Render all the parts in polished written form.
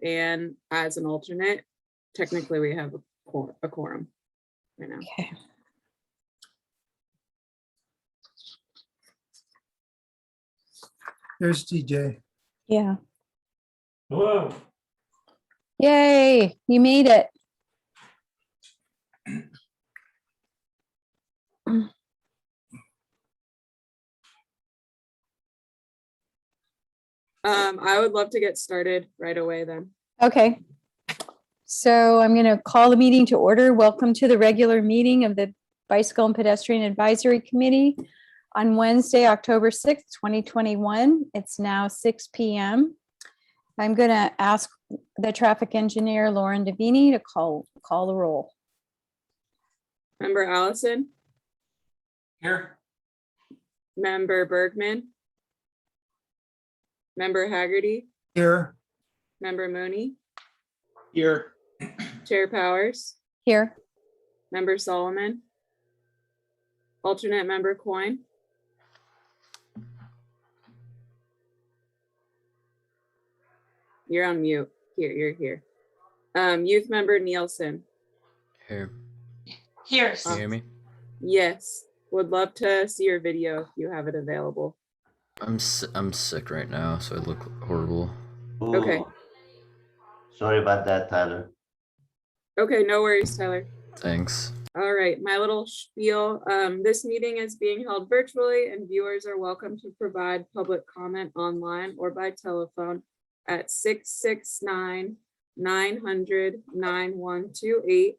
and as an alternate. Technically, we have a quorum right now. Okay. There's TJ. Yeah. Hello. Yay, you made it. I would love to get started right away then. Okay. So I'm going to call the meeting to order. Welcome to the regular meeting of the Bicycle and Pedestrian Advisory Committee on Wednesday, October 6th, 2021. It's now 6 p.m. I'm going to ask the traffic engineer, Lauren Davini, to call the roll. Member Allison, Here. Member Bergman, Member Haggerty, Here. Member Mooney, Here. Chair Powers, Here. Member Solomon, alternate member Coyne, you're on mute. Here, you're here. Youth member Nielsen. Here. Here. Can you hear me? Yes, would love to see your video if you have it available. I'm sick right now, so I look horrible. Ooh. Okay. Sorry about that, Tyler. Okay, no worries, Tyler. Thanks. All right, my little spiel. This meeting is being held virtually and viewers are welcome to provide public comment online or by telephone at 669-900-9128.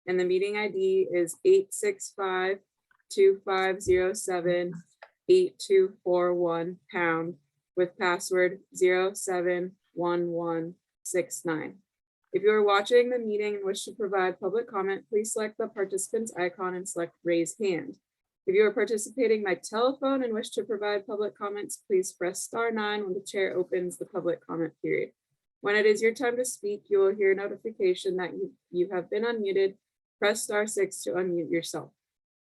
And the meeting ID is 865-2507-8241# with password 071169. If you are watching the meeting and wish to provide public comment, please select the participants icon and select raise hand. If you are participating by telephone and wish to provide public comments, please press *9 when the chair opens the public comment period. When it is your time to speak, you will hear a notification that you have been unmuted. Press *6 to unmute yourself.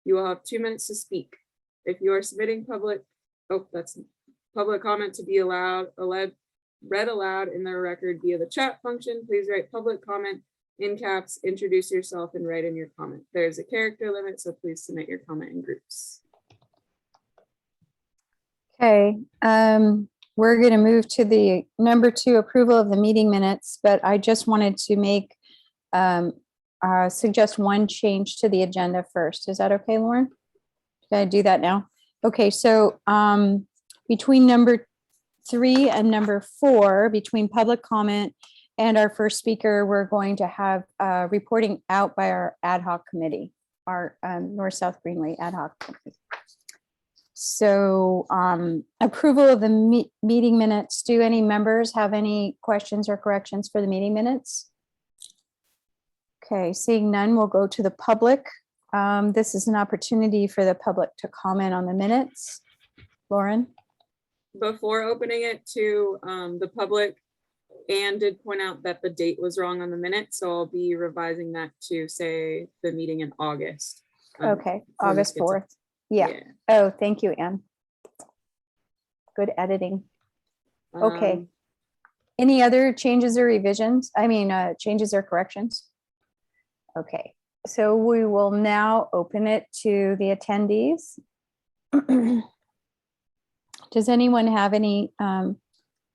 You will have 2 minutes to speak. If you are submitting public comment to be read aloud in the record via the chat function, please write public comment in caps, introduce yourself, and write in your comment. There's a character limit, so please submit your comment in groups. Okay, we're going to move to the number 2 approval of the meeting minutes, but I just wanted to make suggest one change to the agenda first. Is that okay, Lauren? Can I do that now? Okay, so between number 3 and number 4, between public comment and our first speaker, we're going to have reporting out by our ad hoc committee, our North-South Greenway ad hoc committee. So approval of the meeting minutes. Do any members have any questions or corrections for the meeting minutes? Okay, seeing none, we'll go to the public. This is an opportunity for the public to comment on the minutes. Lauren? Before opening it to the public, Anne did point out that the date was wrong on the minutes, so I'll be revising that to say the meeting in August. Okay, before this August gets 4th. Yeah. Oh, thank you, Anne. Good editing. Okay. Any other changes or revisions? I mean, changes or corrections? Okay, so we will now open it to the attendees. Does anyone have any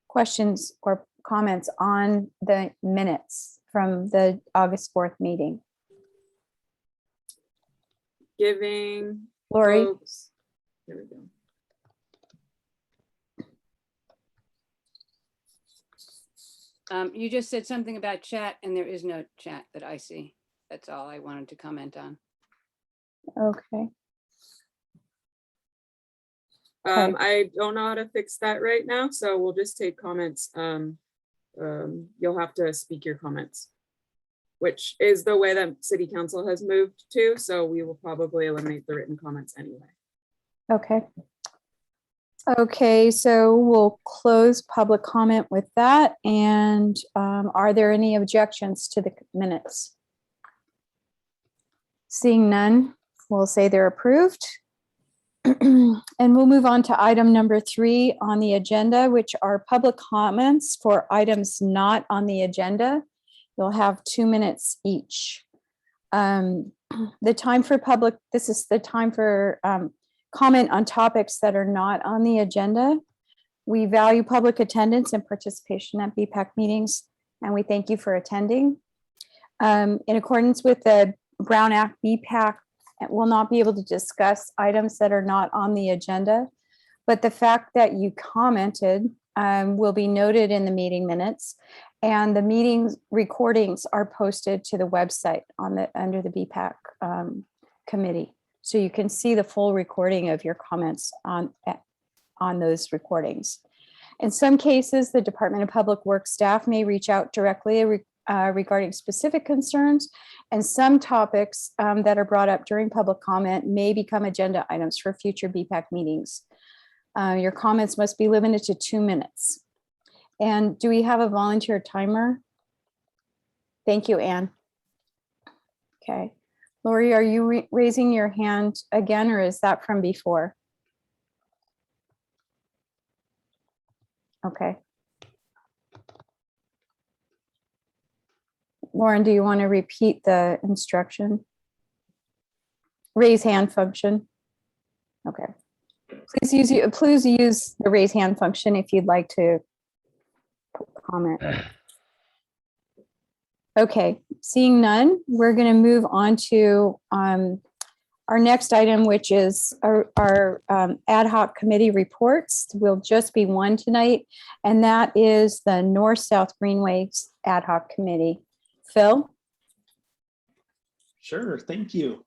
questions or comments on the minutes from the August 4th meeting? Giving Lori? folks, there we go. You just said something about chat and there is no chat that I see. That's all I wanted to comment on. Okay. I don't know how to fix that right now, so we'll just take comments. You'll have to speak your comments, which is the way that City Council has moved to, so we will probably eliminate the written comments anyway. Okay. Okay, so we'll close public comment with that. And are there any objections to the minutes? Seeing none, we'll say they're approved. And we'll move on to item number 3 on the agenda, which are public comments for items not on the agenda. You'll have 2 minutes each. The time for public, this is the time for comment on topics that are not on the agenda. We value public attendance and participation at Bpac meetings, and we thank you for attending. In accordance with the Brown Act, Bpac will not be able to discuss items that are not on the agenda, but the fact that you commented will be noted in the meeting minutes, and the meeting recordings are posted to the website under the Bpac committee. So you can see the full recording of your comments on those recordings. In some cases, the Department of Public Works staff may reach out directly regarding specific concerns, and some topics that are brought up during public comment may become agenda items for future Bpac meetings. Your comments must be limited to 2 minutes. And do we have a volunteer timer? Thank you, Anne. Okay. Lori, are you raising your hand again, or is that from before? Okay. Lauren, do you want to repeat the instruction? Raise hand function. Okay. Please use the raise hand function if you'd like to comment. Okay, seeing none, we're going to move on to our next item, which is our ad hoc committee reports. Will just be one tonight, and that is the North-South Greenways ad hoc committee. Phil? Sure, thank you.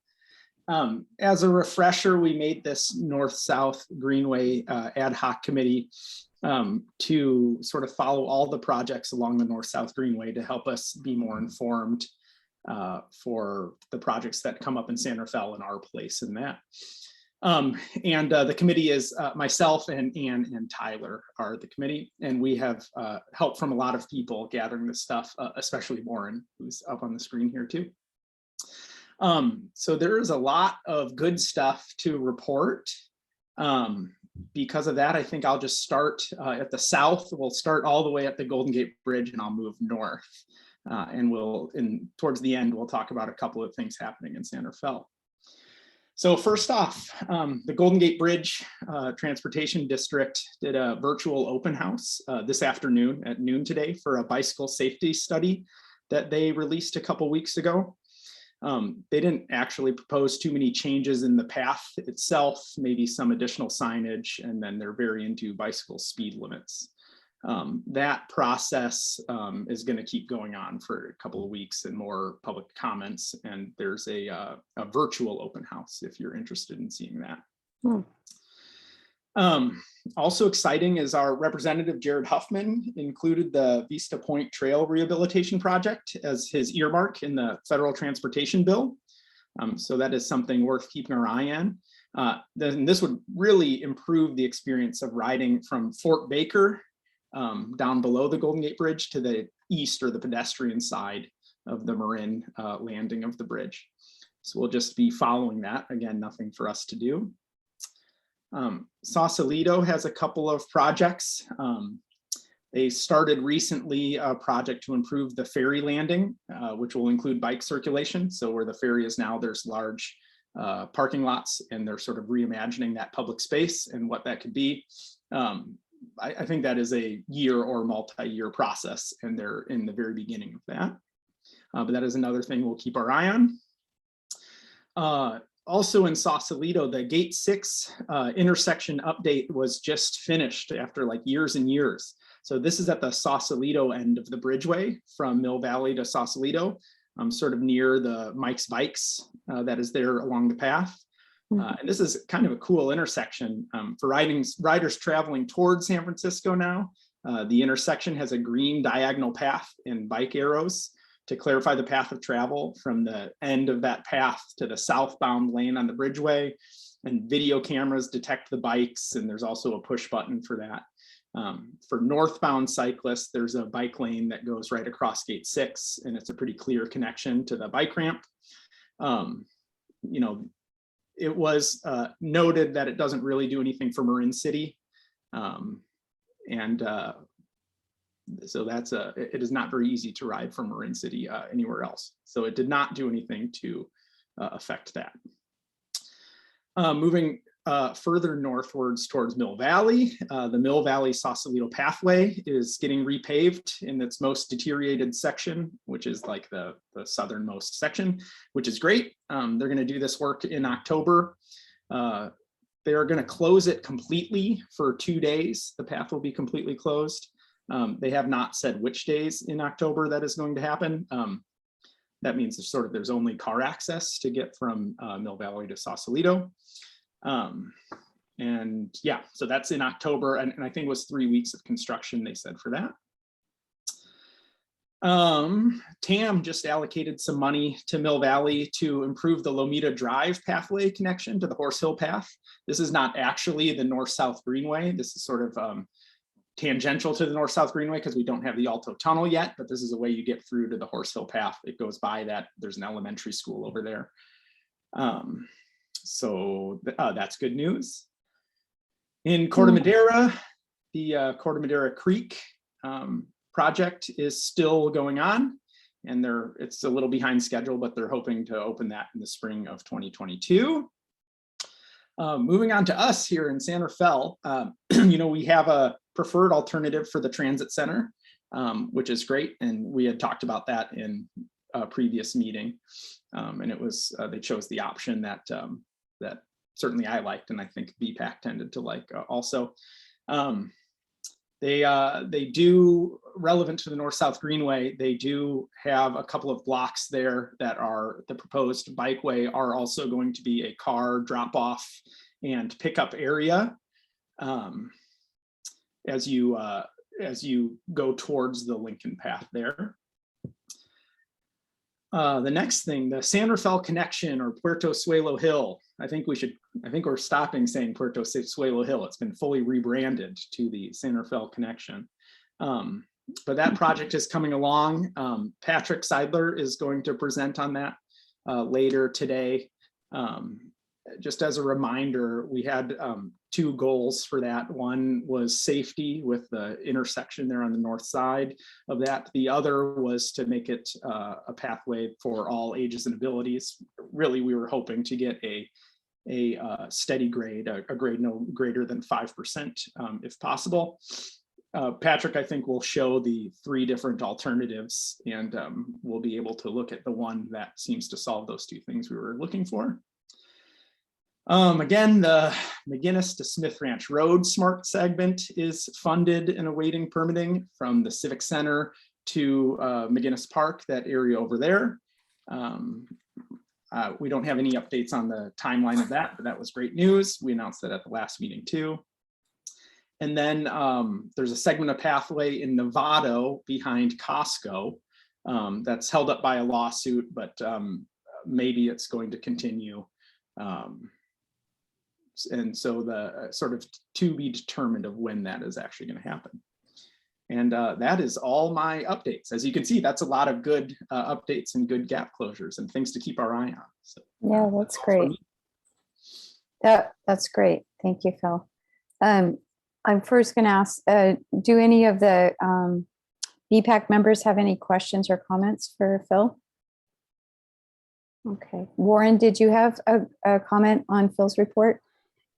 As a refresher, we made this North-South Greenway ad hoc committee to sort of follow all the projects along the North-South Greenway to help us be more informed for the projects that come up in San Rafael and our place in that. The committee is myself and Ann and Tyler are the committee, and we have help from a lot of people gathering this stuff, especially Warren, who's up on the screen here too. So there is a lot of good stuff to report. Because of that, I think I'll just start at the south. We'll start all the way at the Golden Gate Bridge, and I'll move north. And towards the end, we'll talk about a couple of things happening in San Rafael. So first off, the Golden Gate Bridge Transportation District did a virtual open house this afternoon at noon today for a bicycle safety study that they released a couple weeks ago. They didn't actually propose too many changes in the path itself, maybe some additional signage, and then they're very into bicycle speed limits. That process is going to keep going on for a couple of weeks and more public comments. And there's a virtual open house if you're interested in seeing that. Also exciting is our representative Jared Huffman included the Vista Point Trail Rehabilitation Project as his earmark in the federal transportation bill. So that is something worth keeping our eye on. Then this would really improve the experience of riding from Fort Baker down below the Golden Gate Bridge to the east or the pedestrian side of the Marin landing of the bridge. So we'll just be following that. Again, nothing for us to do. Sausalito has a couple of projects. They started recently a project to improve the ferry landing, which will include bike circulation. So where the ferry is now, there's large parking lots, and they're sort of reimagining that public space and what that could be. I think that is a year or multi-year process, and they're in the very beginning of that. But that is another thing we'll keep our eye on. Also in Sausalito, the Gate 6 intersection update was just finished after like years and years. So this is at the Sausalito end of the bridgeway from Mill Valley to Sausalito, sort of near the Mike's Bikes that is there along the path. And this is kind of a cool intersection for riders traveling towards San Francisco now. The intersection has a green diagonal path and bike arrows to clarify the path of travel from the end of that path to the southbound lane on the bridgeway. And video cameras detect the bikes, and there's also a push button for that. For northbound cyclists, there's a bike lane that goes right across Gate 6, and it's a pretty clear connection to the bike ramp. You know, it was noted that it doesn't really do anything for Marin City. So it is not very easy to ride from Marin City anywhere else. So it did not do anything to affect that. Moving further northwards towards Mill Valley, the Mill Valley Sausalito pathway is getting repaved in its most deteriorated section, which is like the southernmost section, which is great. They're going to do this work in October. They are going to close it completely for 2 days. The path will be completely closed. They have not said which days in October that is going to happen. That means there's only car access to get from Mill Valley to Sausalito. And yeah, so that's in October, and I think it was 3 weeks of construction, they said, for that. TAM just allocated some money to Mill Valley to improve the Lomita Drive pathway connection to the Horse Hill Path. This is not actually the north-south greenway. This is sort of tangential to the north-south greenway because we don't have the Alto Tunnel yet, but this is a way you get through to the Horse Hill Path. It goes by that. There's an elementary school over there. So that's good news. In Corte Madera, the Corte Madera Creek project is still going on, and it's a little behind schedule, but they're hoping to open that in the spring of 2022. Moving on to us here in San Rafael, we have a preferred alternative for the transit center, which is great, and we had talked about that in a previous meeting, and it was they chose the option that certainly I liked, and I think Bpac tended to like also. They do, relevant to the north-south greenway, they do have a couple of blocks there that are the proposed bikeway are also going to be a car drop-off and pickup area as you go towards the Lincoln Path there. The next thing, the San Rafael Connection, or Puerto Suelo Hill. I think we're stopping saying Puerto Suelo Hill. It's been fully rebranded to the San Rafael Connection. But that project is coming along. Patrick Seidler is going to present on that later today. Just as a reminder, we had 2 goals for that. One was safety with the intersection there on the north side of that. The other was to make it a pathway for all ages and abilities. Really, we were hoping to get a steady grade, a grade no greater than 5% if possible. Patrick, I think, will show the 3 different alternatives, and we'll be able to look at the one that seems to solve those 2 things we were looking for. Again, the McGinnis to Smith Ranch Road SMART segment is funded and awaiting permitting from the Civic Center to McGinnis Park, that area over there. We don't have any updates on the timeline of that, but that was great news. We announced that at the last meeting too. And then there's a segment of pathway in Novato behind Costco that's held up by a lawsuit, but maybe it's going to continue. And so the sort of to be determined of when that is actually going to happen. And that is all my updates. As you can see, that's a lot of good updates and good gap closures and things to keep our eye on. So, yeah, that's great. That's great. Thank you, Phil. I'm first going to ask, do any of the Bpac members have any questions or comments for Phil? Okay. Warren, did you have a comment on Phil's report?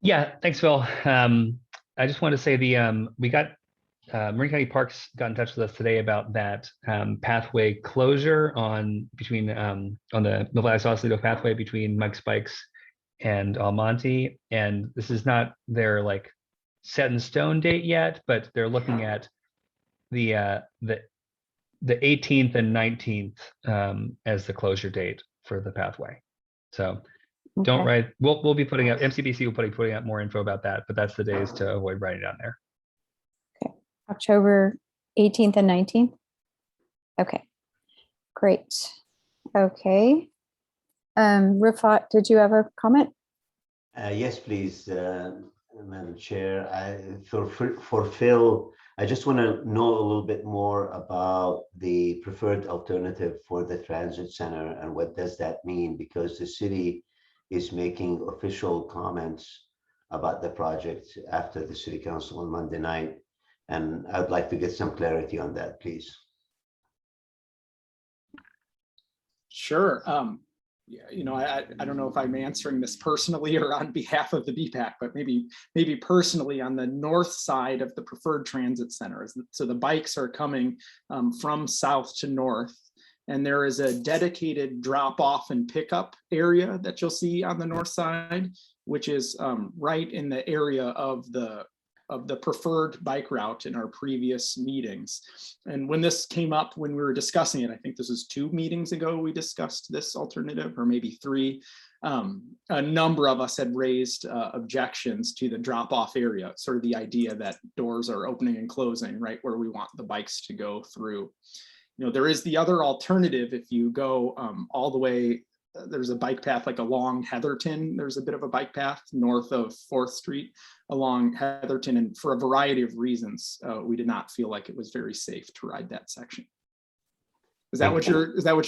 Yeah, thanks, Phil. I just wanted to say we got Marin County Parks got in touch with us today about that pathway closure on the Mill Valley Sausalito pathway between Mike's Bikes and Almonte. And this is not their like set in stone date yet, but they're looking at the 18th and 19th as the closure date for the pathway. So don't write. We'll be putting out, MCBC will be putting out more info about that, but that's the days to avoid writing down there. Okay, October 18th and 19th. Okay, great. Okay, Rifat, did you have a comment? Yes, please, Madam Chair. For Phil, I just want to know a little bit more about the preferred alternative for the transit center and what does that mean, because the city is making official comments about the project after the city council on Monday night. And I'd like to get some clarity on that, please. Sure. Yeah, you know, I don't know if I'm answering this personally or on behalf of the Bpac, but maybe personally on the north side of the preferred transit center. So the bikes are coming from south to north, and there is a dedicated drop off and pickup area that you'll see on the north side, which is right in the area of the preferred bike route in our previous meetings. And when this came up, when we were discussing it, I think this was 2 meetings ago, we discussed this alternative, or maybe 3. A number of us had raised objections to the drop-off area, sort of the idea that doors are opening and closing right where we want the bikes to go through. You know, there is the other alternative if you go all the way. There's a bike path like along Heatherton. There's a bit of a bike path north of 4th Street along Heatherton. And for a variety of reasons, we did not feel like it was very safe to ride that section. Is that what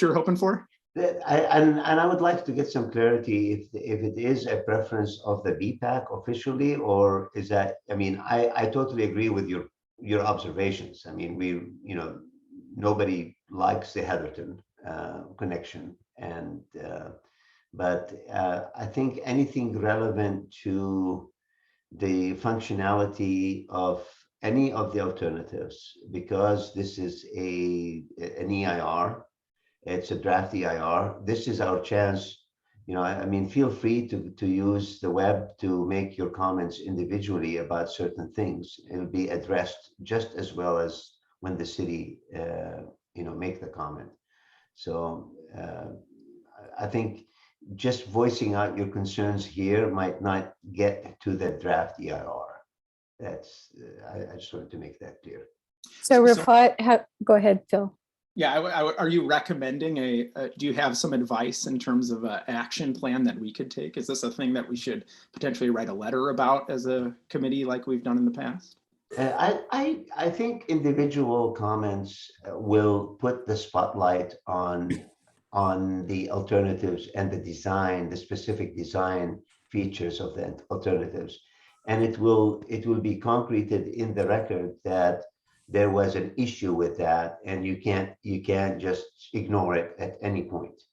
you're hoping for? And I would like to get some clarity if it is a preference of the Bpac officially, or is that, I mean, I totally agree with your observations. I mean, nobody likes the Heatherton connection. And but I think anything relevant to the functionality of any of the alternatives, because this is an EIR, it's a draft EIR. This is our chance. You know, I mean, feel free to use the web to make your comments individually about certain things. It'll be addressed just as well as when the city, make the comment. So I think just voicing out your concerns here might not get to the draft EIR. That's, I just wanted to make that clear. So go ahead, Phil. Yeah, are you recommending do you have some advice in terms of an action plan that we could take? Is this a thing that we should potentially write a letter about as a committee like we've done in the past? I think individual comments will put the spotlight on the alternatives and the design, the specific design features of the alternatives, and it will be concreted in the record that there was an issue with that, and you can't just ignore it at any point.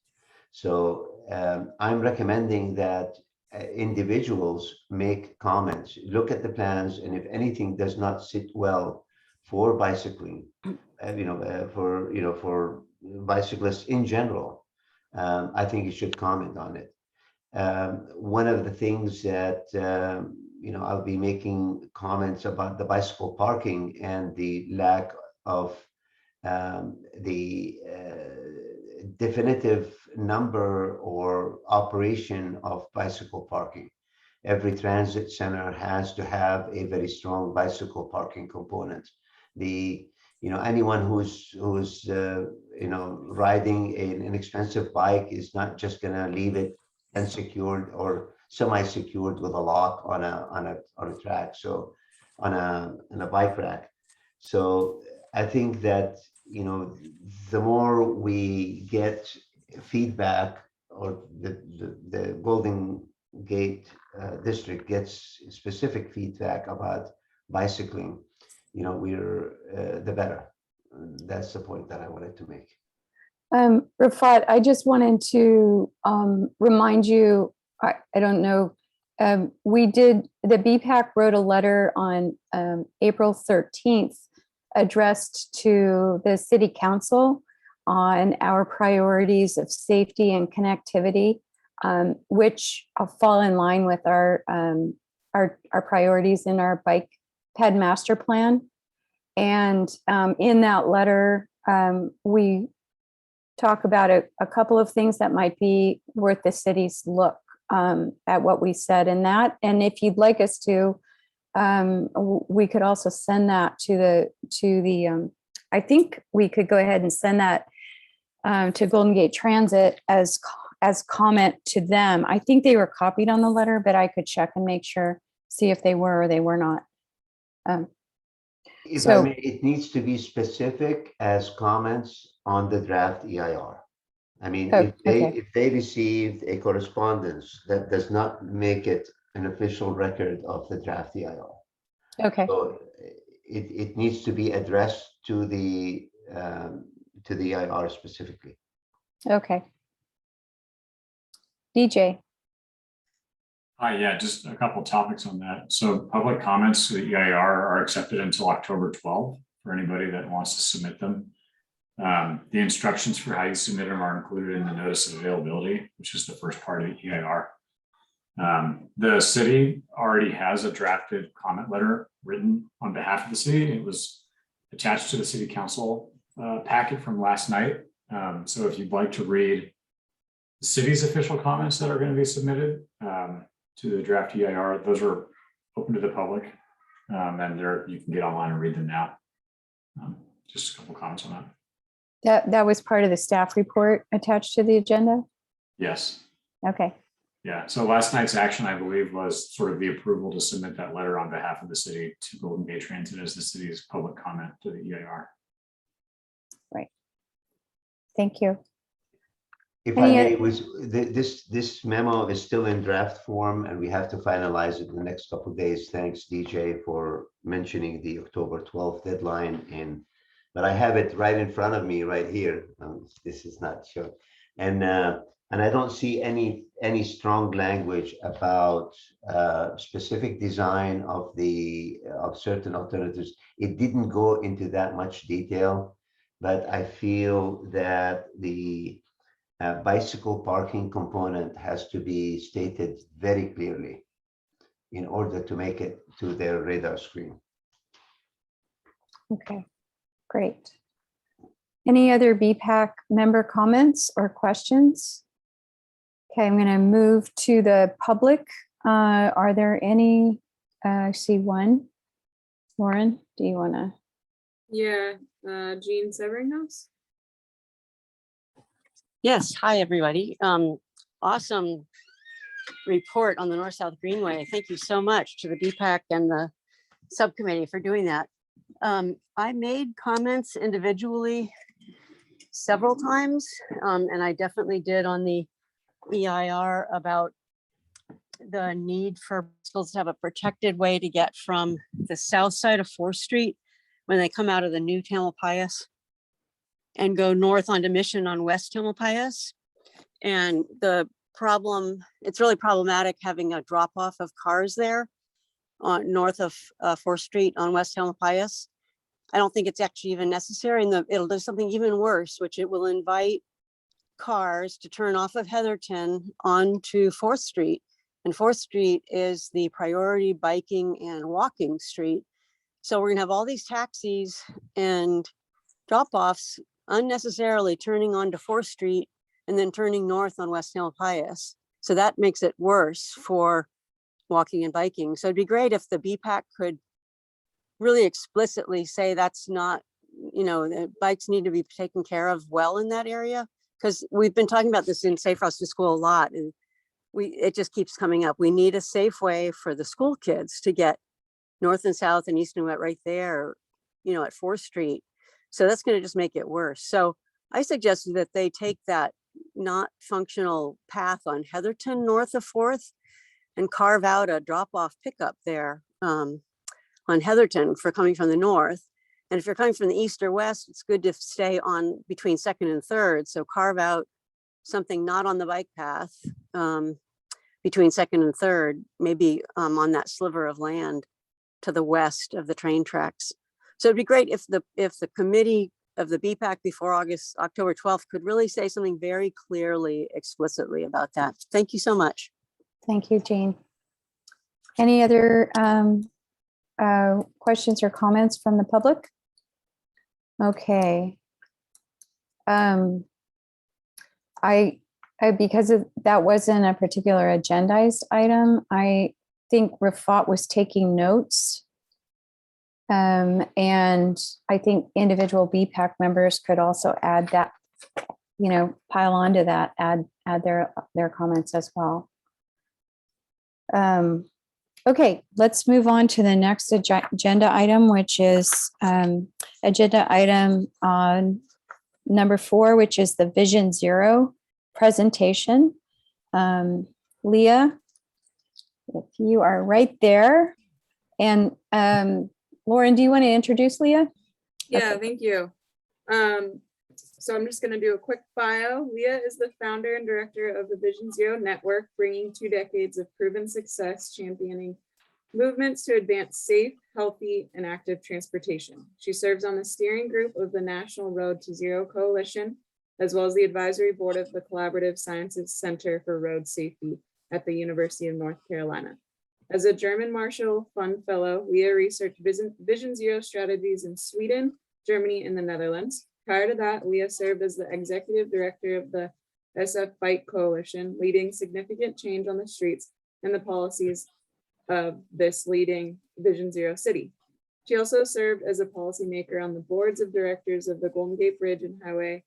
So I'm recommending that individuals make comments, look at the plans, and if anything does not sit well for bicycling, for bicyclists in general, I think you should comment on it. One of the things that I'll be making comments about the bicycle parking and the lack of the definitive number or operation of bicycle parking. Every transit center has to have a very strong bicycle parking component. Anyone who's riding an inexpensive bike is not just going to leave it unsecured or semi-secured with a lock on a track, so on a bike rack. So I think that the more we get feedback, or the Golden Gate district gets specific feedback about bicycling, the better. That's the point that I wanted to make. Rafat, I just wanted to remind you, I don't know, the Bpac wrote a letter on April 13th addressed to the city council on our priorities of safety and connectivity, which fall in line with our priorities in our bike ped master plan. And in that letter, we talk about a couple of things that might be worth the city's look at what we said in that. And if you'd like us to, we could also send that to the I think we could go ahead and send that to Golden Gate Transit as comment to them. I think they were copied on the letter, but I could check and make sure, see if they were or they were not. If I may, it needs to be specific as comments on the draft EIR. I mean, Oh, if they received a correspondence, that does not make it an official record of the draft EIR. Okay, So it needs to be addressed to the EIR specifically. okay. DJ, Hi, yeah, just a couple topics on that. So public comments to the EIR are accepted until October 12th for anybody that wants to submit them. The instructions for how you submit them are included in the notice of availability, which is the first part of the EIR. The city already has a drafted comment letter written on behalf of the city. It was attached to the city council packet from last night. So if you'd like to read the city's official comments that are going to be submitted to the draft EIR, those are open to the public, and you can get online and read them now. Just a couple comments on that. that was part of the staff report attached to the agenda? Yes. Okay, Yeah, so last night's action, I believe, was sort of the approval to submit that letter on behalf of the city to Golden Gate Transit as the city's public comment to the EIR. thank you. If I Any may, this memo is still in draft form and we have to finalize it in the next couple of days. Thanks, DJ, for mentioning the October 12th deadline. But I have it right in front of me right here. This is not sure. And I don't see any strong language about specific design of certain alternatives. It didn't go into that much detail, but I feel that the bicycle parking component has to be stated very clearly in order to make it to their radar screen. Okay, great. Any other BPAC member comments or questions? Okay, I'm going to move to the public. Are there any? I see one. Lauren, do you want to? Yeah, Jean Severinghouse. Yes, hi, everybody. Awesome report on the North-South Greenway. Thank you so much to the Bpac and the subcommittee for doing that. I made comments individually several times, and I definitely did on the EIR about the need for schools to have a protected way to get from the south side of 4th Street when they come out of the new Tamalpais and go north onto Mission on West Tamalpais. And the problem, it's really problematic having a drop off of cars there on north of 4th Street on West Tamalpais. I don't think it's actually even necessary, and it'll do something even worse, which it will invite cars to turn off of Heatherton onto 4th Street. And 4th Street is the priority biking and walking street. So we're gonna have all these taxis and drop-offs unnecessarily turning onto 4th Street and then turning north on West Tamalpais. So that makes it worse for walking and biking. So it'd be great if the Bpac could really explicitly say that's not, the bikes need to be taken care of well in that area. Because we've been talking about this in Safe Routes to School a lot, and it just keeps coming up. We need a safe way for the school kids to get north and south and east and west right there, at 4th Street. So that's going to just make it worse. So I suggested that they take that not functional path on Heatherton north of 4th and carve out a drop-off pickup there on Heatherton for coming from the north. And if you're coming from the east or west, it's good to stay on between 2nd and 3rd. So carve out something not on the bike path between 2nd and 3rd, maybe on that sliver of land to the west of the train tracks. So it'd be great if the committee of the Bpac before October 12th could really say something very clearly, explicitly about that. Thank you so much. Thank you, Jean. Any other questions or comments from the public? Okay. Because that wasn't a particular agendized item, I think Rafat was taking notes. And I think individual Bpac members could also add that, pile onto that, add their comments as well. Okay, let's move on to the next agenda item, which is agenda item on number 4, which is the Vision Zero presentation. Leah, if you are right there. And Lauren, do you want to introduce Leah? Yeah, Okay. thank you. So I'm just going to do a quick bio. Leah is the founder and director of the Vision Zero Network, bringing 2 decades of proven success championing movements to advance safe, healthy, and active transportation. She serves on the steering group of the National Road to Zero Coalition, as well as the advisory board of the Collaborative Sciences Center for Road Safety at the University of North Carolina. As a German Marshall Fund Fellow, Leah researched Vision Zero strategies in Sweden, Germany, and the Netherlands. Prior to that, Leah served as the executive director of the SF Bike Coalition, leading significant change on the streets and the policies of this leading Vision Zero city. She also served as a policymaker on the boards of directors of the Golden Gate Bridge and Highway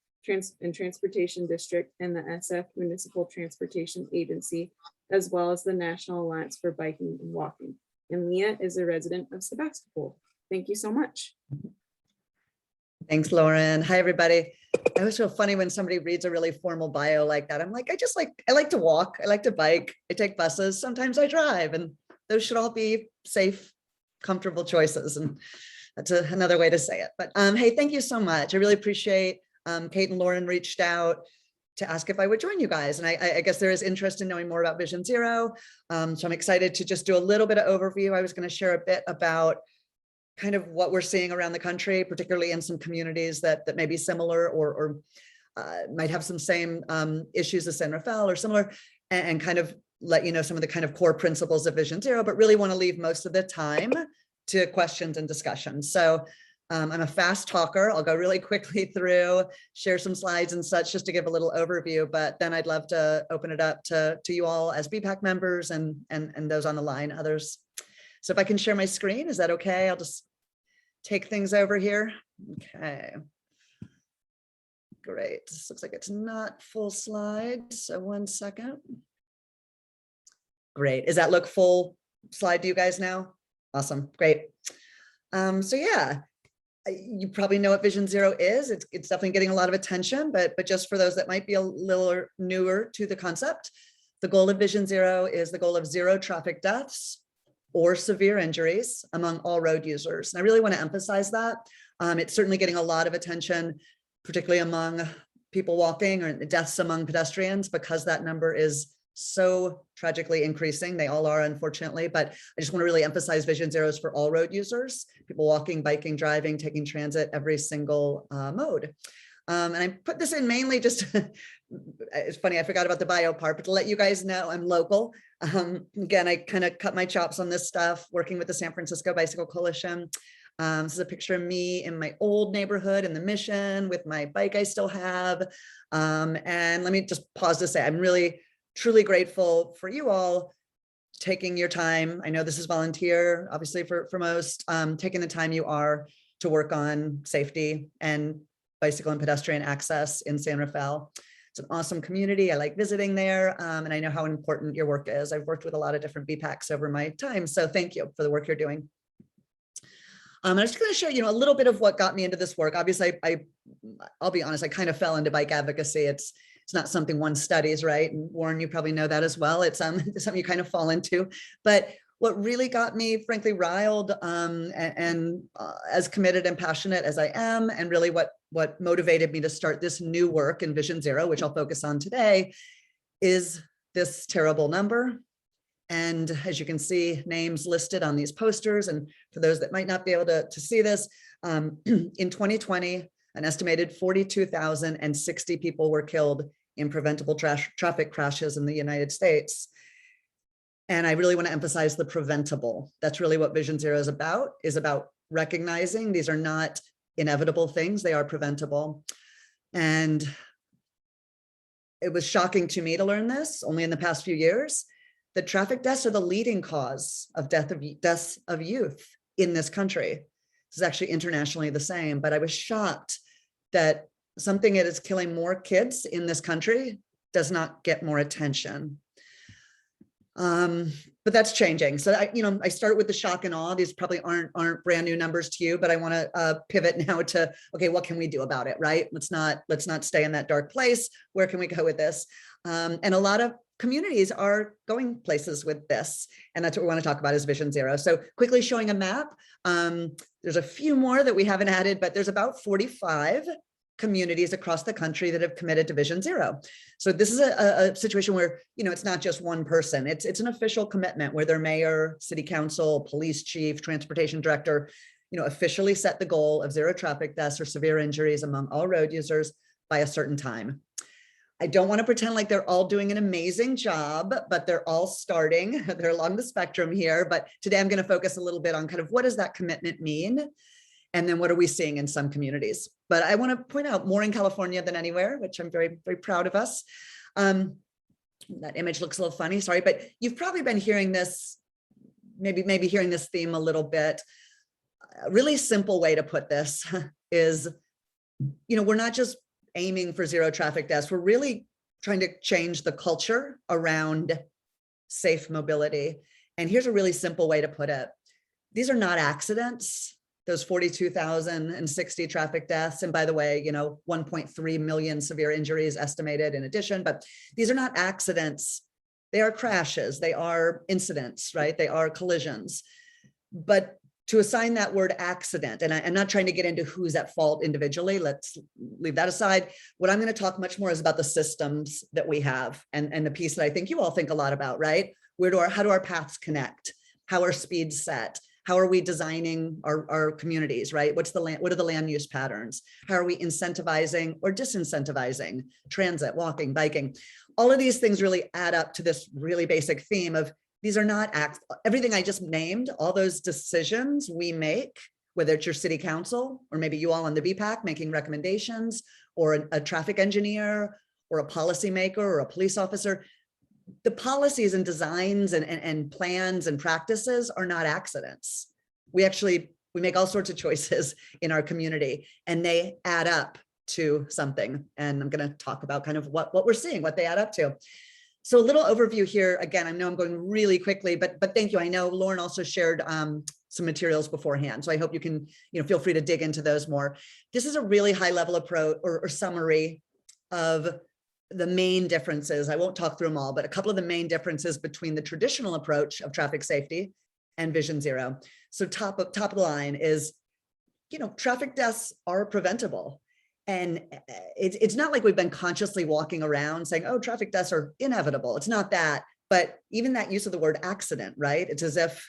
and Transportation District and the SF Municipal Transportation Agency, as well as the National Alliance for Biking and Walking. And Leah is a resident of Sebastopol. Thank you so much. Thanks, Lauren. Hi, everybody. It was so funny when somebody reads a really formal bio like that. I'm like, I like to walk. I like to bike. I take buses. Sometimes I drive, and those should all be safe, comfortable choices. And that's another way to say it. But hey, thank you so much. I really appreciate Kate and Lauren reached out to ask if I would join you guys. And I guess there is interest in knowing more about Vision Zero. So I'm excited to just do a little bit of overview. I was going to share a bit about kind of what we're seeing around the country, particularly in some communities that may be similar or might have some same issues as San Rafael or similar, and kind of let you know some of the kind of core principles of Vision Zero, but really want to leave most of the time to questions and discussions. So I'm a fast talker. I'll go really quickly through, share some slides and such just to give a little overview, but then I'd love to open it up to you all as Bpac members and those on the line, others. So if I can share my screen, is that okay? I'll just take things over here. Okay. Great. This looks like it's not full slide. So 1 second. Great. Does that look full slide to you guys now? Awesome. Great. So yeah, you probably know what Vision Zero is. It's definitely getting a lot of attention, but just for those that might be a little newer to the concept, the goal of Vision Zero is the goal of 0 traffic deaths or severe injuries among all road users. And I really want to emphasize that. It's certainly getting a lot of attention, particularly among people walking, or deaths among pedestrians, because that number is so tragically increasing. They all are, unfortunately, but I just want to really emphasize Vision Zero is for all road users, people walking, biking, driving, taking transit, every single mode. And I put this in mainly just, it's funny, I forgot about the bio part, but to let you guys know I'm local. Again, I kind of cut my chops on this stuff, working with the San Francisco Bicycle Coalition. This is a picture of me in my old neighborhood in the Mission with my bike I still have. And let me just pause to say, I'm really, truly grateful for you all taking your time. I know this is volunteer, obviously for most, taking the time you are to work on safety and bicycle and pedestrian access in San Rafael. It's an awesome community. I like visiting there, and I know how important your work is. I've worked with a lot of different Bpacs over my time, so thank you for the work you're doing. I'm just going to show you a little bit of what got me into this work. Obviously, I'll be honest, I kind of fell into bike advocacy. It's not something one studies, right? And Warren, you probably know that as well. It's something you kind of fall into. But what really got me, frankly, riled and as committed and passionate as I am, and really what motivated me to start this new work in Vision Zero, which I'll focus on today, is this terrible number. And as you can see, names listed on these posters. And for those that might not be able to see this, in 2020, an estimated 42,060 people were killed in preventable traffic crashes in the United States. And I really want to emphasize the preventable. That's really what Vision Zero is about recognizing these are not inevitable things, they are preventable. And it was shocking to me to learn this only in the past few years, that traffic deaths are the leading cause of deaths of youth in this country. This is actually internationally the same, but I was shocked that something that is killing more kids in this country does not get more attention. but that's changing. So I start with the shock and awe. These probably aren't brand new numbers to you, but I want to pivot now to, okay, what can we do about it, right? Let's not stay in that dark place. Where can we go with this? And a lot of communities are going places with this. And that's what we want to talk about is Vision Zero. So quickly showing a map. There's a few more that we haven't added, but there's about 45 communities across the country that have committed to Vision Zero. So this is a situation where, it's not just one person, it's an official commitment where their mayor, city council, police chief, transportation director, officially set the goal of zero traffic deaths or severe injuries among all road users by a certain time. I don't want to pretend like they're all doing an amazing job, but they're all starting, they're along the spectrum here. But today I'm going to focus a little bit on kind of what does that commitment mean? And then what are we seeing in some communities? But I want to point out more in California than anywhere, which I'm very, very proud of us. That image looks a little funny, sorry, but you've probably been hearing this, maybe hearing this theme a little bit. A really simple way to put this is, we're not just aiming for zero traffic deaths. We're really trying to change the culture around safe mobility. And here's a really simple way to put it. These are not accidents. Those 42,060 traffic deaths. And by the way, 1.3 million severe injuries estimated in addition, but these are not accidents. They are crashes. They are incidents, right? They are collisions. But to assign that word accident, and I'm not trying to get into who's at fault individually, let's leave that aside. What I'm going to talk much more is about the systems that we have and the piece that I think you all think a lot about, right? How do our paths connect? How are speeds set? How are we designing our communities, right? What are the land use patterns? How are we incentivizing or disincentivizing transit, walking, biking? All of these things really add up to this really basic theme of these are not everything I just named, all those decisions we make, whether it's your city council or maybe you all on the Bpac making recommendations, or a traffic engineer or a policymaker or a police officer. The policies and designs and plans and practices are not accidents. We make all sorts of choices in our community and they add up to something. And I'm going to talk about kind of what we're seeing, what they add up to. So a little overview here. Again, I know I'm going really quickly, but thank you. I know Lauren also shared some materials beforehand. So I hope you can, feel free to dig into those more. This is a really high level approach or summary of the main differences. I won't talk through them all, but a couple of the main differences between the traditional approach of traffic safety and Vision Zero. So top of the line is, traffic deaths are preventable. And it's not like we've been consciously walking around saying, oh, traffic deaths are inevitable. It's not that, but even that use of the word accident, right? It's as if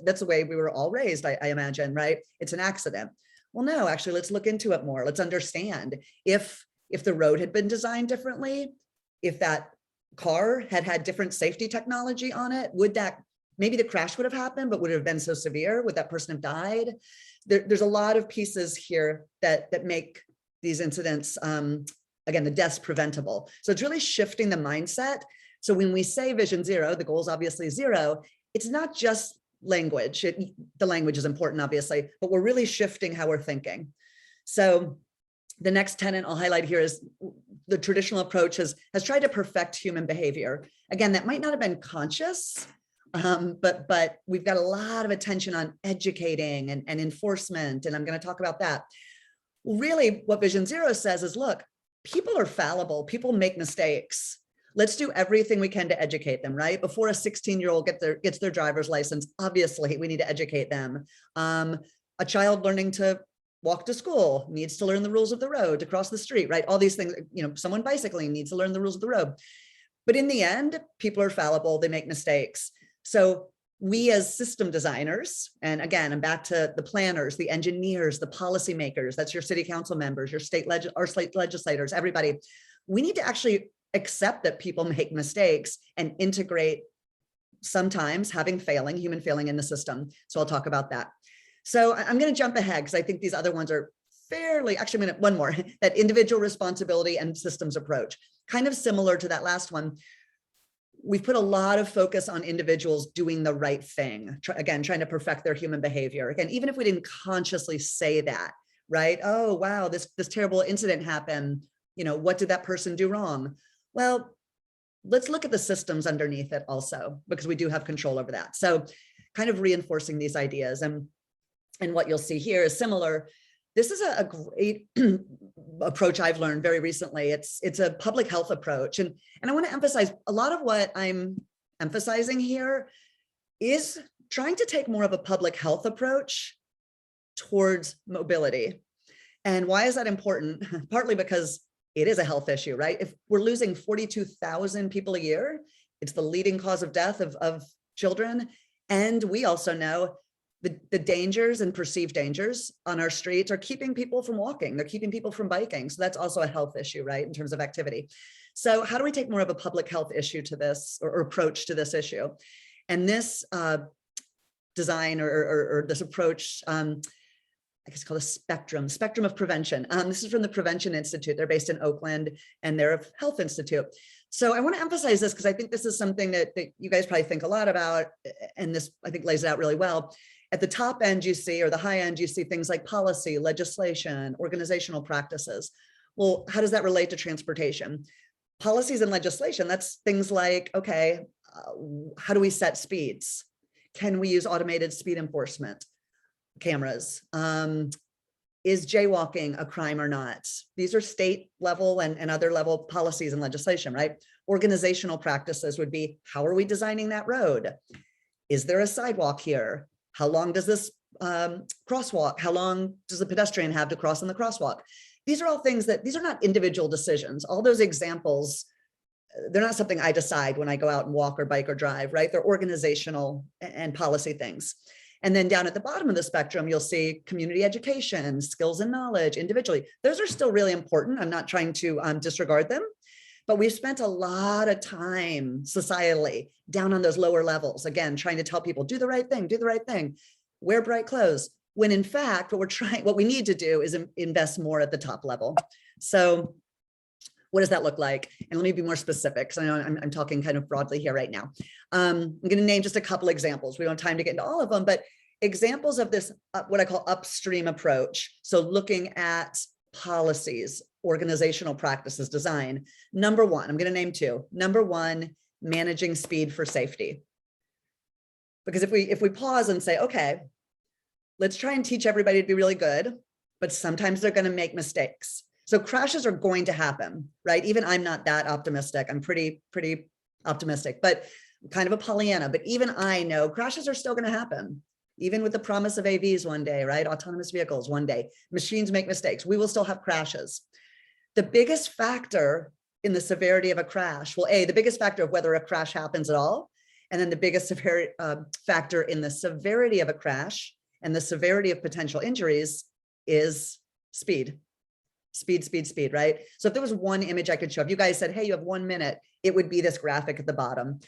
that's the way we were all raised, I imagine, right? It's an accident. Well, no, actually, let's look into it more. Let's understand if the road had been designed differently, if that car had different safety technology on it, maybe the crash would have happened, but would it have been so severe? Would that person have died? There's a lot of pieces here that make these incidents, again, the deaths preventable. So it's really shifting the mindset. So when we say Vision Zero, the goal is obviously zero. It's not just language. The language is important, obviously, but we're really shifting how we're thinking. So the next tenet I'll highlight here is the traditional approach has tried to perfect human behavior. Again, that might not have been conscious, but we've got a lot of attention on educating and enforcement, and I'm going to talk about that. Really, what Vision Zero says is, look, people are fallible. People make mistakes. Let's do everything we can to educate them, right? Before a 16-year-old gets their driver's license, obviously, we need to educate them. A child learning to walk to school needs to learn the rules of the road, to cross the street, right? All these things, someone bicycling needs to learn the rules of the road. But in the end, people are fallible. They make mistakes. So we as system designers, and again, I'm back to the planners, the engineers, the policymakers, that's your city council members, your state legislators, everybody. We need to actually accept that people make mistakes and integrate sometimes human failing in the system. So I'll talk about that. So I'm going to jump ahead because I think these other ones are actually one more, that individual responsibility and systems approach, kind of similar to that last one. We've put a lot of focus on individuals doing the right thing. Again, trying to perfect their human behavior. Again, even if we didn't consciously say that, right? Oh, wow, this terrible incident happened. What did that person do wrong? Well, let's look at the systems underneath it also, because we do have control over that. So kind of reinforcing these ideas, and what you'll see here is similar. This is a great approach I've learned very recently. It's a public health approach. And I want to emphasize a lot of what I'm emphasizing here is trying to take more of a public health approach towards mobility. And why is that important? Partly because it is a health issue, right? If we're losing 42,000 people a year, it's the leading cause of death of children. And we also know the dangers and perceived dangers on our streets are keeping people from walking. They're keeping people from biking. So that's also a health issue, right? In terms of activity. So how do we take more of a public health issue to this, or approach to this issue? And this design or this approach, I guess it's called a spectrum of prevention. This is from the Prevention Institute. They're based in Oakland, and they're a health institute. So I want to emphasize this because I think this is something that you guys probably think a lot about, and this I think lays it out really well. At the top end you see, or the high end, you see things like policy, legislation, organizational practices. Well, how does that relate to transportation? Policies and legislation, that's things like, okay, how do we set speeds? Can we use automated speed enforcement cameras? Is jaywalking a crime or not? These are state level and other level policies and legislation, right? Organizational practices would be, how are we designing that road? Is there a sidewalk here? How long does this crosswalk, how long does the pedestrian have to cross on the crosswalk? These are all things that, these are not individual decisions. All those examples, they're not something I decide when I go out and walk or bike or drive, right? They're organizational and policy things. And then down at the bottom of the spectrum, you'll see community education, skills and knowledge individually. Those are still really important. I'm not trying to disregard them, but we've spent a lot of time societally down on those lower levels, again, trying to tell people, do the right thing, wear bright clothes. When in fact, what we need to do is invest more at the top level. So what does that look like? And let me be more specific, because I know I'm talking kind of broadly here right now. I'm going to name just a couple examples. We don't have time to get into all of them, but examples of this, what I call upstream approach. So looking at policies, organizational practices, design. Number one, I'm going to name two. Number one, managing speed for safety. Because if we pause and say, okay, let's try and teach everybody to be really good, but sometimes they're going to make mistakes. So crashes are going to happen, right? Even I'm not that optimistic. I'm pretty optimistic, but kind of a Pollyanna. But even I know crashes are still going to happen, even with the promise of AVs one day, right? Autonomous vehicles one day. Machines make mistakes. We will still have crashes. The biggest factor in the severity of a crash, well, the biggest factor of whether a crash happens at all, and then the biggest factor in the severity of a crash and the severity of potential injuries is speed. Speed, right? So if there was one image I could show, if you guys said, hey, you have 1 minute, it would be this graphic at the bottom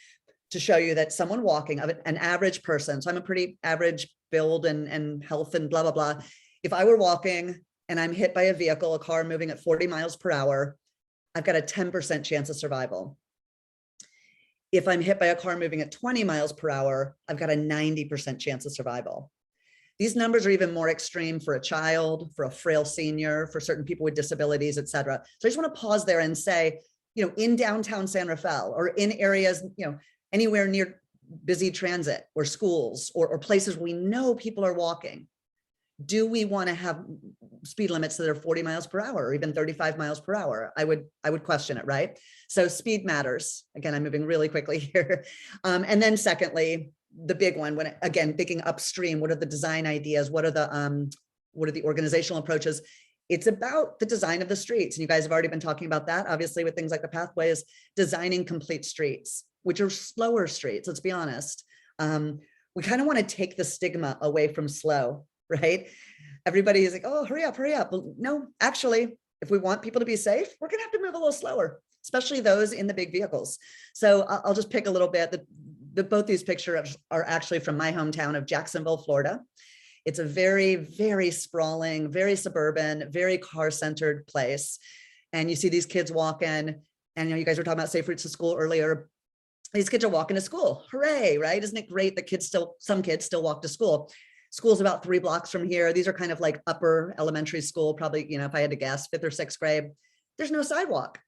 to show you that someone walking, an average person, so I'm a pretty average build and health and blah, blah, blah. If I were walking and I'm hit by a vehicle, a car moving at 40 miles per hour, I've got a 10% chance of survival. If I'm hit by a car moving at 20 miles per hour, I've got a 90% chance of survival. These numbers are even more extreme for a child, for a frail senior, for certain people with disabilities, et cetera. So I just want to pause there and say, in downtown San Rafael or in areas, anywhere near busy transit or schools or places we know people are walking, do we want to have speed limits that are 40 miles per hour or even 35 miles per hour? I would question it, right? So speed matters. Again, I'm moving really quickly here. And then secondly, the big one, when again, thinking upstream, what are the design ideas? What are the organizational approaches? It's about the design of the streets. And you guys have already been talking about that, obviously, with things like the pathways, designing complete streets, which are slower streets, let's be honest. We kind of want to take the stigma away from slow, right? Everybody is like, oh, hurry up. Well, no, actually, if we want people to be safe, we're going to have to move a little slower, especially those in the big vehicles. So I'll just pick a little bit. Both these pictures are actually from my hometown of Jacksonville, Florida. It's a very, very sprawling, very suburban, very car-centered place. And you see these kids walking, and you guys were talking about safe routes to school earlier. These kids are walking to school. Hooray, right? Isn't it great that some kids still walk to school? School's about 3 blocks from here. These are kind of like upper elementary school, probably, if I had to guess, 5th or 6th grade. There's no sidewalk.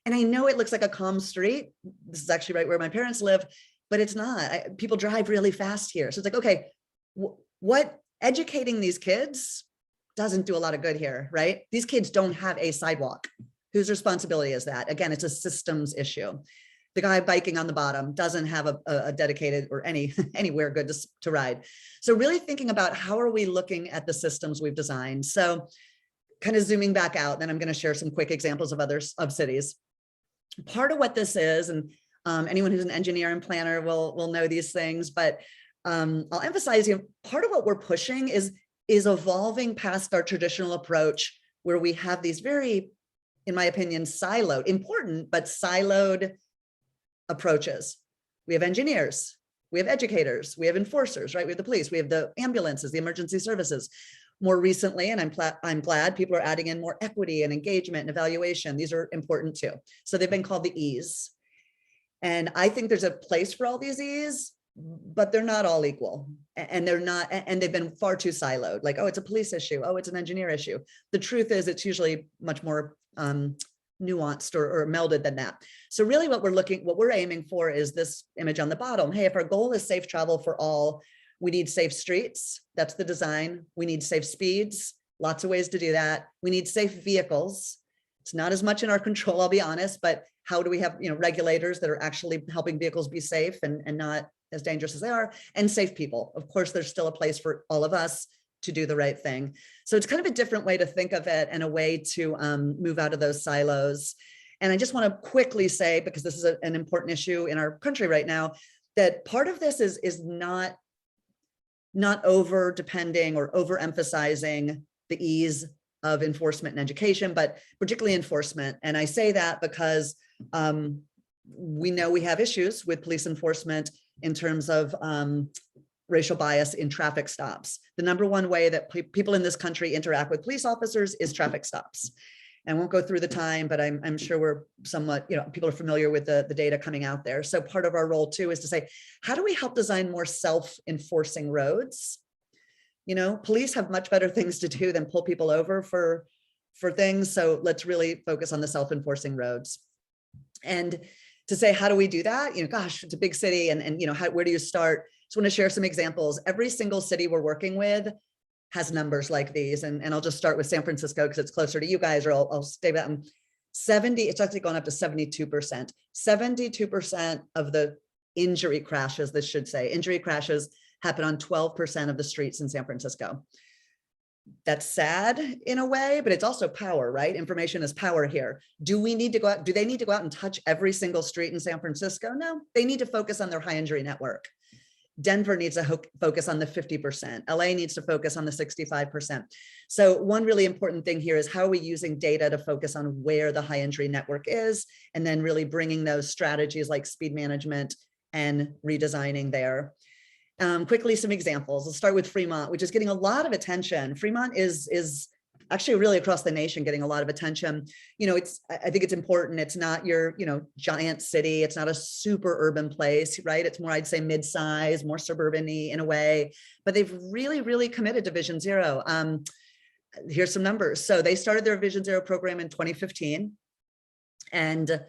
And I know it looks like a calm street. This is actually right where my parents live, but it's not. People drive really fast here. So it's like, okay, what educating these kids doesn't do a lot of good here, right? These kids don't have a sidewalk. Whose responsibility is that? Again, it's a systems issue. The guy biking on the bottom doesn't have a dedicated or anywhere good to ride. So really thinking about how are we looking at the systems we've designed. So kind of zooming back out, then I'm going to share some quick examples of cities. Part of what this is, and anyone who's an engineer and planner will know these things, but I'll emphasize, part of what we're pushing is evolving past our traditional approach where we have these very, in my opinion, siloed, important, but siloed approaches. We have engineers, we have educators, we have enforcers, right? We have the police, we have the ambulances, the emergency services. More recently, and I'm glad people are adding in more equity and engagement and evaluation. These are important too. So they've been called the E's. And I think there's a place for all these E's, but they're not all equal. And they're not, and they've been far too siloed. Like, oh, it's a police issue. Oh, it's an engineer issue. The truth is it's usually much more nuanced or melded than that. So really what we're aiming for is this image on the bottom. Hey, if our goal is safe travel for all, we need safe streets. That's the design. We need safe speeds. Lots of ways to do that. We need safe vehicles. It's not as much in our control, I'll be honest, but how do we have regulators that are actually helping vehicles be safe and not as dangerous as they are, and safe people. Of course, there's still a place for all of us to do the right thing. So it's kind of a different way to think of it and a way to move out of those silos. And I just want to quickly say, because this is an important issue in our country right now, that part of this is not over depending or overemphasizing the ease of enforcement and education, but particularly enforcement. And I say that because we know we have issues with police enforcement in terms of racial bias in traffic stops. The number one way that people in this country interact with police officers is traffic stops. And I won't go through the time, but I'm sure we're somewhat, people are familiar with the data coming out there. So part of our role too is to say, how do we help design more self-enforcing roads? Police have much better things to do than pull people over for things. So let's really focus on the self-enforcing roads. And to say, how do we do that? Gosh, it's a big city and where do you start? Just want to share some examples. Every single city we're working with has numbers like these. And I'll just start with San Francisco because it's closer to you guys, or I'll stay about 70, it's actually gone up to 72%. 72% of the injury crashes, injury crashes happen on 12% of the streets in San Francisco. That's sad in a way, but it's also power, right? Information is power here. Do they need to go out and touch every single street in San Francisco? No, they need to focus on their high injury network. Denver needs to focus on the 50%. LA needs to focus on the 65%. So one really important thing here is how are we using data to focus on where the high injury network is, and then really bringing those strategies like speed management and redesigning there. Quickly, some examples. Let's start with Fremont, which is getting a lot of attention. Fremont is actually really across the nation getting a lot of attention. I think it's important. It's not your, giant city. It's not a super urban place, right? It's more, I'd say mid-size, more suburban-y in a way, but they've really, really committed to Vision Zero. Here's some numbers. So they started their Vision Zero program in 2015 and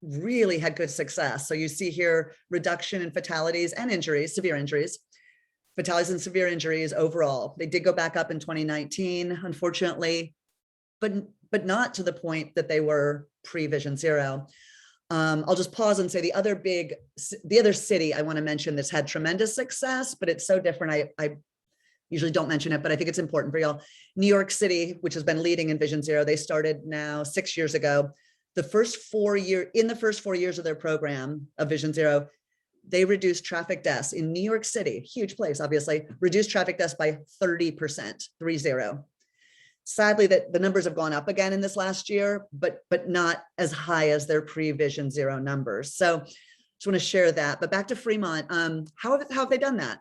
really had good success. So you see here reduction in fatalities and injuries, severe injuries, fatalities and severe injuries overall. They did go back up in 2019, unfortunately, but not to the point that they were pre-Vision Zero. I'll just pause and say the other city I want to mention that's had tremendous success, but it's so different. I usually don't mention it, but I think it's important for y'all. New York City, which has been leading in Vision Zero, they started now 6 years ago. In the first 4 years of their program of Vision Zero, they reduced traffic deaths in New York City, huge place, obviously, reduced traffic deaths by 30%, 30. Sadly, that the numbers have gone up again in this last year, but not as high as their pre-Vision Zero numbers. So just want to share that. But back to Fremont, how have they done that?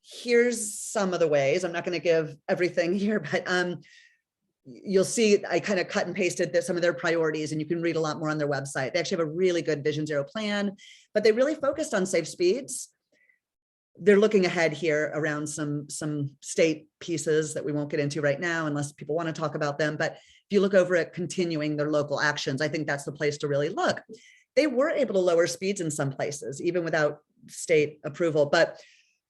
Here's some of the ways. I'm not going to give everything here, but you'll see I kind of cut and pasted some of their priorities, and you can read a lot more on their website. They actually have a really good Vision Zero plan, but they really focused on safe speeds. They're looking ahead here around some state pieces that we won't get into right now unless people want to talk about them. But if if you look over at continuing their local actions, I think that's the place to really look. They were able to lower speeds in some places, even without state approval, but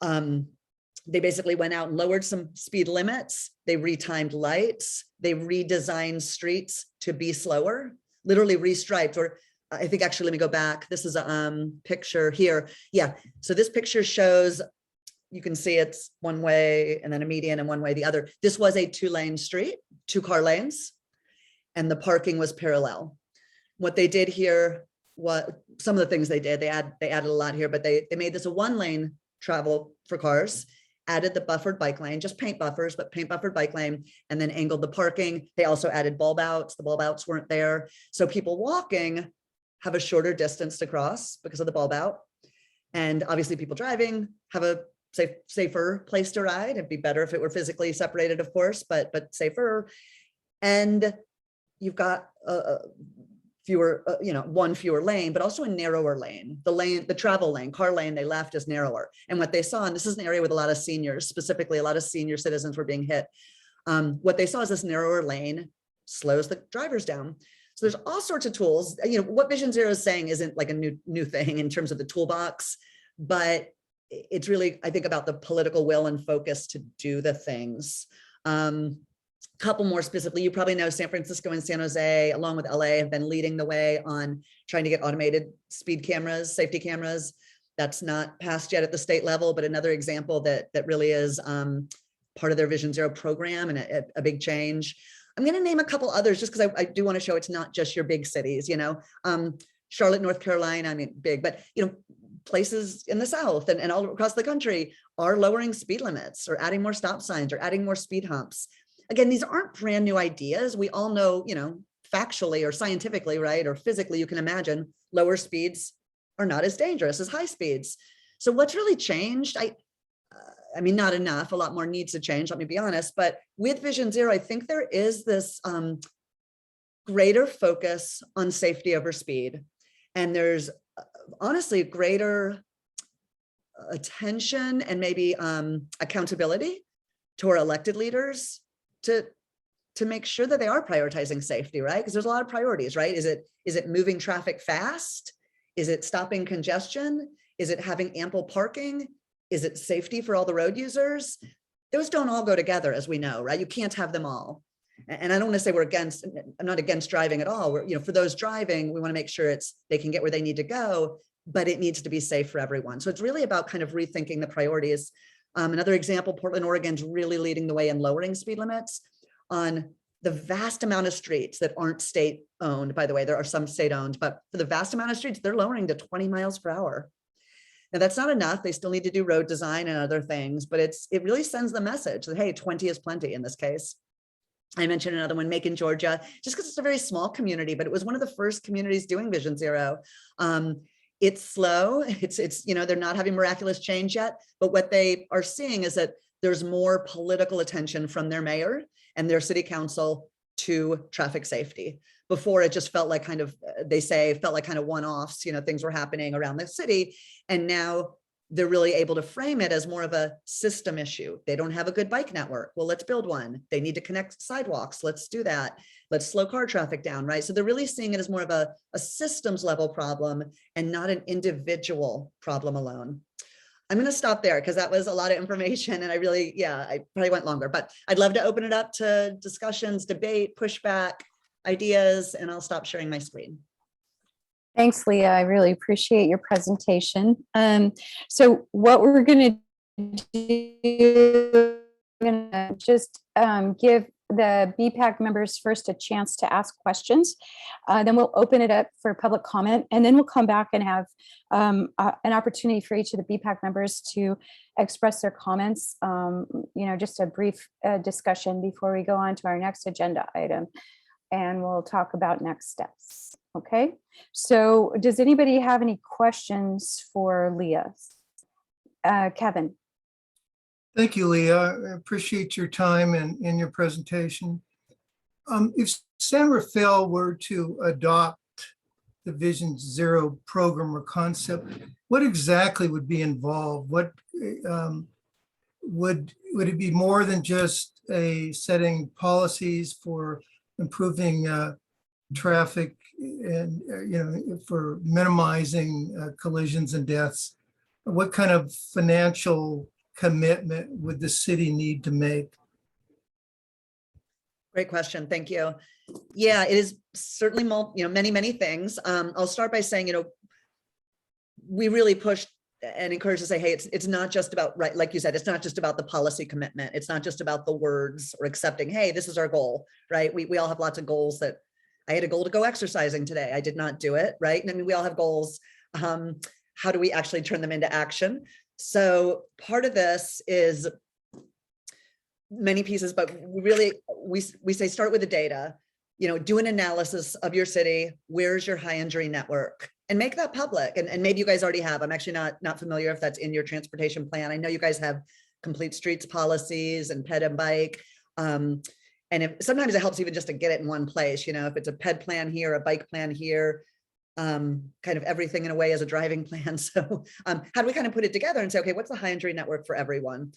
they basically went out and lowered some speed limits. They retimed lights. They redesigned streets to be slower, literally restriped, or I think actually, let me go back. This is a picture here. Yeah, so this picture shows, you can see it's one way and then a median and one way the other. This was a 2-lane street, 2 car lanes, and the parking was parallel. What they did here, what some of the things they did, they added a lot here, but they made this a 1-lane travel for cars, added the buffered bike lane, just paint buffers, but paint buffered bike lane, and then angled the parking. They also added bulb outs. The bulb outs weren't there. So people walking have a shorter distance to cross because of the bulb out. And obviously people driving have a safer place to ride. It'd be better if it were physically separated, of course, but safer. And you've got fewer, one fewer lane, but also a narrower lane. The travel lane, car lane they left is narrower. And what they saw, and this is an area with a lot of seniors, specifically a lot of senior citizens were being hit. What they saw is this narrower lane slows the drivers down. So there's all sorts of tools. What Vision Zero is saying isn't like a new thing in terms of the toolbox, but it's really, I think, about the political will and focus to do the things. Couple more specifically, you probably know San Francisco and San Jose, along with LA, have been leading the way on trying to get automated speed cameras, safety cameras. That's not passed yet at the state level, but another example that really is part of their Vision Zero program and a big change. I'm going to name a couple others just because I do want to show it's not just your big cities, Charlotte, North Carolina, I mean, big, but, places in the South and all across the country are lowering speed limits or adding more stop signs or adding more speed humps. Again, these aren't brand new ideas. We all know, factually or scientifically, right, or physically, you can imagine lower speeds are not as dangerous as high speeds. So what's really changed? I mean, not enough, a lot more needs to change, let me be honest, but with Vision Zero, I think there is this greater focus on safety over speed. And there's honestly greater attention and maybe accountability to our elected leaders to make sure that they are prioritizing safety, right? Because there's a lot of priorities, right? Is it moving traffic fast? Is it stopping congestion? Is it having ample parking? Is it safety for all the road users? Those don't all go together, as we know, right? You can't have them all. And I don't want to say I'm not against driving at all. For those driving, we want to make sure they can get where they need to go, but it needs to be safe for everyone. So it's really about kind of rethinking the priorities. Another example, Portland, Oregon's really leading the way in lowering speed limits on the vast amount of streets that aren't state owned. By the way, there are some state owned, but for the vast amount of streets, they're lowering to 20 miles per hour. Now that's not enough. They still need to do road design and other things, but it really sends the message that, hey, 20 is plenty in this case. I mentioned another one, Macon, Georgia, just because it's a very small community, but it was one of the first communities doing Vision Zero. It's slow. It's they're not having miraculous change yet, but what they are seeing is that there's more political attention from their mayor and their city council to traffic safety. Before, it just felt like kind of one-offs, things were happening around the city, and now they're really able to frame it as more of a system issue. They don't have a good bike network. Well, let's build one. They need to connect sidewalks. Let's do that. Let's slow car traffic down, right? So they're really seeing it as more of a systems level problem and not an individual problem alone. I'm going to stop there because that was a lot of information and I probably went longer, but I'd love to open it up to discussions, debate, pushback, ideas, and I'll stop sharing my screen. Thanks, Leah. I really appreciate your presentation. So what we're going to do, I'm going to just give the Bpac members first a chance to ask questions. Then we'll open it up for public comment, and then we'll come back and have an opportunity for each of the Bpac members to express their comments, just a brief discussion before we go on to our next agenda item. And we'll talk about next steps. Okay, so does anybody have any questions for Leah? Kevin. Thank you, Leah. I appreciate your time and your presentation. If San Rafael were to adopt the Vision Zero program or concept, what exactly would be involved? What would it be more than just setting policies for improving traffic and, for minimizing collisions and deaths, what kind of financial commitment would the city need to make? Great question. Thank you. Yeah, it is certainly many things. I'll start by saying, we really pushed and encouraged to say, hey, it's not just about, right, like you said, it's not just about the policy commitment. It's not just about the words or accepting, hey, this is our goal, right? We all have lots of goals. That I had a goal to go exercising today. I did not do it, right? And I mean, we all have goals. How do we actually turn them into action? So part of this is many pieces, but we say start with the data, do an analysis of your city. Where's your high injury network? And make that public. And maybe you guys already have. I'm actually not familiar if that's in your transportation plan. I know you guys have complete streets policies and ped and bike. And sometimes it helps even just to get it in one place, if it's a ped plan here, a bike plan here, kind of everything in a way as a driving plan. So how do we kind of put it together and say, okay, what's the high injury network for everyone,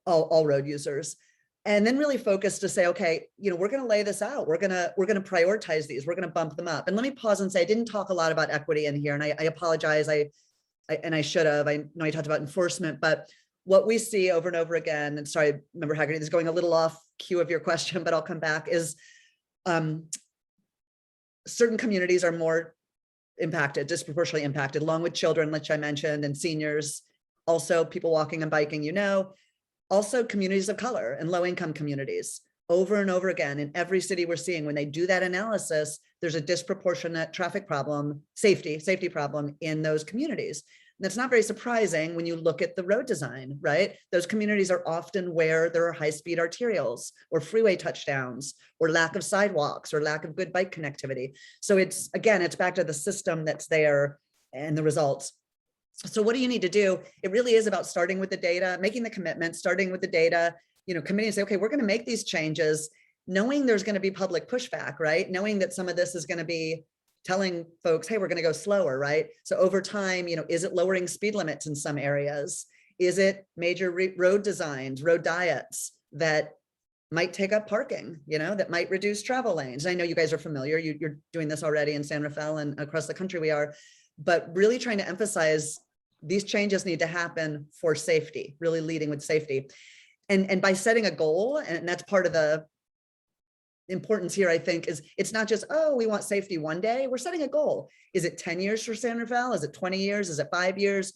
all road users? And then really focus to say, okay, we're going to lay this out. We're going to prioritize these. We're going to bump them up. And let me pause and say, I didn't talk a lot about equity in here, and I apologize. I should have. I know I talked about enforcement, but what we see over and over again, and sorry, Member Haggerty, this is going a little off cue of your question, but I'll come back, is certain communities are more impacted, disproportionately impacted, along with children, which I mentioned, and seniors, also people walking and biking, also communities of color and low-income communities. Over and over again, in every city we're seeing, when they do that analysis, there's a disproportionate traffic problem, safety problem in those communities. And that's not very surprising when you look at the road design, right? Those communities are often where there are high-speed arterials or freeway touchdowns or lack of sidewalks or lack of good bike connectivity. So it's back to the system that's there and the results. So what do you need to do? It really is about starting with the data, making the commitment, starting with the data, committing to say, okay, we're going to make these changes, knowing there's going to be public pushback, right? Knowing that some of this is going to be telling folks, hey, we're going to go slower, right? So over time, is it lowering speed limits in some areas? Is it major road designs, road diets that might take up parking, that might reduce travel lanes? I know you guys are familiar. You're doing this already in San Rafael and across the country we are, but really trying to emphasize these changes need to happen for safety, really leading with safety. And by setting a goal, and that's part of the importance here, I think, is it's not just, oh, we want safety one day. We're setting a goal. Is it 10 years for San Rafael? Is it 20 years? Is it 5 years?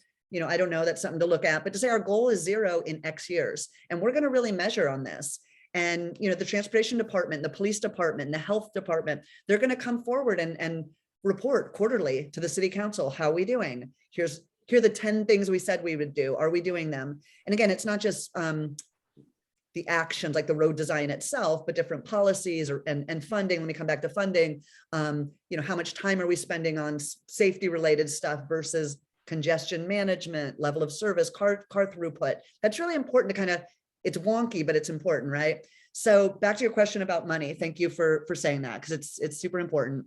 I don't know. That's something to look at, but to say our goal is 0 in X years, and we're going to really measure on this. And, the transportation department, the police department, and the health department, they're going to come forward and report quarterly to the city council. How are we doing? Here are the 10 things we said we would do. Are we doing them? And again, it's not just the actions like the road design itself, but different policies and funding. Let me come back to funding. How much time are we spending on safety related stuff versus congestion management, level of service, car throughput? That's really important to it's wonky, but it's important, right? So back to your question about money. Thank you for saying that, because it's super important.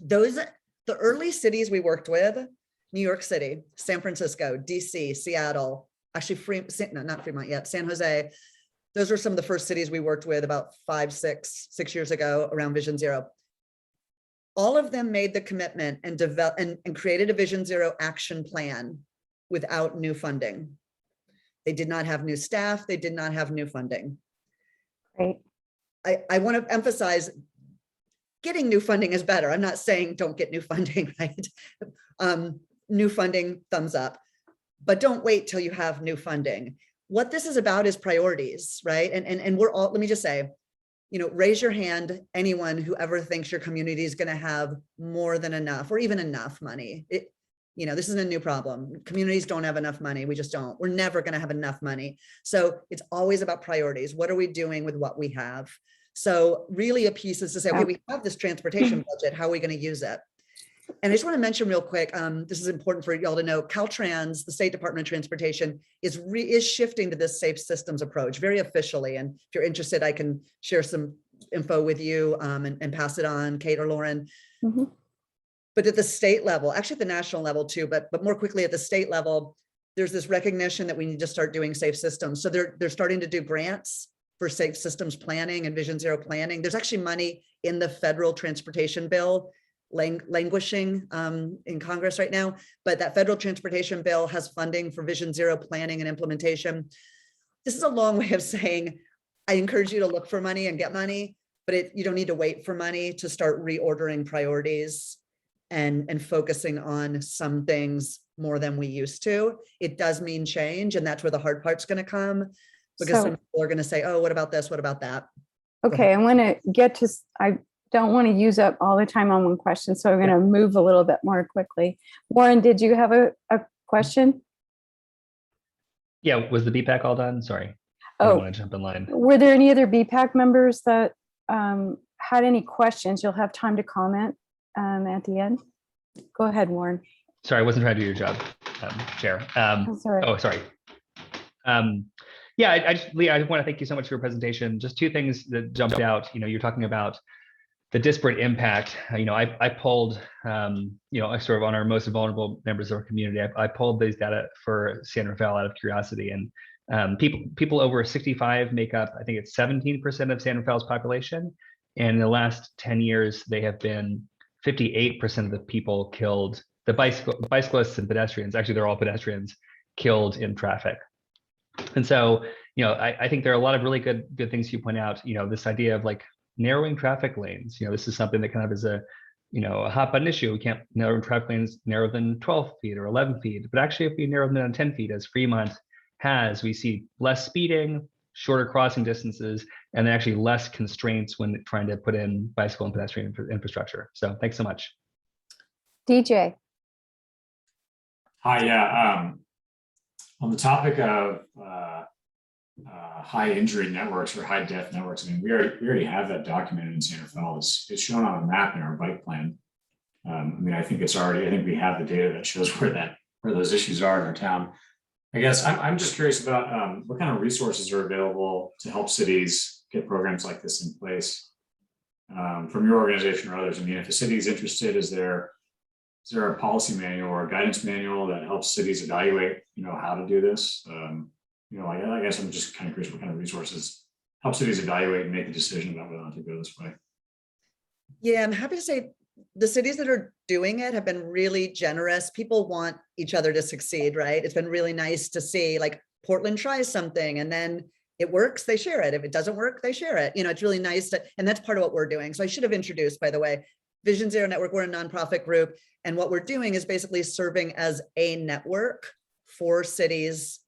The early cities we worked with, New York City, San Francisco, DC, Seattle, actually not Fremont yet, San Jose. Those were some of the first cities we worked with about 6 years ago around Vision Zero. All of them made the commitment and developed and created a Vision Zero action plan without new funding. They did not have new staff. They did not have new funding. Great. I want to emphasize getting new funding is better. I'm not saying don't get new funding, right? New funding, thumbs up, but don't wait till you have new funding. What this is about is priorities, right? And we're all, let me just say, raise your hand, anyone who ever thinks your community is going to have more than enough or even enough money. This isn't a new problem. Communities don't have enough money. We just don't. We're never going to have enough money. So it's always about priorities. What are we doing with what we have? So really a piece is to say, okay, we have this transportation budget. How are we going to use it? And I just want to mention real quick, this is important for y'all to know, Caltrans, the State Department of Transportation, is shifting to this safe systems approach very officially. And if you're interested, I can share some info with you and pass it on, Kate or Lauren. Mm-hmm. But at the state level, actually at the national level too, but more quickly at the state level, there's this recognition that we need to start doing safe systems. So they're starting to do grants for safe systems planning and Vision Zero planning. There's actually money in the federal transportation bill languishing in Congress right now, but that federal transportation bill has funding for Vision Zero planning and implementation. This is a long way of saying, I encourage you to look for money and get money, but you don't need to wait for money to start reordering priorities and focusing on some things more than we used to. It does mean change, and that's where the hard part's going to come, because So- some people are going to say, oh, what about this? What about that? Okay, I want to get to, I don't want to use up all the time on one question, so I'm going to move a little bit more quickly. Warren, did you have a question? Yeah, was the Bpac all done? Sorry. I don't Oh, want to jump in line. were there any other Bpac members that had any questions? You'll have time to comment at the end. Go ahead, Warren. Sorry, I wasn't trying to do your job, Chair. That's all right. Oh, sorry. Yeah, Leah, I just want to thank you so much for your presentation. Just two things that jumped out. You're talking about the disparate impact. I pulled, sort of on our most vulnerable members of our community. I pulled these data for San Rafael out of curiosity, and people over 65 make up, I think it's 17% of San Rafael's population. And in the last 10 years, they have been 58% of the people killed, the bicyclists and pedestrians, actually they're all pedestrians, killed in traffic. And so, I think there are a lot of really good things you point out, this idea of like narrowing traffic lanes. This is something that kind of is a hot button issue. We can't narrow traffic lanes narrower than 12 feet or 11 feet, but actually if we narrow them down 10 feet, as Fremont has, we see less speeding, shorter crossing distances, and then actually less constraints when trying to put in bicycle and pedestrian infrastructure. So thanks so much. DJ. Hi, yeah. On the topic of high injury networks or high death networks, I mean, we already have that documented in San Rafael. It's shown on a map in our bike plan. I think we have the data that shows where those issues are in our town. I guess I'm just curious about what kind of resources are available to help cities get programs like this in place from your organization or others. I mean, if a city is interested, is there a policy manual or a guidance manual that helps cities evaluate, how to do this? I guess I'm just kind of curious what kind of resources help cities evaluate and make a decision about whether or not to go this way. Yeah, I'm happy to say the cities that are doing it have been really generous. People want each other to succeed, right? It's been really nice to see, like, Portland tries something and then it works, they share it. If it doesn't work, they share it. It's really nice and that's part of what we're doing. So I should have introduced, by the way, Vision Zero Network, we're a nonprofit group. And what we're doing is basically serving as a network for cities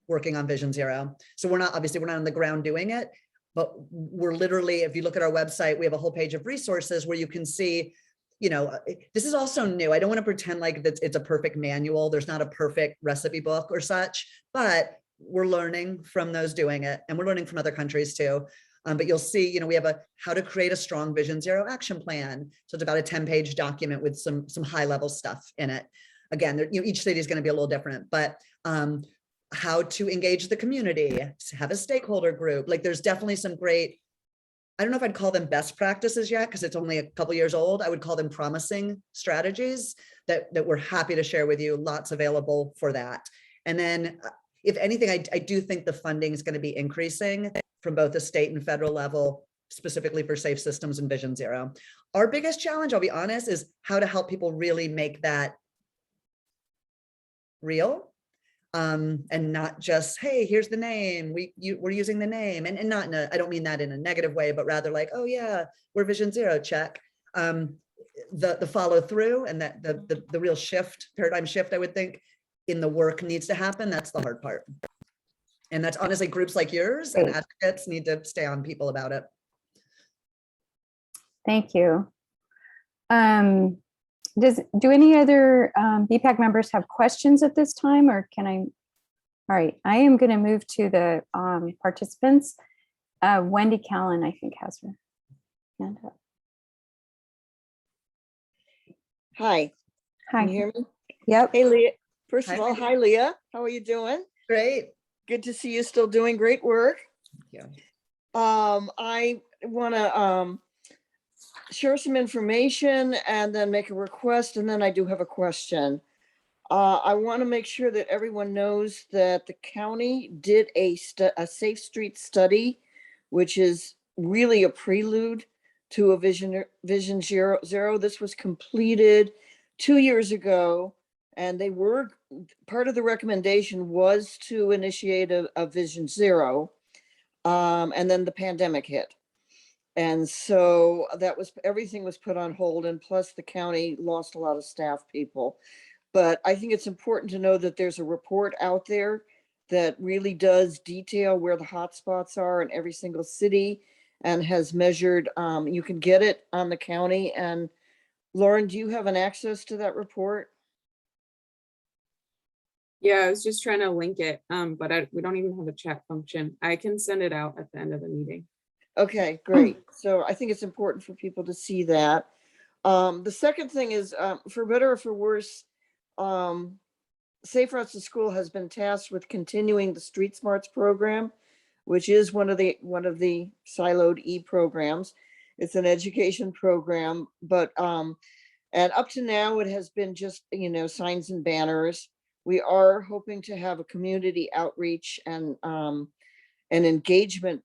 working on Vision Zero. So we're not on the ground doing it, but we're literally, if you look at our website, we have a whole page of resources where you can see, this is also new. I don't want to pretend like it's a perfect manual. There's not a perfect recipe book or such, but we're learning from those doing it. And we're learning from other countries too. But you'll see, we have a how to create a strong Vision Zero action plan. So it's about a 10-page document with some high level stuff in it. Again, each city is going to be a little different, but how to engage the community, have a stakeholder group. Like, there's definitely some great, I don't know if I'd call them best practices yet, because it's only a couple years old. I would call them promising strategies that we're happy to share with you. Lots available for that. And then if anything, I do think the funding is going to be increasing from both the state and federal level, specifically for safe systems and Vision Zero. Our biggest challenge, I'll be honest, is how to help people really make that real. And not just, hey, here's the name, we're using the name, and not I don't mean that in a negative way, but rather like, oh yeah, we're Vision Zero, check. The follow through and that the real paradigm shift, I would think, in the work needs to happen. That's the hard part. And that's honestly groups like yours and advocates need to stay on people about it. Thank you. Do any other Bpac members have questions at this time, or can I? All right, I am going to move to the participants. Wendy Callan, I think, has her hand up. Hi. Hi. Can you hear me? Yep. Hey, Leah. First Hi, of all, Wendy. hi, Leah. How are you doing? Great. Good to see you still doing great work. Yeah. I want to share some information and then make a request, and then I do have a question. I want to make sure that everyone knows that the county did a safe street study which is really a prelude to a Vision Zero. This was completed 2 years ago, and they were, part of the recommendation was to initiate a Vision Zero. And then the pandemic hit. And so that was, everything was put on hold, and plus the county lost a lot of staff people. But I think it's important to know that there's a report out there that really does detail where the hotspots are in every single city and has measured, you can get it on the county. And Lauren, do you have an access to that report? Yeah, I was just trying to link it, but we don't even have a chat function. I can send it out at the end of the meeting. Okay, great. So I think it's important for people to see that. The second thing is, for better or for worse, Safe Routes to School has been tasked with continuing the Street Smarts program, which is one of the siloed programs. It's an education program, but and up to now it has been just, signs and banners. We are hoping to have a community outreach and an engagement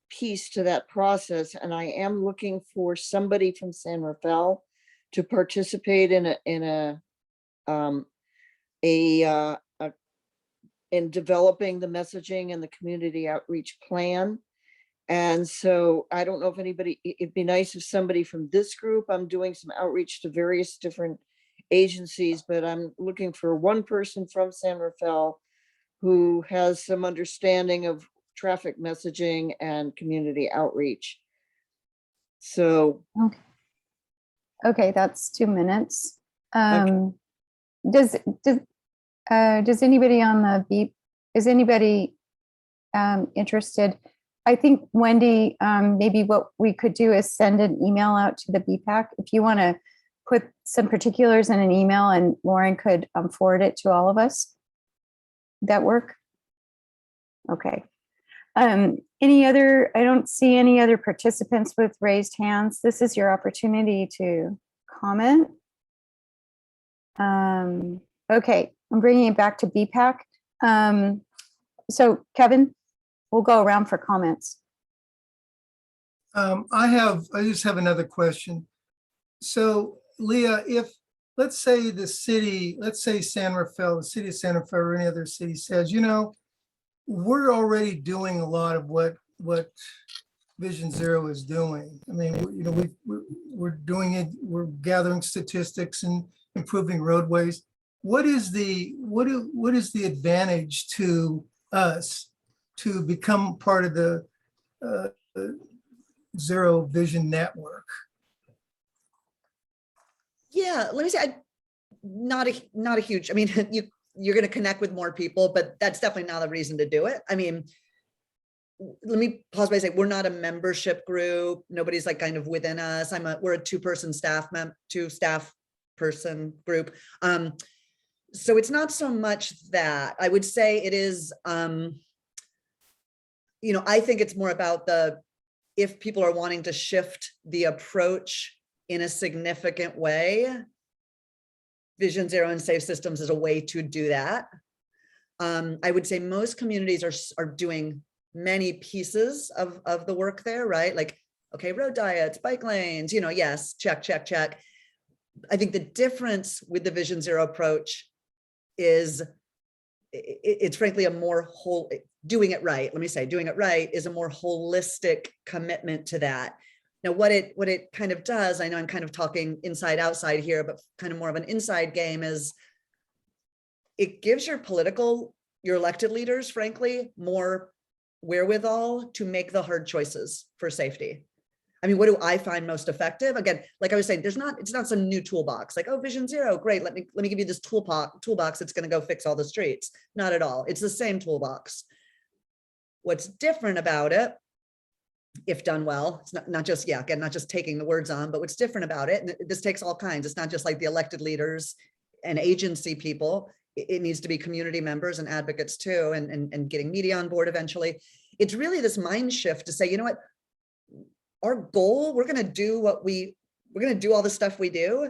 piece to that process. And I am looking for somebody from San Rafael to participate in developing the messaging and the community outreach plan. And so I don't know if anybody, it'd be nice if somebody from this group, I'm doing some outreach to various different agencies, but I'm looking for one person from San Rafael who has some understanding of traffic messaging and community outreach. So. Okay, that's 2 minutes. Does anybody on the beep, is anybody interested? I think Wendy, maybe what we could do is send an email out to the Bpac. If you want to put some particulars in an email and Lauren could forward it to all of us. That work? Okay. Any other, I don't see any other participants with raised hands. This is your opportunity to comment. Okay, I'm bringing it back to Bpac. So Kevin, we'll go around for comments. I just have another question. So Leah, if let's say the city, let's say San Rafael, the city of San Rafael or any other city says, we're already doing a lot of what Vision Zero is doing. I mean, we're doing it, we're gathering statistics and improving roadways. What is the advantage to us to become part of the Zero Vision Network? Yeah, let me say, not a huge, I mean, you're going to connect with more people, but that's definitely not a reason to do it. I mean, let me pause by saying we're not a membership group. Nobody's like kind of within us. We're a two-person staff person group. So it's not so much that. I would say it is, I think it's more about if people are wanting to shift the approach in a significant way, Vision Zero and Safe Systems is a way to do that. I would say most communities are doing many pieces of the work there, right? Like, okay, road diets, bike lanes, yes, check, check, check. I think the difference with the Vision Zero approach is it's frankly a more doing it right. Let me say, doing it right is a more holistic commitment to that. Now, what it kind of does, I know I'm kind of talking inside outside here, but kind of more of an inside game, is it gives your elected leaders, frankly, more wherewithal to make the hard choices for safety. I mean, what do I find most effective? Again, like I was saying, it's not some new toolbox like, oh, Vision Zero, great. Let me give you this toolbox that's going to go fix all the streets. Not at all. It's the same toolbox. What's different about it, if done well, it's not just, again, not just taking the words on, but what's different about it, and this takes all kinds. It's not just like the elected leaders and agency people. It needs to be community members and advocates too, and getting media on board eventually. It's really this mind shift to say, you know what, our goal, we're going to do all the stuff we do,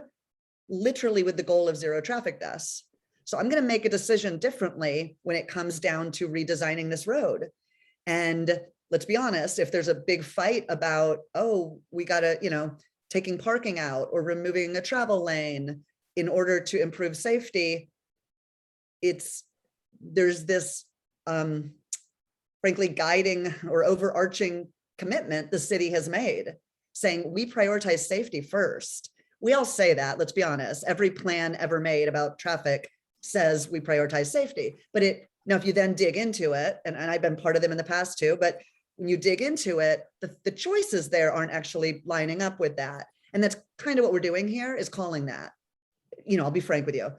literally with the goal of zero traffic deaths. So I'm going to make a decision differently when it comes down to redesigning this road. And let's be honest, if there's a big fight about, oh, we gotta, taking parking out or removing a travel lane in order to improve safety, there's this frankly guiding or overarching commitment the city has made, saying we prioritize safety first. We all say that, let's be honest. Every plan ever made about traffic says we prioritize safety. But now if you then dig into it, and I've been part of them in the past too, but when you dig into it, the choices there aren't actually lining up with that. And that's kind of what we're doing here, is calling that. I'll be frank with you.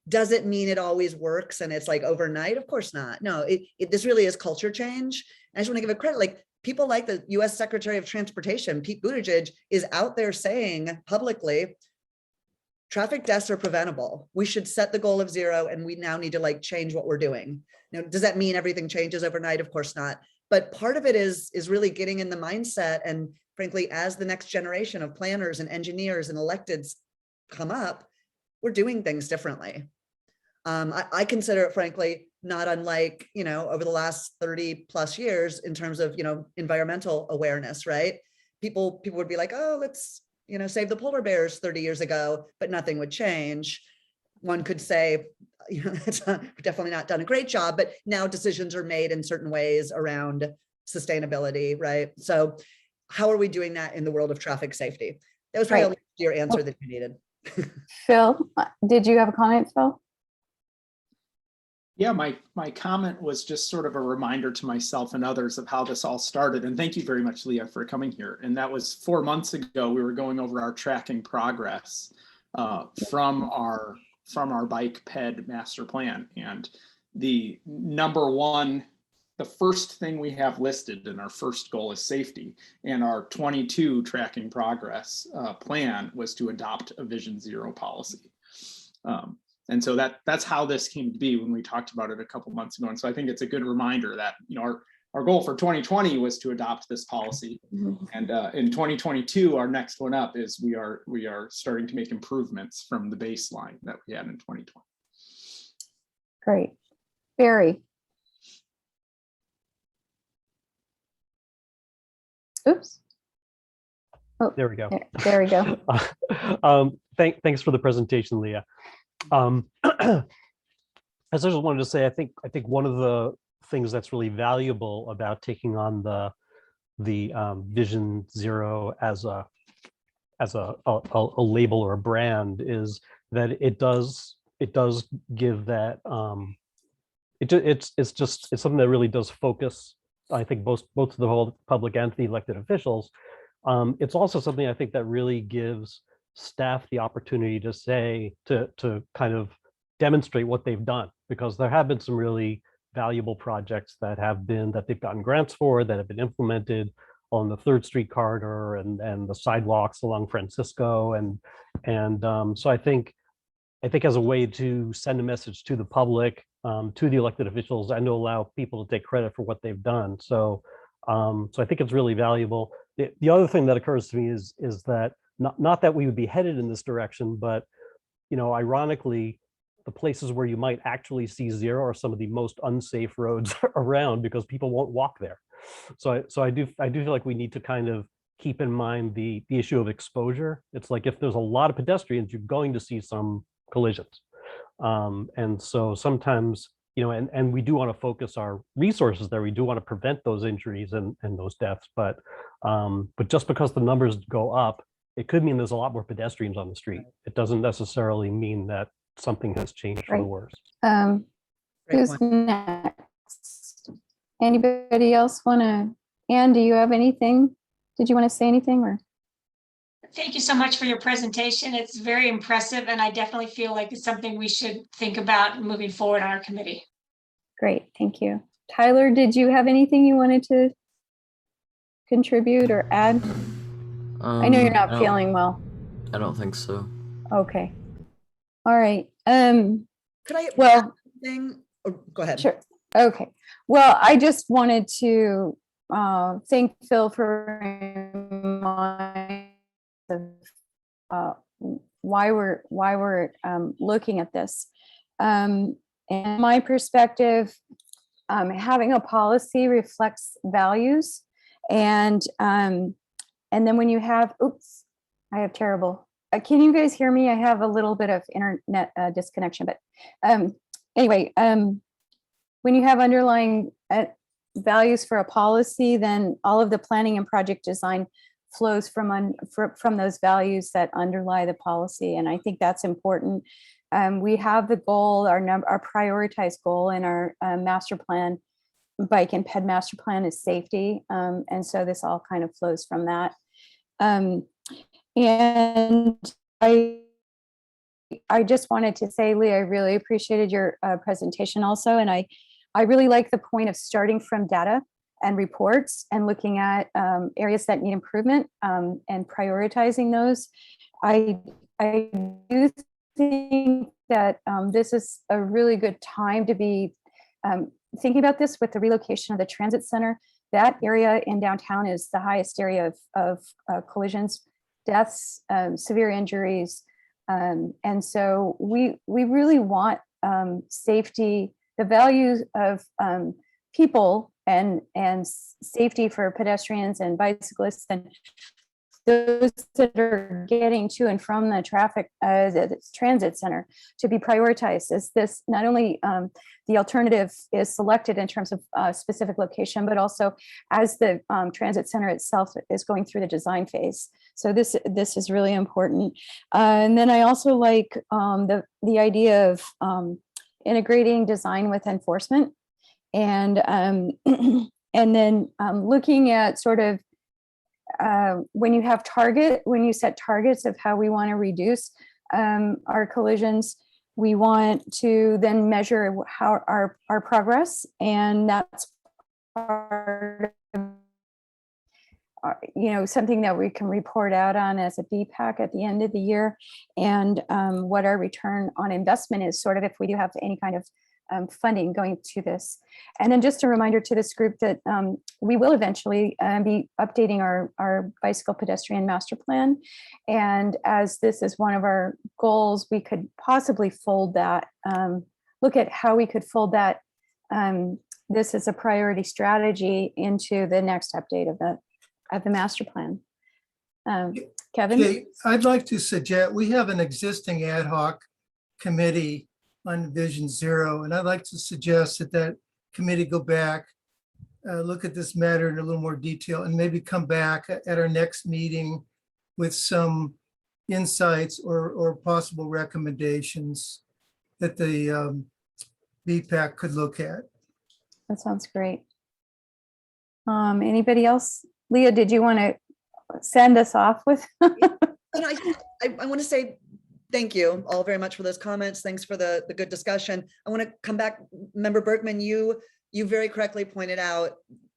Does it mean it always works and it's like overnight? Of course not. No, this really is culture change. And I just want to give it credit. Like, people like the US Secretary of Transportation, Pete Buttigieg, is out there saying publicly, traffic deaths are preventable. We should set the goal of 0, and we now need to change what we're doing. Now, does that mean everything changes overnight? Of course not. But part of it is really getting in the mindset. And frankly, as the next generation of planners and engineers and electeds come up, we're doing things differently. I consider it, frankly, not unlike, over the last 30 plus years in terms of, environmental awareness, right? People would be like, oh, let's, save the polar bears 30 years ago, but nothing would change. One could say, it's definitely not done a great job, but now decisions are made in certain ways around sustainability, right? So how are we doing that in the world of traffic safety? That was probably your answer that you needed. Phil, did you have a comment, Phil? Yeah, my comment was just sort of a reminder to myself and others of how this all started. And thank you very much, Leah, for coming here. And that was 4 months ago. We were going over our tracking progress from our bike ped master plan. And the first thing we have listed in our first goal is safety. And our 22 tracking progress plan was to adopt a Vision Zero policy. And so that's how this came to be when we talked about it a couple months ago. And so I think it's a good reminder that, our goal for 2020 was to adopt this policy. And in 2022, our next one up is we are starting to make improvements from the baseline that we had in 2020. Great. Barry. Oops. Oh, there we go. There we go. Thanks for the presentation, Leah. As I just wanted to say, I think one of the things that's really valuable about taking on the Vision Zero as a label or a brand is that it does give that it's something that really does focus, I think, both the whole public and the elected officials. It's also something I think that really gives staff the opportunity to say, to kind of demonstrate what they've done, because there have been some really valuable projects that they've gotten grants for, that have been implemented on the 3rd Street corridor and the sidewalks along Francisco. And so I think as a way to send a message to the public, to the elected officials, and to allow people to take credit for what they've done. So I think it's really valuable. The other thing that occurs to me is that not that we would be headed in this direction, but ironically, the places where you might actually see zero are some of the most unsafe roads around, because people won't walk there. So I do feel like we need to kind of keep in mind the issue of exposure. It's like, if there's a lot of pedestrians, you're going to see some collisions. And so sometimes, and we do want to focus our resources there. We do want to prevent those injuries and those deaths. But just because the numbers go up, it could mean there's a lot more pedestrians on the street. It doesn't necessarily mean that something has changed for the worse. Who's next? Anybody else want to? Anne, do you have anything? Did you want to say anything, or? Thank you so much for your presentation. It's very impressive, and I definitely feel like it's something we should think about moving forward on our committee. Great, thank you. Tyler, did you have anything you wanted to contribute or add? I know you're not feeling well. I don't think so. Okay. All right. Could I add something? Oh, go ahead. Sure. Okay. Well, I just wanted to thank Phil for reminding of why we're looking at this. And my perspective, having a policy reflects values. And then when you have, oops, I have terrible, can you guys hear me? I have a little bit of internet disconnection, but anyway, when you have underlying values for a policy, then all of the planning and project design flows from those values that underlie the policy. And I think that's important. We have the goal, our prioritized goal in our master plan, bike and ped master plan is safety. And so this all kind of flows from that. And I just wanted to say, Lee, I really appreciated your presentation also. And I really like the point of starting from data and reports and looking at areas that need improvement and prioritizing those. I do think that this is a really good time to be thinking about this with the relocation of the transit center. That area in downtown is the highest area of collisions, deaths, severe injuries. And so we really want safety, the values of people and safety for pedestrians and bicyclists and those that are getting to and from the the transit center to be prioritized. Is this not only the alternative is selected in terms of specific location, but also as the transit center itself is going through the design phase. So this is really important. And then I also like the idea of integrating design with enforcement, and then looking at sort of when you set targets of how we want to reduce our collisions, we want to then measure how our progress, and that's part of, something that we can report out on as a Bpac at the end of the year, and what our return on investment is, sort of, if we do have any kind of funding going to this. And then just a reminder to this group that we will eventually be updating our bicycle pedestrian master plan. And as this is one of our goals, we could possibly fold that, look at how we could fold that, this is a priority strategy, into the next update of the master plan. Kevin? Okay, I'd like to suggest, we have an existing ad hoc committee on Vision Zero, and I'd like to suggest that committee go back, look at this matter in a little more detail, and maybe come back at our next meeting with some insights or possible recommendations that the Bpac could look at. That sounds great. Anybody else? Leah, did you want to send us off with? I want to say thank you all very much for those comments. Thanks for the good discussion. I want to come back. Member Berkman, you very correctly pointed out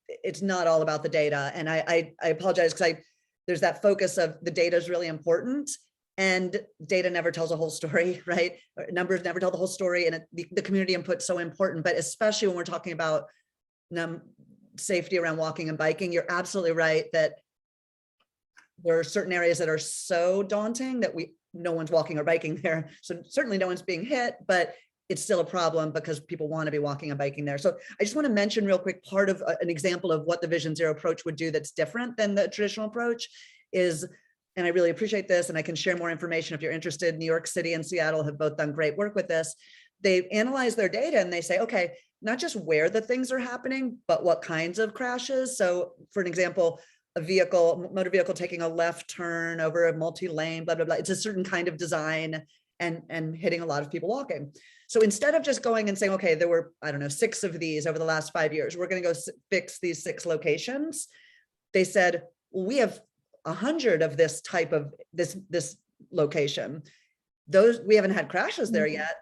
it's not all about the data. And I apologize because there's that focus of the data is really important, and data never tells a whole story, right? Numbers never tell the whole story, and the community input is so important, but especially when we're talking about safety around walking and biking, you're absolutely right that there are certain areas that are so daunting that no one's walking or biking there. So certainly no one's being hit, but it's still a problem because people want to be walking and biking there. So I just want to mention real quick, part of an example of what the Vision Zero approach would do that's different than the traditional approach is, and I really appreciate this, and I can share more information if you're interested. New York City and Seattle have both done great work with this. They analyze their data and they say, okay, not just where the things are happening, but what kinds of crashes. So for an example, a motor vehicle taking a left turn over a multi-lane, blah, blah, blah. It's a certain kind of design and hitting a lot of people walking. So instead of just going and saying, okay, there were, I don't know, 6 of these over the last 5 years, we're going to go fix these 6 locations. They said, well, we have 100 of this type of this location. Those, we haven't had crashes there yet,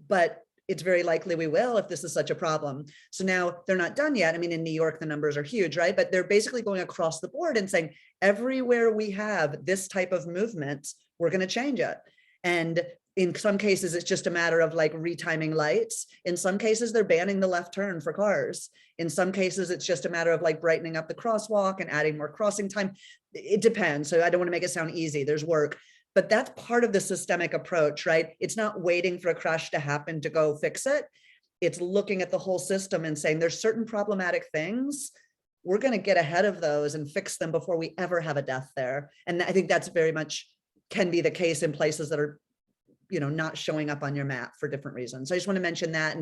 but it's very likely we will if this is such a problem. So now they're not done yet. I mean, in New York, the numbers are huge, right? But they're basically going across the board and saying, everywhere we have this type of movement, we're going to change it. And in some cases, it's just a matter of like retiming lights. In some cases, they're banning the left turn for cars. In some cases, it's just a matter of like brightening up the crosswalk and adding more crossing time. It depends. So I don't want to make it sound easy. There's work. But that's part of the systemic approach, right? It's not waiting for a crash to happen to go fix it. It's looking at the whole system and saying there's certain problematic things. We're going to get ahead of those and fix them before we ever have a death there. And I think that's very much can be the case in places that are, you know, not showing up on your map for different reasons. So I just want to mention that.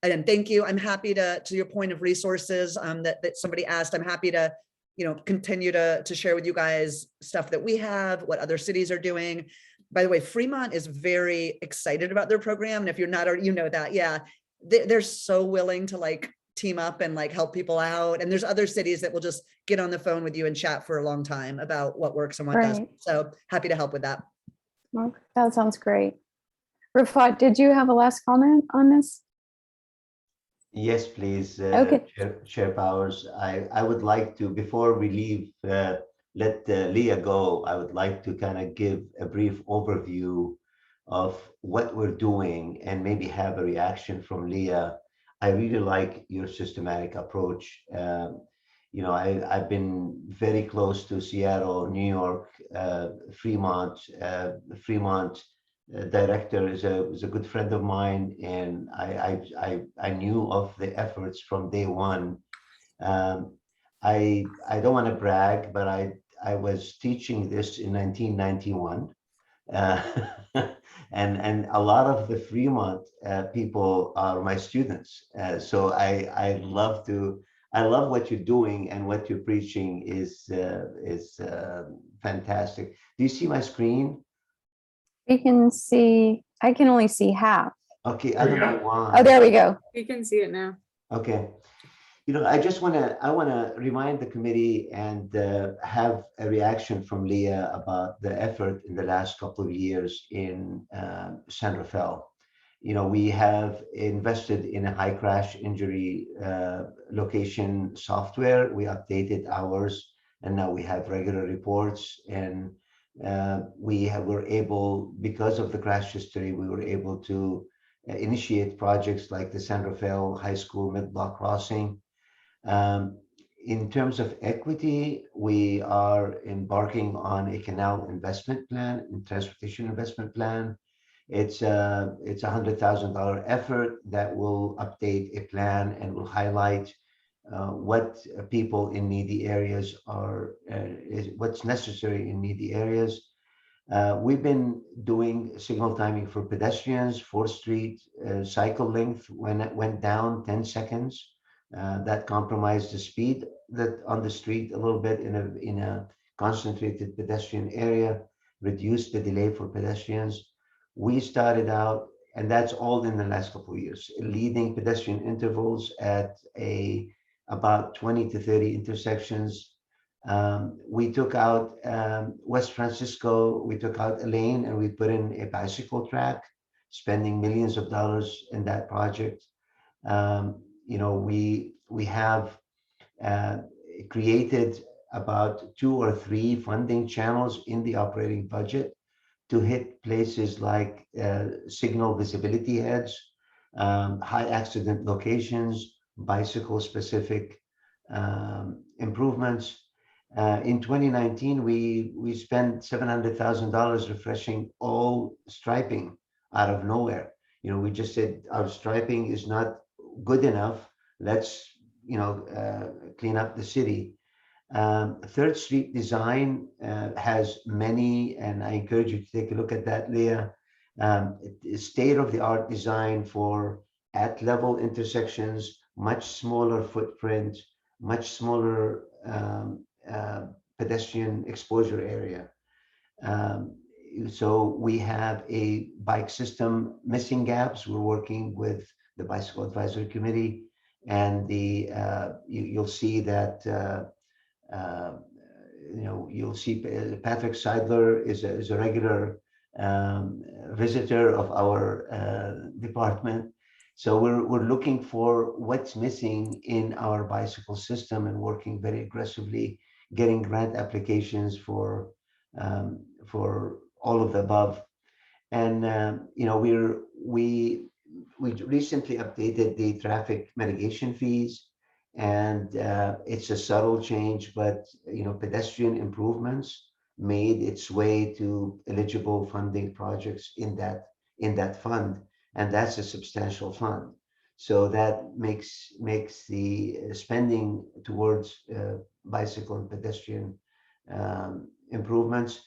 And thank you. I'm happy to your point of resources that somebody asked, I'm happy to, you know, continue to share with you guys stuff that we have, what other cities are doing. By the way, Fremont is very excited about their program. And if you're not already, you know that, yeah, they're so willing to like team up and like help people out. And there's other cities that will just get on the phone with you and chat for a long time about what works and what doesn't. So happy to help with that. Well, that sounds great. Rafat, did you have a last comment on this? Yes, please. Okay. Chair Powers, I would like to, before we leave, let Leah go, I would like to kind of give a brief overview of what we're doing and maybe have a reaction from Leah. I really like your systematic approach. You know, I've been very close to Seattle, New York, Fremont. Fremont director is a good friend of mine, and I knew of the efforts from day one. I don't want to brag, but I was teaching this in 1991. And a lot of the Fremont people are my students. So I love what you're doing, and what you're preaching is fantastic. Do you see my screen? We can see, I can only see half. Okay, I don't know why. Oh, there we go. You can see it now. Okay. You know, I want to remind the committee and have a reaction from Leah about the effort in the last couple of years in San Rafael. You know, we have invested in a high crash injury location software. We updated ours, and now we have regular reports. And were able, because of the crash history, we were able to initiate projects like the San Rafael High School mid-block crossing. In terms of equity, we are embarking on a canal investment plan and transportation investment plan. It's a $100,000 effort that will update a plan and will highlight what people in needy areas are, what's necessary in needy areas. We've been doing signal timing for pedestrians. 4th Street cycle length when it went down 10 seconds. That compromised the speed that on the street a little bit in a concentrated pedestrian area, reduced the delay for pedestrians. We started out, and that's all in the last couple of years, leading pedestrian intervals at about 20 to 30 intersections. We took out West Francisco, we took out a lane, and we put in a bicycle track, spending millions of dollars in that project. You know, we have created about 2 or 3 funding channels in the operating budget to hit places like signal visibility heads, high accident locations, bicycle specific improvements. In 2019, we spent $700,000 refreshing all striping out of nowhere. You know, we just said our striping is not good enough. Let's, you know, clean up the city. 3rd Street design has many, and I encourage you to take a look at that, Leah. State-of-the-art design for at-level intersections, much smaller footprint, much smaller pedestrian exposure area. So we have a bike system missing gaps. We're working with the Bicycle Advisory Committee, and you'll see that you know, you'll see Patrick Seidler is a regular visitor of our department. So we're looking for what's missing in our bicycle system and working very aggressively, getting grant applications for all of the above. And you know, we recently updated the traffic mitigation fees, and it's a subtle change, but you know, pedestrian improvements made its way to eligible funding projects in that fund, and that's a substantial fund. So that makes the spending towards bicycle and pedestrian improvements.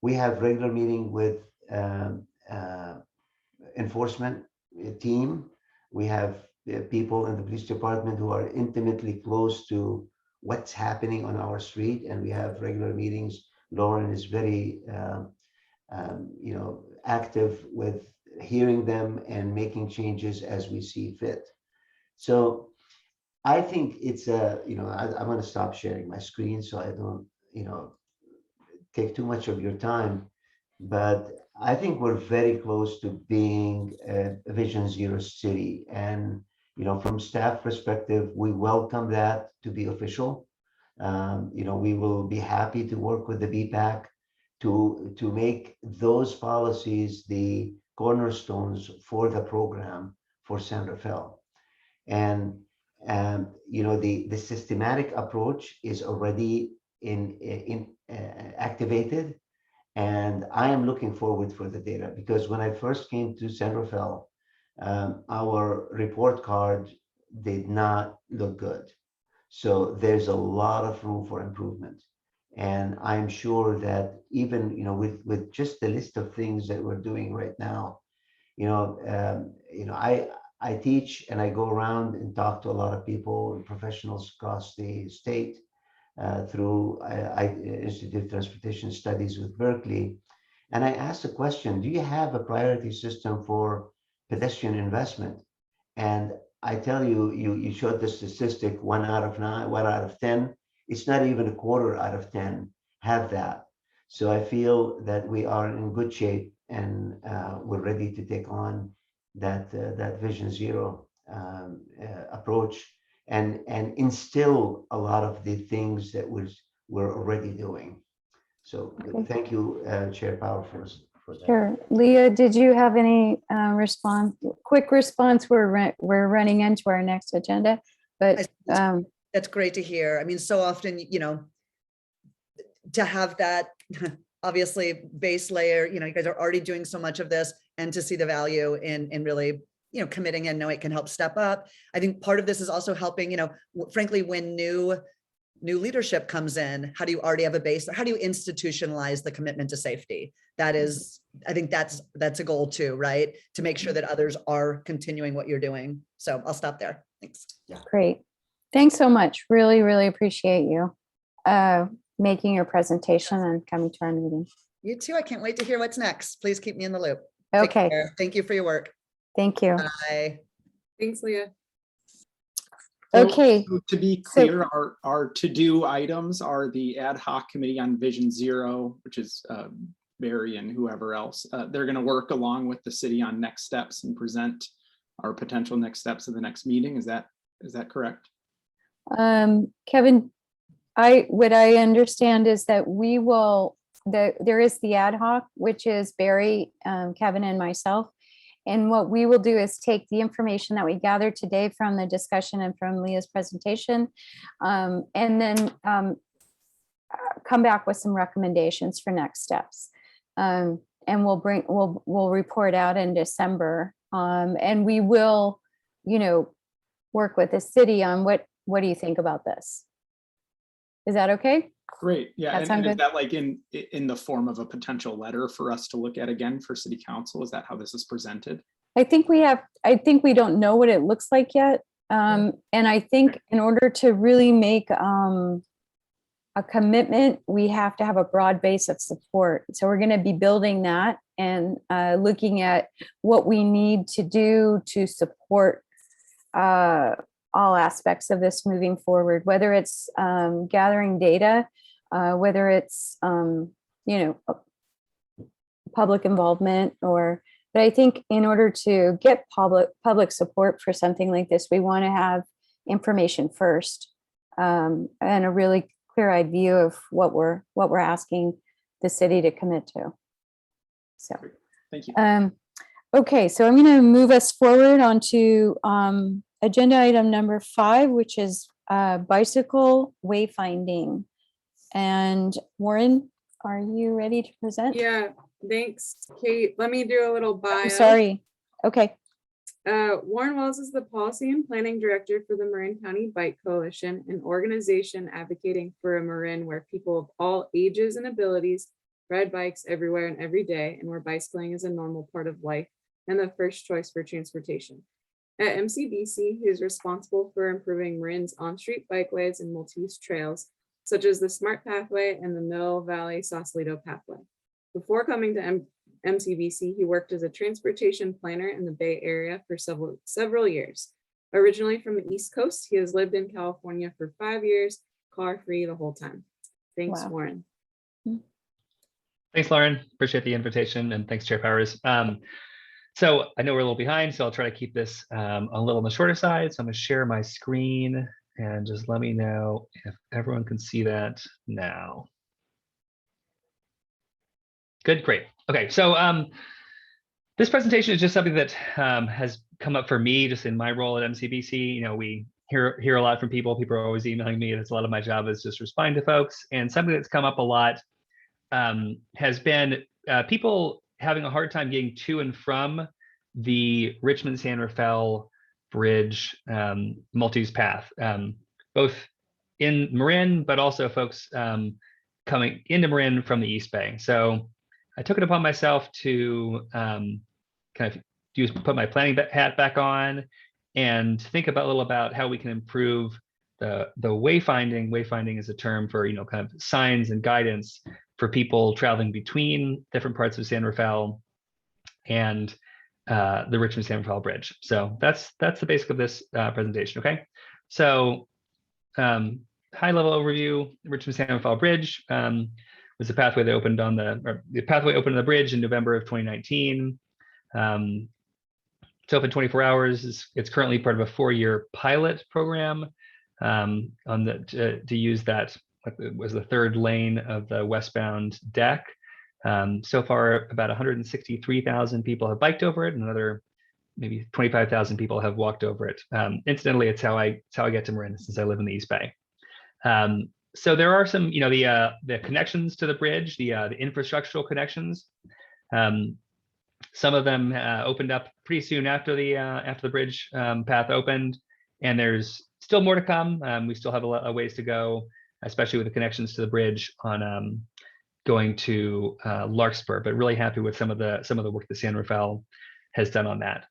We have regular meeting with enforcement team. We have people in the police department who are intimately close to what's happening on our street, and we have regular meetings. Lauren is very active with hearing them and making changes as we see fit. So I think it's I'm going to stop sharing my screen so I don't take too much of your time, but I think we're very close to being a Vision Zero city. And from staff perspective, we welcome that to be official. We will be happy to work with the Bpac to make those policies the cornerstones for the program for San Rafael. And the systematic approach is already activated. And I am looking forward for the data, because when I first came to San Rafael, our report card did not look good. So there's a lot of room for improvement. And I'm sure that even, with just the list of things that we're doing right now, I teach and I go around and talk to a lot of people and professionals across the state through Institute of Transportation Studies with Berkeley. And I asked the question, do you have a priority system for pedestrian investment? And I tell you, you showed the statistic, 1 out of 9, 1 out of 10. It's not even a quarter out of 10 have that. So I feel that we are in good shape, and we're ready to take on that Vision Zero approach and instill a lot of the things that we're already doing. So thank you, Chair Power, for that. Sure. Leah, did you have any response? Quick response. We're running into our next agenda, but that's great to hear. I mean, so often, to have that obviously base layer, you guys are already doing so much of this, and to see the value in really, committing and know it can help step up. I think part of this is also helping, frankly, when new leadership comes in, how do you already have a base? How do you institutionalize the commitment to safety? That is, I think that's a goal too, right? To make sure that others are continuing what you're doing. So I'll stop there. Thanks. Yeah. Great. Thanks so much. Really, really appreciate you making your presentation and coming to our meeting. You too. I can't wait to hear what's next. Please keep me in the loop. Take Okay. care. Thank you for your work. Thank you. Bye. Thanks, Leah. Okay. So to be clear, our to-do items are the ad hoc committee on Vision Zero, which is Barry and whoever else. They're going to work along with the city on next steps and present our potential next steps of the next meeting. Is that correct? Kevin, what I understand is that there is the ad hoc, which is Barry, Kevin, and myself. And what we will do is take the information that we gathered today from the discussion and from Leah's presentation, and then come back with some recommendations for next steps. And we'll report out in December, and we will, work with the city on what do you think about this? Is that okay? Great. Yeah. That And sound is good? that like in the form of a potential letter for us to look at again for city council? Is that how this is presented? I think we don't know what it looks like yet. And I think in order to really make a commitment, we have to have a broad base of support. So we're going to be building that and looking at what we need to do to support all aspects of this moving forward, whether it's gathering data, whether it's, public involvement, but I think in order to get public support for something like this, we want to have information first, and a really clear-eyed view of what we're asking the city to commit to. So, thank you. Okay, so I'm going to move us forward onto agenda item number 5, which is bicycle wayfinding. And Warren, are you ready to present? Yeah, thanks, Kate. Let me do a little bio. I'm sorry. Okay. Warren Wells is the Policy and Planning Director for the Marin County Bike Coalition, an organization advocating for a Marin where people of all ages and abilities ride bikes everywhere and every day, and where bicycling is a normal part of life and the first choice for transportation. At MCBC, he is responsible for improving Marin's on-street bikeways and multi-use trails, such as the Smart Pathway and the Mill Valley Sausalito Pathway. Before coming to MCBC, he worked as a transportation planner in the Bay Area for several years. Originally from the East Coast, he has lived in California for 5 years, car-free the whole time. Thanks, Wow. Warren. Thanks, Lauren. Appreciate the invitation, and thanks, Chair Powers. So I know we're a little behind, so I'll try to keep this a little on the shorter side. So I'm going to share my screen and just let me know if everyone can see that now. Good, great. Okay, so this presentation is just something that has come up for me just in my role at MCBC. You know, we hear a lot from people. People are always emailing me. That's a lot of my job is just responding to folks. And something that's come up a lot has been people having a hard time getting to and from the Richmond San Rafael Bridge multi-use path, both in Marin, but also folks coming into Marin from the East Bay. So I took it upon myself to kind of put my planning hat back on and think about a little about how we can improve the wayfinding. Wayfinding is a term for, you know, kind of signs and guidance for people traveling between different parts of San Rafael and the Richmond San Rafael Bridge. So that's the basic of this presentation. Okay, so high level overview. The Richmond San Rafael Bridge was the pathway that opened on the pathway opened on the bridge in November of 2019. It's open 24 hours. It's currently part of a 4-year pilot program to use that. It was the third lane of the westbound deck. So far, about 163,000 people have biked over it, and another maybe 25,000 people have walked over it. Incidentally, it's how I get to Marin since I live in the East Bay. So there are some, you know, the connections to the bridge, the infrastructural connections. Some of them opened up pretty soon after the bridge path opened, and there's still more to come. We still have a ways to go, especially with the connections to the bridge on going to Larkspur, but really happy with some of the work that San Rafael has done on that.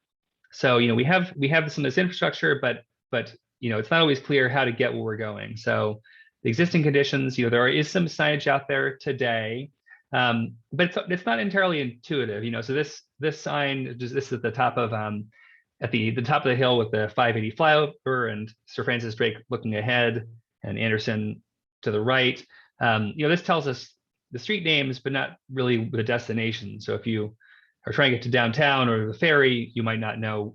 So, you know, we have some of this infrastructure, but you know, it's not always clear how to get where we're going. So the existing conditions, you know, there is some signage out there today, but it's not entirely intuitive. You know, so this sign, this is at the top of at the top of the hill with the 580 flyover and Sir Francis Drake looking ahead and Anderson to the right. You know, this tells us the street names, but not really the destination. So if you are trying to get to downtown or the ferry, you might not know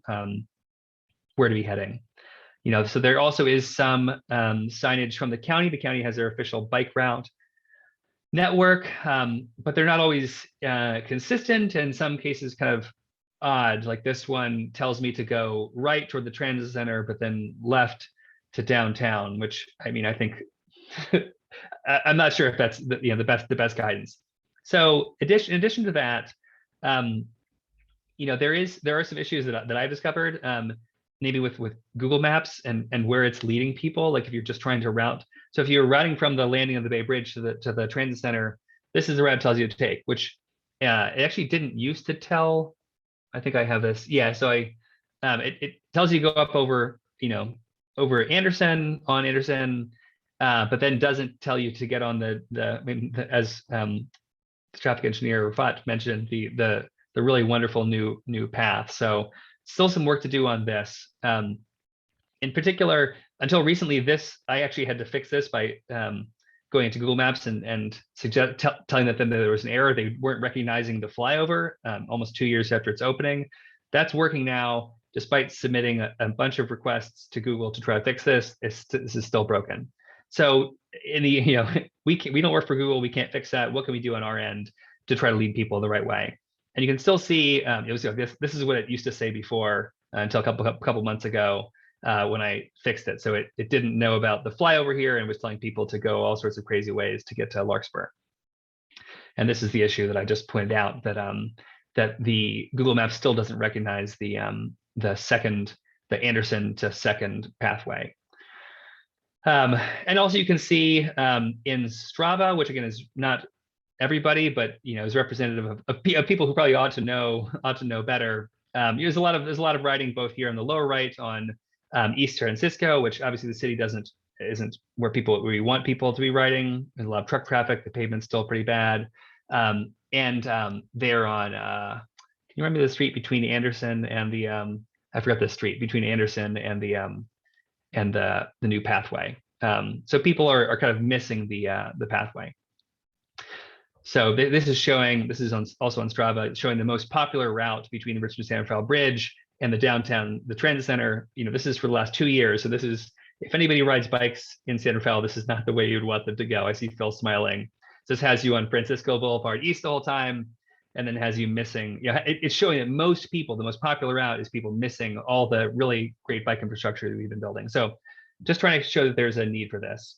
where to be heading. You know, so there also is some signage from the county. The county has their official bike route network, but they're not always consistent, and in some cases kind of odd. Like this one tells me to go right toward the transit center, but then left to downtown, which, I mean, I think I'm not sure if that's the best guidance. So in addition to that, you know, there are some issues that I've discovered, maybe with Google Maps and where it's leading people. Like if you're just trying to route, so if you're routing from the landing of the Bay Bridge to the transit center, this is the route it tells you to take, which it actually didn't used to tell. I think I have this. Yeah, so it tells you to go up over, you know, over Anderson, on Anderson, but then doesn't tell you to get on as the traffic engineer Rafat mentioned, the really wonderful new path. So still some work to do on this. In particular, until recently, I actually had to fix this by going into Google Maps and telling them that there was an error. They weren't recognizing the flyover almost 2 years after its opening. That's working now, despite submitting a bunch of requests to Google to try to fix this. This is still broken. So we don't work for Google. We can't fix that. What can we do on our end to try to lead people the right way? And you can still see this is what it used to say before until a couple months ago when I fixed it. So it didn't know about the flyover here and was telling people to go all sorts of crazy ways to get to Larkspur. And this is the issue that I just pointed out, that that the Google Maps still doesn't recognize the Anderson to Second pathway. And also you can see in Strava, which again is not everybody, but is representative of people who probably ought to know better. There's a lot of writing both here on the lower right on East San Francisco, which obviously the city isn't where we want people to be riding. There's a lot of truck traffic. The pavement's still pretty bad. And they're on, can you remember the street between Anderson and the, I forgot the street between Anderson and the new pathway. So people are kind of missing the pathway. So this is also on Strava, showing the most popular route between the Richmond San Rafael Bridge and the transit center. This is for the last 2 years. So this is, if anybody rides bikes in San Rafael, this is not the way you'd want them to go. I see Phil smiling. This has you on Francisco Boulevard East the whole time, and then has you missing. It's showing that most people, the most popular route is people missing all the really great bike infrastructure that we've been building. So just trying to show that there's a need for this.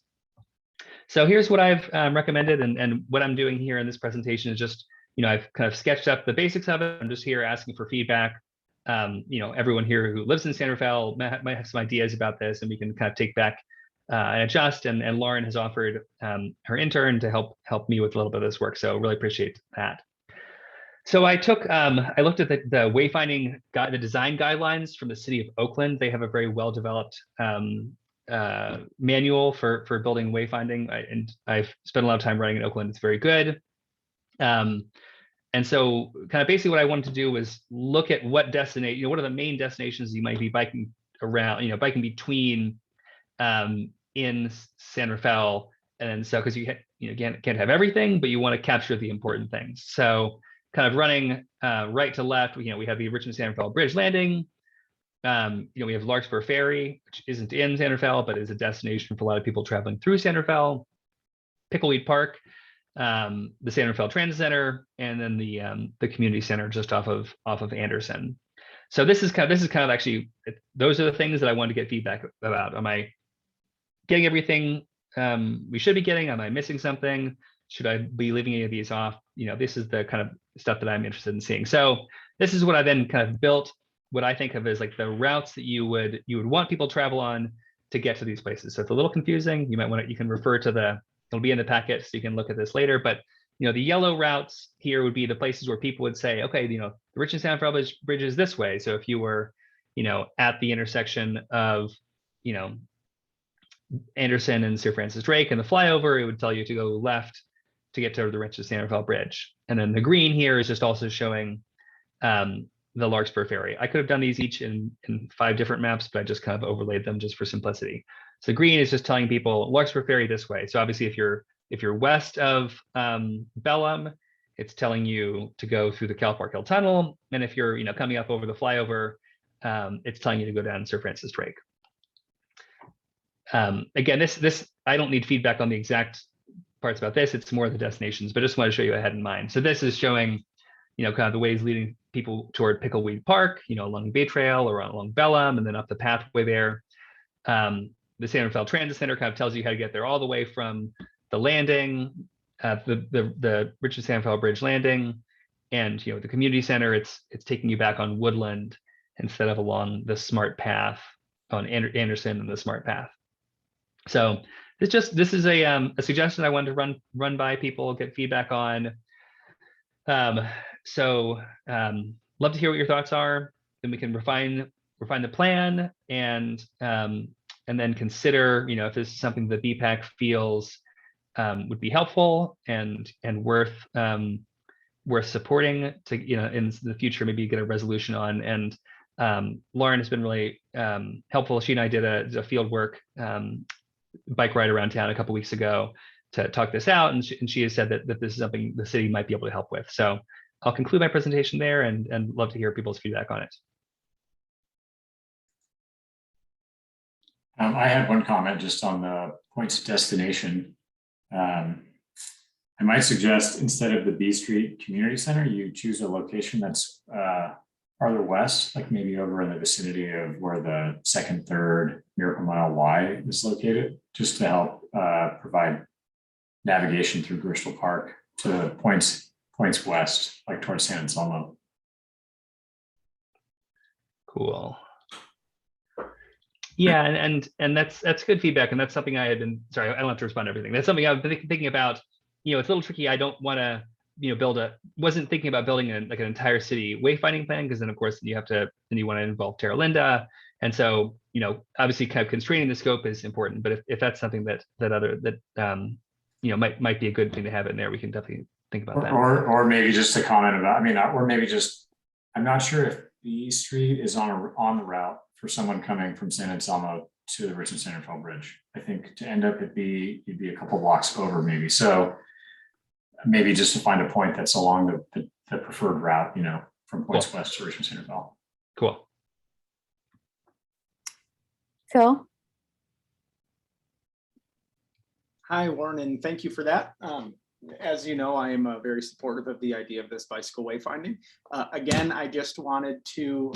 So here's what I've recommended, and what I'm doing here in this presentation is just, I've kind of sketched up the basics of it. I'm just here asking for feedback. Everyone here who lives in San Rafael might have some ideas about this, and we can kind of take back and adjust. And Lauren has offered her intern to help me with a little bit of this work. So really appreciate that. So I looked at the wayfinding the design guidelines from the city of Oakland. They have a very well developed manual for building wayfinding, and I've spent a lot of time writing in Oakland. It's very good. And so kind of basically what I wanted to do was look at what what are the main destinations you might be biking around, biking between in San Rafael. And so, because you can't have everything, but you want to capture the important things. So kind of running right to left, we have the Richmond San Rafael Bridge landing. We have Larkspur Ferry, which isn't in San Rafael, but is a destination for a lot of people traveling through San Rafael. Pickleweed Park, the San Rafael Transit Center, and then the community center just off of Anderson. So this is kind of actually, those are the things that I wanted to get feedback about. Am I getting everything we should be getting? Am I missing something? Should I be leaving any of these off? This is the kind of stuff that I'm interested in seeing. So this is what I then kind of built, what I think of as like the routes that you would want people to travel on to get to these places. So it's a little confusing. You can refer to it'll be in the packet, so you can look at this later. But the yellow routes here would be the places where people would say, okay, the Richmond San Rafael Bridge is this way. So if you were, at the intersection of, Anderson and Sir Francis Drake and the flyover, it would tell you to go left to get to the Richmond San Rafael Bridge. And then the green here is just also showing the Larkspur Ferry. I could have done these each in 5 different maps, but I just kind of overlaid them just for simplicity. So green is just telling people Larkspur Ferry this way. So obviously if you're west of Bellum, it's telling you to go through the Cal Park Hill Tunnel. And if you're coming up over the flyover, it's telling you to go down Sir Francis Drake. Again, this I don't need feedback on the exact parts about this. It's more the destinations, but just want to show you I had in mind. So this is showing, kind of the ways leading people toward Pickleweed Park, along Bay Trail or along Bellum, and then up the pathway there. The San Rafael Transit Center kind of tells you how to get there all the way from the landing, the Richmond San Rafael Bridge landing, and the community center. It's taking you back on Woodland instead of along the smart path on Anderson and the smart path. So this is a suggestion I wanted to run by people, get feedback on. So love to hear what your thoughts are. Then we can refine the plan and then consider, if this is something that Bpac feels would be helpful and worth supporting to, in the future, maybe get a resolution on. And Lauren has been really helpful. She and I did a field work bike ride around town a couple weeks ago to talk this out, and she has said that this is something the city might be able to help with. So I'll conclude my presentation there and love to hear people's feedback on it. I had one comment just on the points of destination. I might suggest instead of the B Street Community Center, you choose a location that's farther west, like maybe over in the vicinity of where the 2nd, 3rd Miracle Mile Y is located, just to help provide navigation through Bristol Park to points west, like towards San Anselmo. Cool. Yeah, and that's good feedback, and that's something I had been, sorry, I don't have to respond to everything. That's something I've been thinking about. You know, it's a little tricky. I don't want to, you know, wasn't thinking about building like an entire city wayfinding plan, because then of course you want to involve Terra Linda. And so, you know, obviously kind of constraining the scope is important, but if that's something that you know, might be a good thing to have in there, we can definitely think about that. Or maybe just a comment about, I mean, or maybe just, I'm not sure if the street is on the route for someone coming from San Anselmo to the Richmond San Rafael Bridge. I think to end up it'd be a couple blocks over maybe. So maybe just to find a point that's along the preferred route, you know, from Points West to Richmond San Rafael. Cool. Phil? Hi, Warren, and thank you for that. As you know, I am very supportive of the idea of this bicycle wayfinding. Again, I just wanted to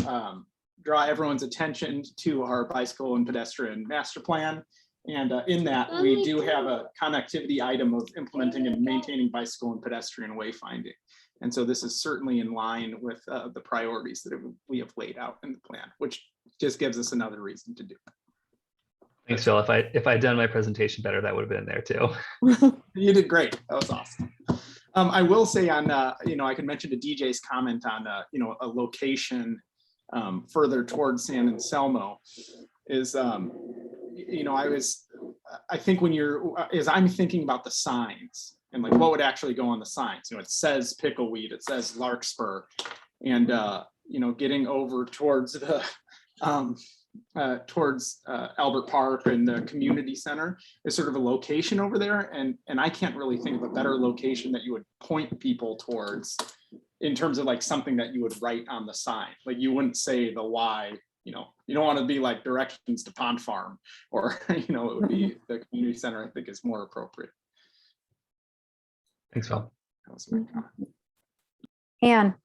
draw everyone's attention to our bicycle and pedestrian master plan. And in that, we do have a connectivity item of implementing and maintaining bicycle and pedestrian wayfinding. And so this is certainly in line with the priorities that we have laid out in the plan, which just gives us another reason to do it. Thanks, Phil. If I'd done my presentation better, that would have been in there too. You did great. That was awesome. I will say on, you know, I can mention to DJ's comment on, you know, a location further towards San Anselmo is, you know, I think when I'm thinking about the signs and like what would actually go on the signs, you know, it says pickleweed, it says larkspur, and, you know, getting over towards the, Albert Park and the community center is sort of a location over there. And I can't really think of a better location that you would point people towards in terms of like something that you would write on the sign. Like you wouldn't say the Y, you know, you don't want to be like directions to Pond Farm, or, you know, it would be the community center, I think is more appropriate. Thanks, Phil. That was my comment. Anne?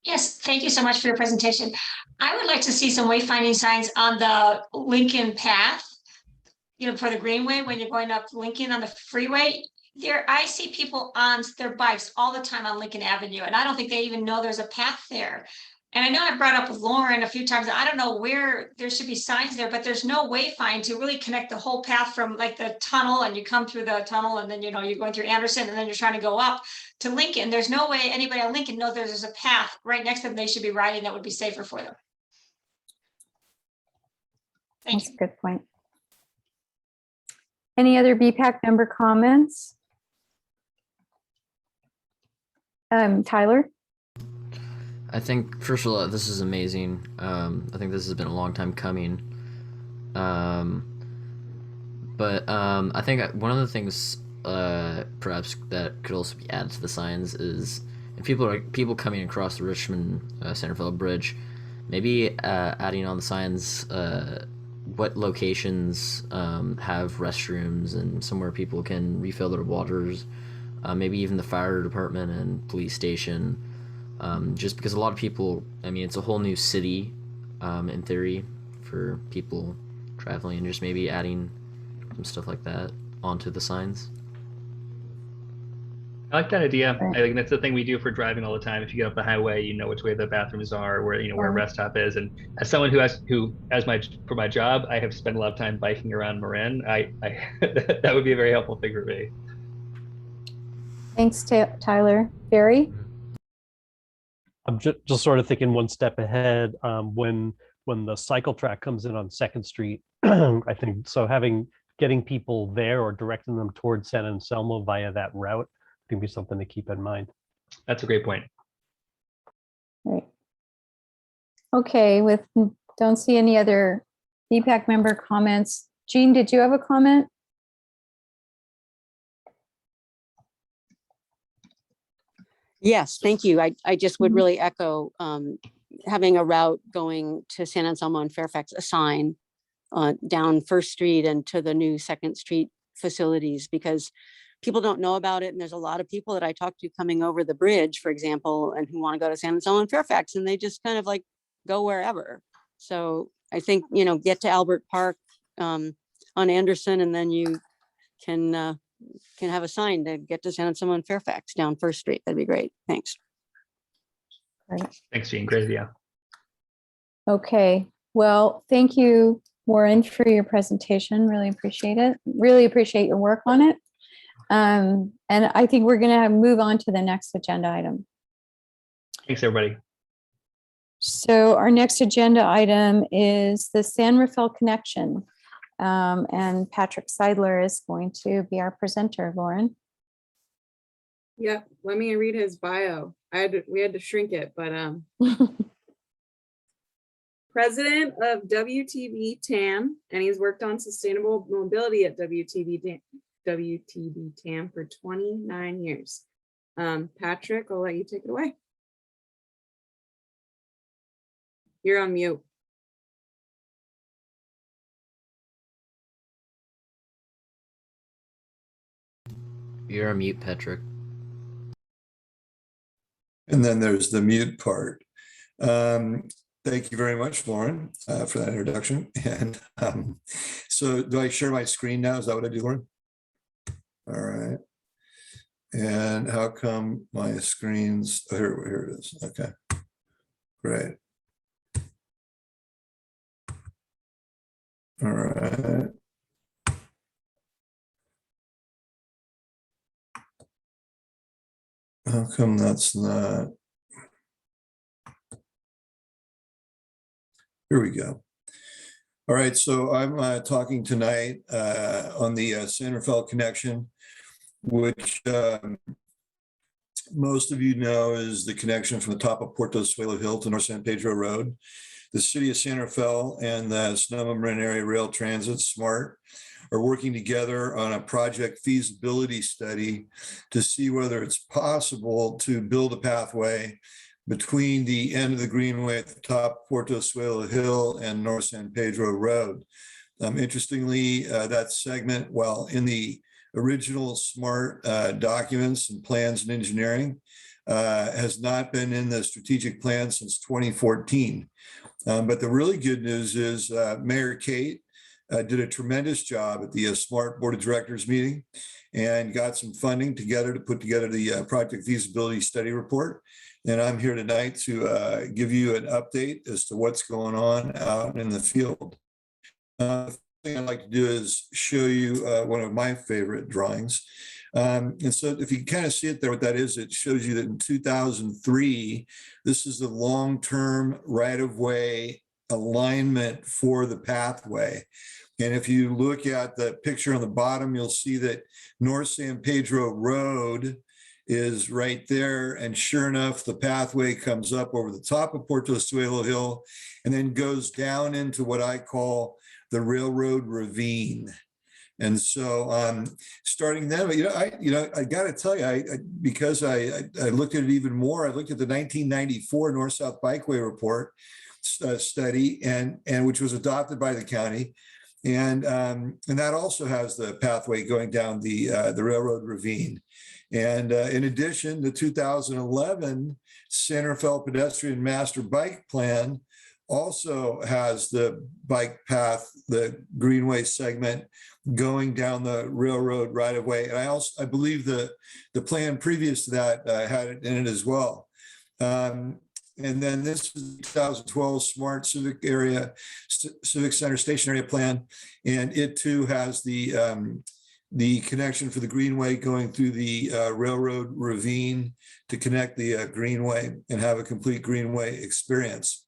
Yes, thank you so much for your presentation. I would like to see some wayfinding signs on the Lincoln path, you know, for the Greenway, when you're going up Lincoln on the freeway. There, I see people on their bikes all the time on Lincoln Avenue, and I don't think they even know there's a path there. And I know I brought up with Lauren a few times, I don't know where there should be signs there, but there's no wayfind to really connect the whole path from like the tunnel, and you come through the tunnel, and then, you know, you're going through Anderson, and then you're trying to go up to Lincoln. There's no way anybody on Lincoln knows there's a path right next to them they should be riding that would be safer for them. That's a good point. Any other BPAC member comments? Tyler? I think, first of all, this is amazing. I think this has been a long time coming. But I think one of the things perhaps that could also be added to the signs is if people coming across the Richmond San Rafael Bridge, maybe adding on the signs what locations have restrooms and somewhere people can refill their waters, maybe even the fire department and police station. Just because a lot of people, I mean, it's a whole new city in theory for people traveling, and just maybe adding some stuff like that onto the signs. I like that idea. I think that's the thing we do for driving all the time. If you get up the highway, you know which way the bathrooms are, where, you know, where a rest stop is. And as someone for my job, I have spent a lot of time biking around Marin. That would be a very helpful thing for me. Thanks, Tyler. Barry? I'm just sort of thinking one step ahead. When the cycle track comes in on 2nd Street, I think so getting people there or directing them towards San Anselmo via that route can be something to keep in mind. That's a great point. Right. Okay, don't see any other BPAC member comments. Jean, did you have a comment? Yes, thank you. I just would really echo having a route going to San Anselmo and Fairfax, a sign down 1st Street and to the new 2nd Street facilities, because people don't know about it. And there's a lot of people that I talk to coming over the bridge, for example, and who want to go to San Anselmo and Fairfax, and they just kind of like go wherever. So I think, you know, get to Albert Park on Anderson, and then you can have a sign to get to San Anselmo and Fairfax down 1st Street. That'd be great. Thanks. Great. Thanks, Jean. Great idea. Okay, well, thank you, Warren, for your presentation. Really appreciate it. Really appreciate your work on it. And I think we're going to move on to the next agenda item. Thanks, everybody. So our next agenda item is the San Rafael Connection. And Patrick Seidler is going to be our presenter, Lauren. Yep, let me read his bio. We had to shrink it, but president of WTB TAM, and he's worked on sustainable mobility at WTB TAM for 29 years. Patrick, I'll let you take it away. You're on mute. You're on mute, Patrick. And then there's the mute part. Thank you very much, Lauren, for that introduction. And so do I share my screen now? Is that what I do, Lauren? All right. And how come my screen's, oh, here it is. Okay, great. All right. How come that's not? Here we go. All right, so I'm talking tonight on the San Rafael Connection, which most of you know is the connection from the top of Puerto Suelo Hill to North San Pedro Road. The city of San Rafael and the Sonoma Marin Area Rail Transit, SMART, are working together on a project feasibility study to see whether it's possible to build a pathway between the end of the Greenway at the top of Puerto Suelo Hill and North San Pedro Road. Interestingly, that segment, while in the original SMART documents and plans and engineering, has not been in the strategic plan since 2014. But the really good news is Mayor Kate did a tremendous job at the SMART Board of Directors meeting and got some funding together to put together the project feasibility study report. And I'm here tonight to give you an update as to what's going on out in the field. The thing I'd like to do is show you one of my favorite drawings. And so if you kind of see it there, what that is, it shows you that in 2003, this is the long-term right-of-way alignment for the pathway. And if you look at the picture on the bottom, you'll see that North San Pedro Road is right there. And sure enough, the pathway comes up over the top of Puerto Suelo Hill and then goes down into what I call the railroad ravine. And so starting then, I got to tell you, because I looked at it even more, I looked at the 1994 North-South Bikeway Report study, and which was adopted by the county. And that also has the pathway going down the railroad ravine. And in addition, the 2011 San Rafael Pedestrian Master Bike Plan also has the bike path, the Greenway segment going down the railroad right of way. And I believe the plan previous to that had it in it as well. And then this is the 2012 Smart Civic Center Station Area Plan, and it too has the connection for the Greenway going through the railroad ravine to connect the Greenway and have a complete Greenway experience.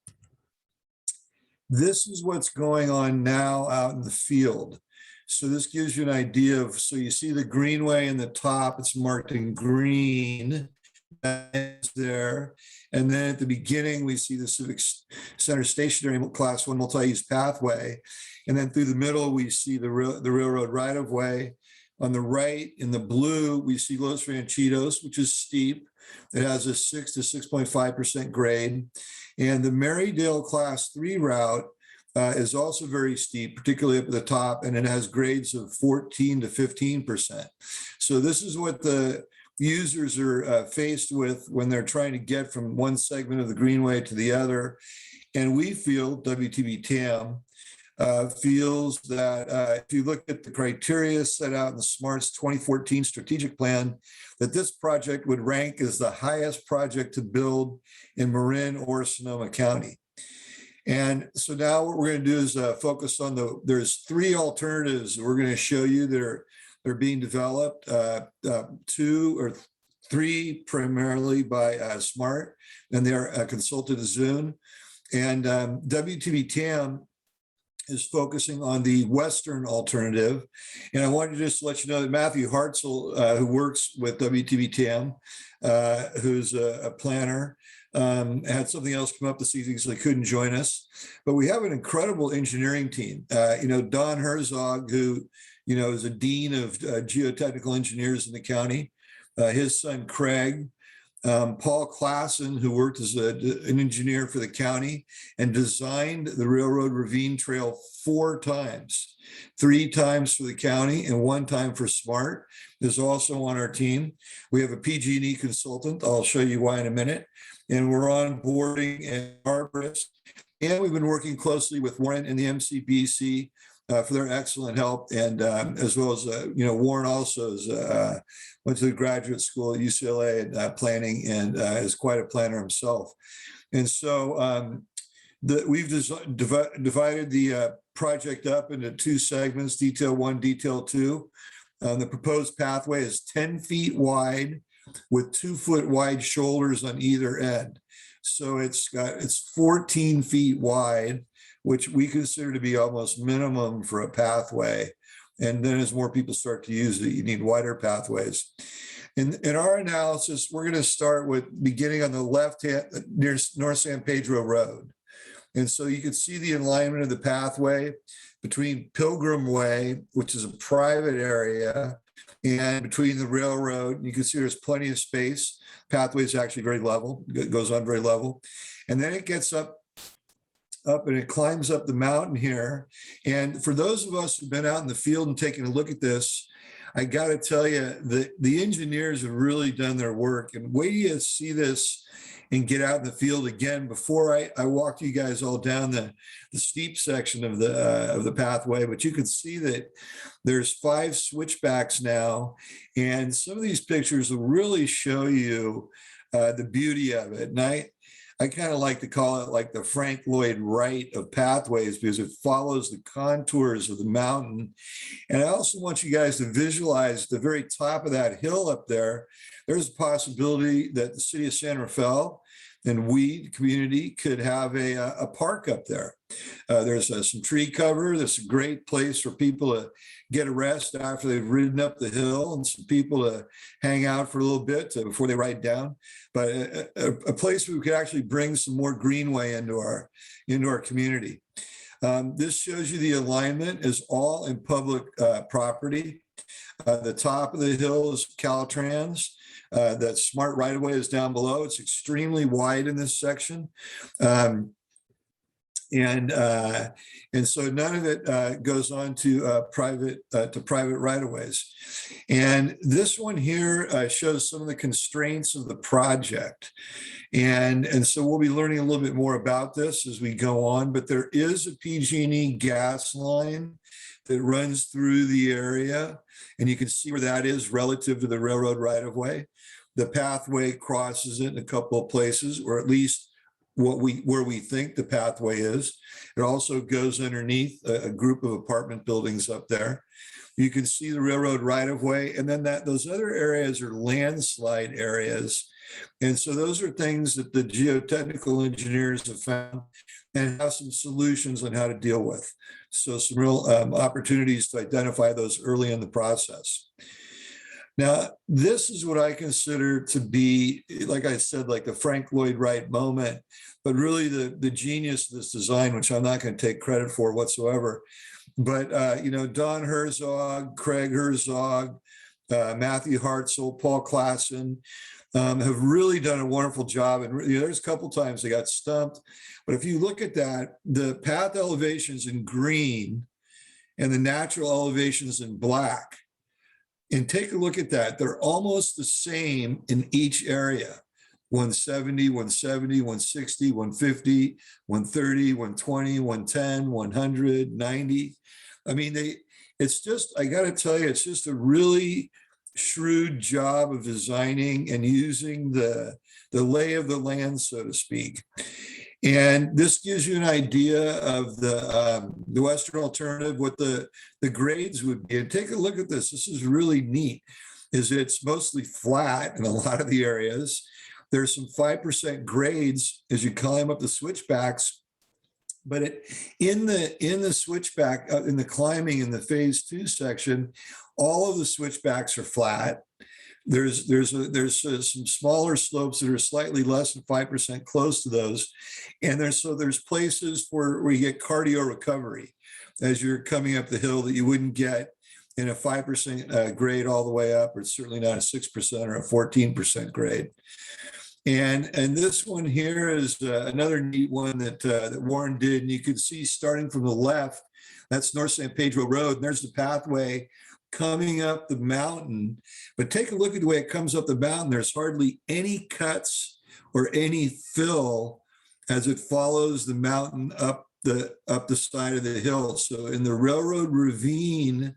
This is what's going on now out in the field. So this gives you an idea of, so you see the Greenway in the top, it's marked in green. That's there. And then at the beginning, we see the Civic Center Stationary Class 1 multi-use pathway. And then through the middle, we see the railroad right-of-way. On the right, in the blue, we see Los Ranchitos, which is steep. It has a 6 to 6.5% grade. And the Marydale Class 3 route is also very steep, particularly up at the top, and it has grades of 14 to 15%. So this is what the users are faced with when they're trying to get from one segment of the Greenway to the other. And we feel, WTB TAM, feels that if you look at the criteria set out in the SMART's 2014 strategic plan, that this project would rank as the highest project to build in Marin or Sonoma County. And so now what we're going to do is focus on there's 3 alternatives we're going to show you that are being developed, 2 or 3 primarily by SMART, and they're consulted to Zune. And WTB-TAM is focusing on the Western alternative. And I wanted to just let you know that Matthew Hartzell, who works with WTB-TAM, who's a planner, had something else come up this evening, so he couldn't join us. But we have an incredible engineering team. Don Herzog, who, is a dean of geotechnical engineers in the county, his son Craig, Paul Klassen, who worked as an engineer for the county and designed the Railroad Ravine Trail 4 times, 3 times for the county and 1 time for SMART, is also on our team. We have a PG&E consultant. I'll show you why in a minute. And we're onboarding an arborist. And we've been working closely with Warren and the MCBC for their excellent help. And as well as, Warren also went to the graduate school at UCLA and planning, and is quite a planner himself. And so we've divided the project up into 2 segments, detail 1, detail 2. The proposed pathway is 10 feet wide with 2-foot wide shoulders on either end. So it's 14 feet wide, which we consider to be almost minimum for a pathway. And then as more people start to use it, you need wider pathways. In our analysis, we're going to start with beginning on the left hand near North San Pedro Road. And so you can see the alignment of the pathway between Pilgrim Way, which is a private area, and between the railroad. You can see there's plenty of space. Pathway is actually very level. It goes on very level. And then it gets up and it climbs up the mountain here. And for those of us who've been out in the field and taking a look at this, I got to tell you that the engineers have really done their work. And wait till you see this and get out in the field again. Before I walked you guys all down the steep section of the pathway, but you can see that there's 5 switchbacks now. And some of these pictures will really show you the beauty of it. And I kind of like to call it like the Frank Lloyd Wright of pathways, because it follows the contours of the mountain. And I also want you guys to visualize the very top of that hill up there. There's a possibility that the city of San Rafael and we, the community, could have a park up there. There's some tree cover. There's a great place for people to get a rest after they've ridden up the hill, and some people to hang out for a little bit before they ride down. But a place where we could actually bring some more greenway into our community. This shows you the alignment is all in public property. The top of the hill is Caltrans. That SMART right-of-way is down below. It's extremely wide in this section. And so none of it goes on to private right-of-ways. And this one here shows some of the constraints of the project. And so we'll be learning a little bit more about this as we go on, but there is a PG&E gas line that runs through the area, and you can see where that is relative to the railroad right-of-way. The pathway crosses it in a couple of places, or at least where we think the pathway is. It also goes underneath a group of apartment buildings up there. You can see the railroad right-of-way, and then those other areas are landslide areas. And so those are things that the geotechnical engineers have found and have some solutions on how to deal with. So some real opportunities to identify those early in the process. Now, this is what I consider to be, like I said, like the Frank Lloyd Wright moment, but really the genius of this design, which I'm not going to take credit for whatsoever. But, Don Herzog, Craig Herzog, Matthew Hartzell, Paul Klassen have really done a wonderful job. And there's a couple times they got stumped. But if you look at that, the path elevations in green and the natural elevations in black, and take a look at that, they're almost the same in each area. 170, 170, 160, 150, 130, 120, 110, 100, 90. I mean, it's just, I got to tell you, it's just a really shrewd job of designing and using the lay of the land, so to speak. And this gives you an idea of the western alternative, what the grades would be. And take a look at this. This is really neat, is it's mostly flat in a lot of the areas. There's some 5% grades as you climb up the switchbacks. But in the switchback, in the climbing in the phase 2 section, all of the switchbacks are flat. There's some smaller slopes that are slightly less than 5% close to those. And there's places where you get cardio recovery as you're coming up the hill that you wouldn't get in a 5% grade all the way up, or it's certainly not a 6% or a 14% grade. And this one here is another neat one that Warren did. And you can see starting from the left, that's North San Pedro Road. And there's the pathway coming up the mountain. But take a look at the way it comes up the mountain. There's hardly any cuts or any fill as it follows the mountain up the side of the hill. So in the railroad ravine,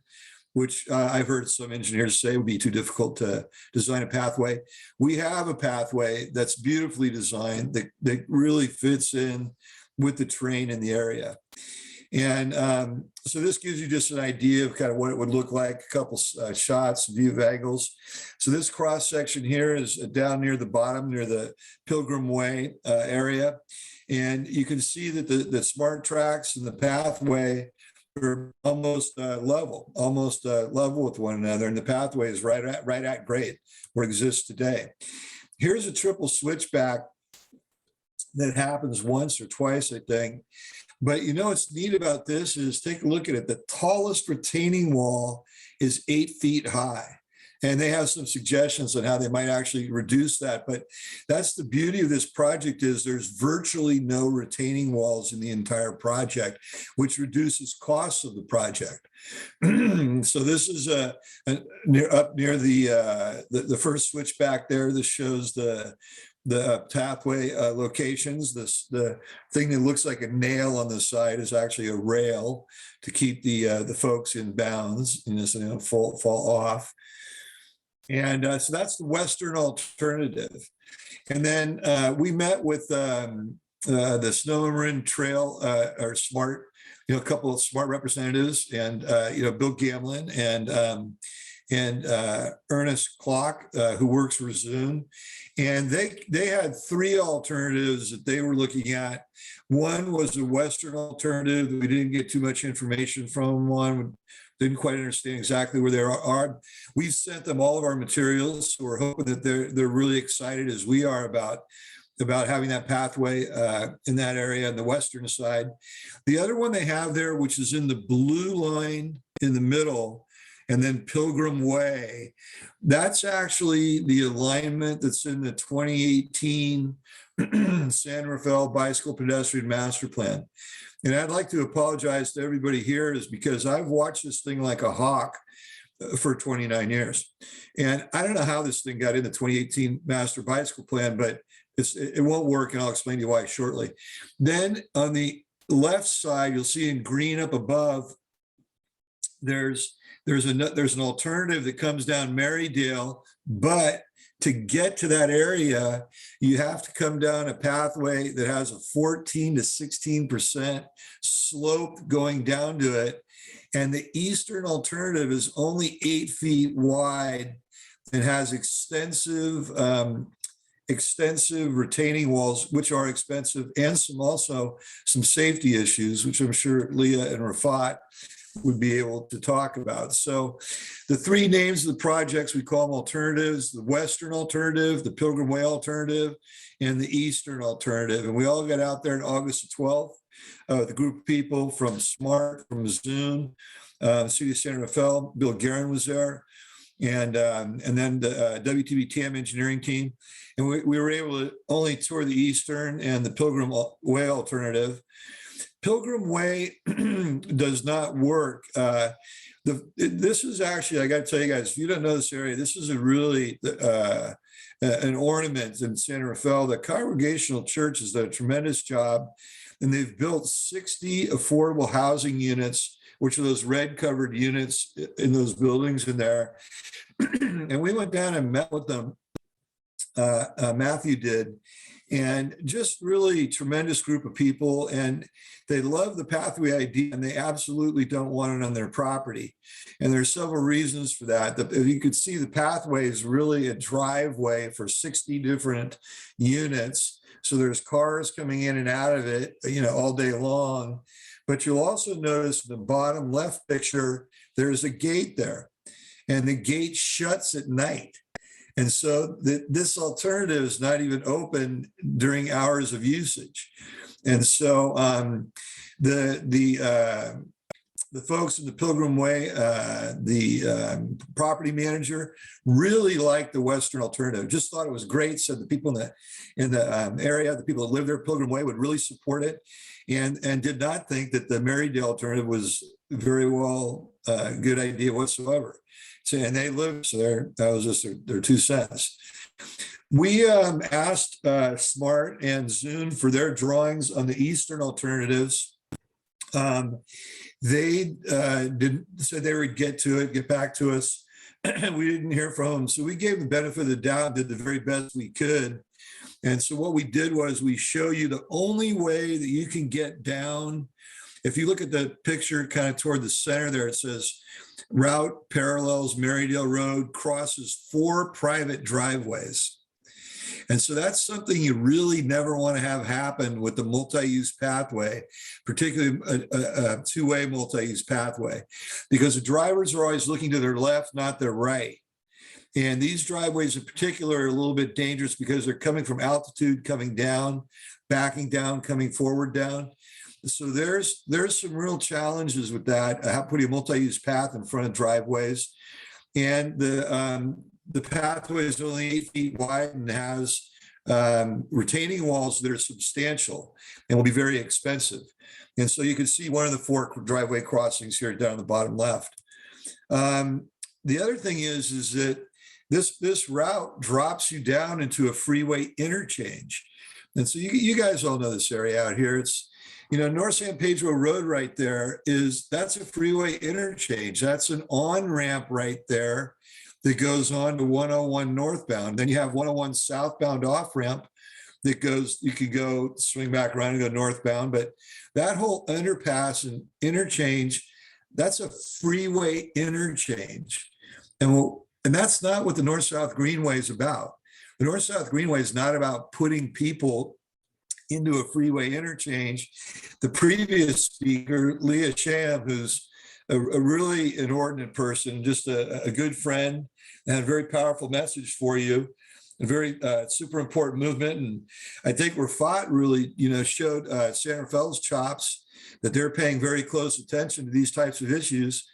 which I've heard some engineers say would be too difficult to design a pathway, we have a pathway that's beautifully designed that really fits in with the terrain in the area. And so this gives you just an idea of kind of what it would look like, a couple shots, view of angles. So this cross section here is down near the bottom, near the Pilgrim Way area. And you can see that the smart tracks and the pathway are almost level with one another, and the pathway is right at grade where it exists today. Here's a triple switchback that happens once or twice, I think. But you know what's neat about this is, take a look at it. The tallest retaining wall is 8 feet high. And they have some suggestions on how they might actually reduce that. But that's the beauty of this project, is there's virtually no retaining walls in the entire project, which reduces costs of the project. So this is up near the first switchback there. This shows the pathway locations. The thing that looks like a nail on the side is actually a rail to keep the folks in bounds and this fall off. And so that's the western alternative. And then we met with the Sonoma Marin Trail or SMART, a couple of SMART representatives, and Bill Gamlin and Ernest Clock, who works for Zune. And they had 3 alternatives that they were looking at. One was a western alternative that we didn't get too much information from. One didn't quite understand exactly where they are. We've sent them all of our materials, so we're hoping that they're really excited as we are about having that pathway in that area on the western side. The other one they have there, which is in the blue line in the middle, and then Pilgrim Way, that's actually the alignment that's in the 2018 San Rafael Bicycle Pedestrian Master Plan. And I'd like to apologize to everybody here, is because I've watched this thing like a hawk for 29 years. And I don't know how this thing got in the 2018 Master Bicycle Plan, but it won't work, and I'll explain to you why shortly. Then on the left side, you'll see in green up above, there's an alternative that comes down Marydale, but to get to that area, you have to come down a pathway that has a 14 to 16% slope going down to it. And the eastern alternative is only 8 feet wide and has extensive retaining walls, which are expensive, and some safety issues, which I'm sure Leah and Rafat would be able to talk about. So the 3 names of the projects, we call them alternatives: the western alternative, the Pilgrim Way alternative, and the eastern alternative. And we all got out there on August the 12th, the group of people from SMART, from Zune, the city of San Rafael. Bill Guerin was there, and then the WTB-TM engineering team. And we were able to only tour the eastern and the Pilgrim Way alternative. Pilgrim Way does not work. This is actually, I got to tell you guys, if you don't know this area, this is a really an ornament in San Rafael. The Congregational Church has done a tremendous job, and they've built 60 affordable housing units, which are those red covered units in those buildings in there. And we went down and met with them Matthew did. And just really tremendous group of people. And they love the pathway idea and they absolutely don't want it on their property. And there's several reasons for that. You could see the pathway is really a driveway for 60 different units. So there's cars coming in and out of it, all day long. But you'll also notice in the bottom left picture, there's a gate there and the gate shuts at night. And so this alternative is not even open during hours of usage. And so the folks in the Pilgrim Way, the property manager really liked the Western alternative, just thought it was great. Said the people in the area, the people that live there, Pilgrim Way, would really support it, and did not think that the Marydale alternative was very well a good idea whatsoever. So, and they live, so that was just their 2 cents. We asked Smart and Zune for their drawings on the Eastern alternatives. They said they would get back to us. We didn't hear from them. So we gave the benefit of the doubt, did the very best we could. And so what we did was we show you the only way that you can get down. If you look at the picture kind of toward the center there, it says route parallels Marydale Road, crosses 4 private driveways. And so that's something you really never want to have happen with the multi-use pathway, particularly a two-way multi-use pathway, because the drivers are always looking to their left, not their right. And these driveways in particular are a little bit dangerous because they're coming from altitude, coming down, backing down, coming forward down. So there's some real challenges with that, putting a multi-use path in front of driveways. And the pathway is only 8 feet wide and has retaining walls that are substantial and will be very expensive. And so you can see one of the 4 driveway crossings here down the bottom left. The other thing is that this route drops you down into a freeway interchange. And so you guys all know this area out here. It's, North San Pedro Road right there that's a freeway interchange. That's an on-ramp right there that goes on to 101 northbound. Then you have 101 southbound off-ramp that goes, you could go swing back around and go northbound. But that whole underpass and interchange, that's a freeway interchange. And that's not what the North-South Greenway is about. The North-South Greenway is not about putting people into a freeway interchange. The previous speaker, Leah Sham, who's a really inordinate person, just a good friend, and a very powerful message for you, a very super important movement. And I think Repaved really, showed San Rafael's chops, that they're paying very close attention to these types of issues.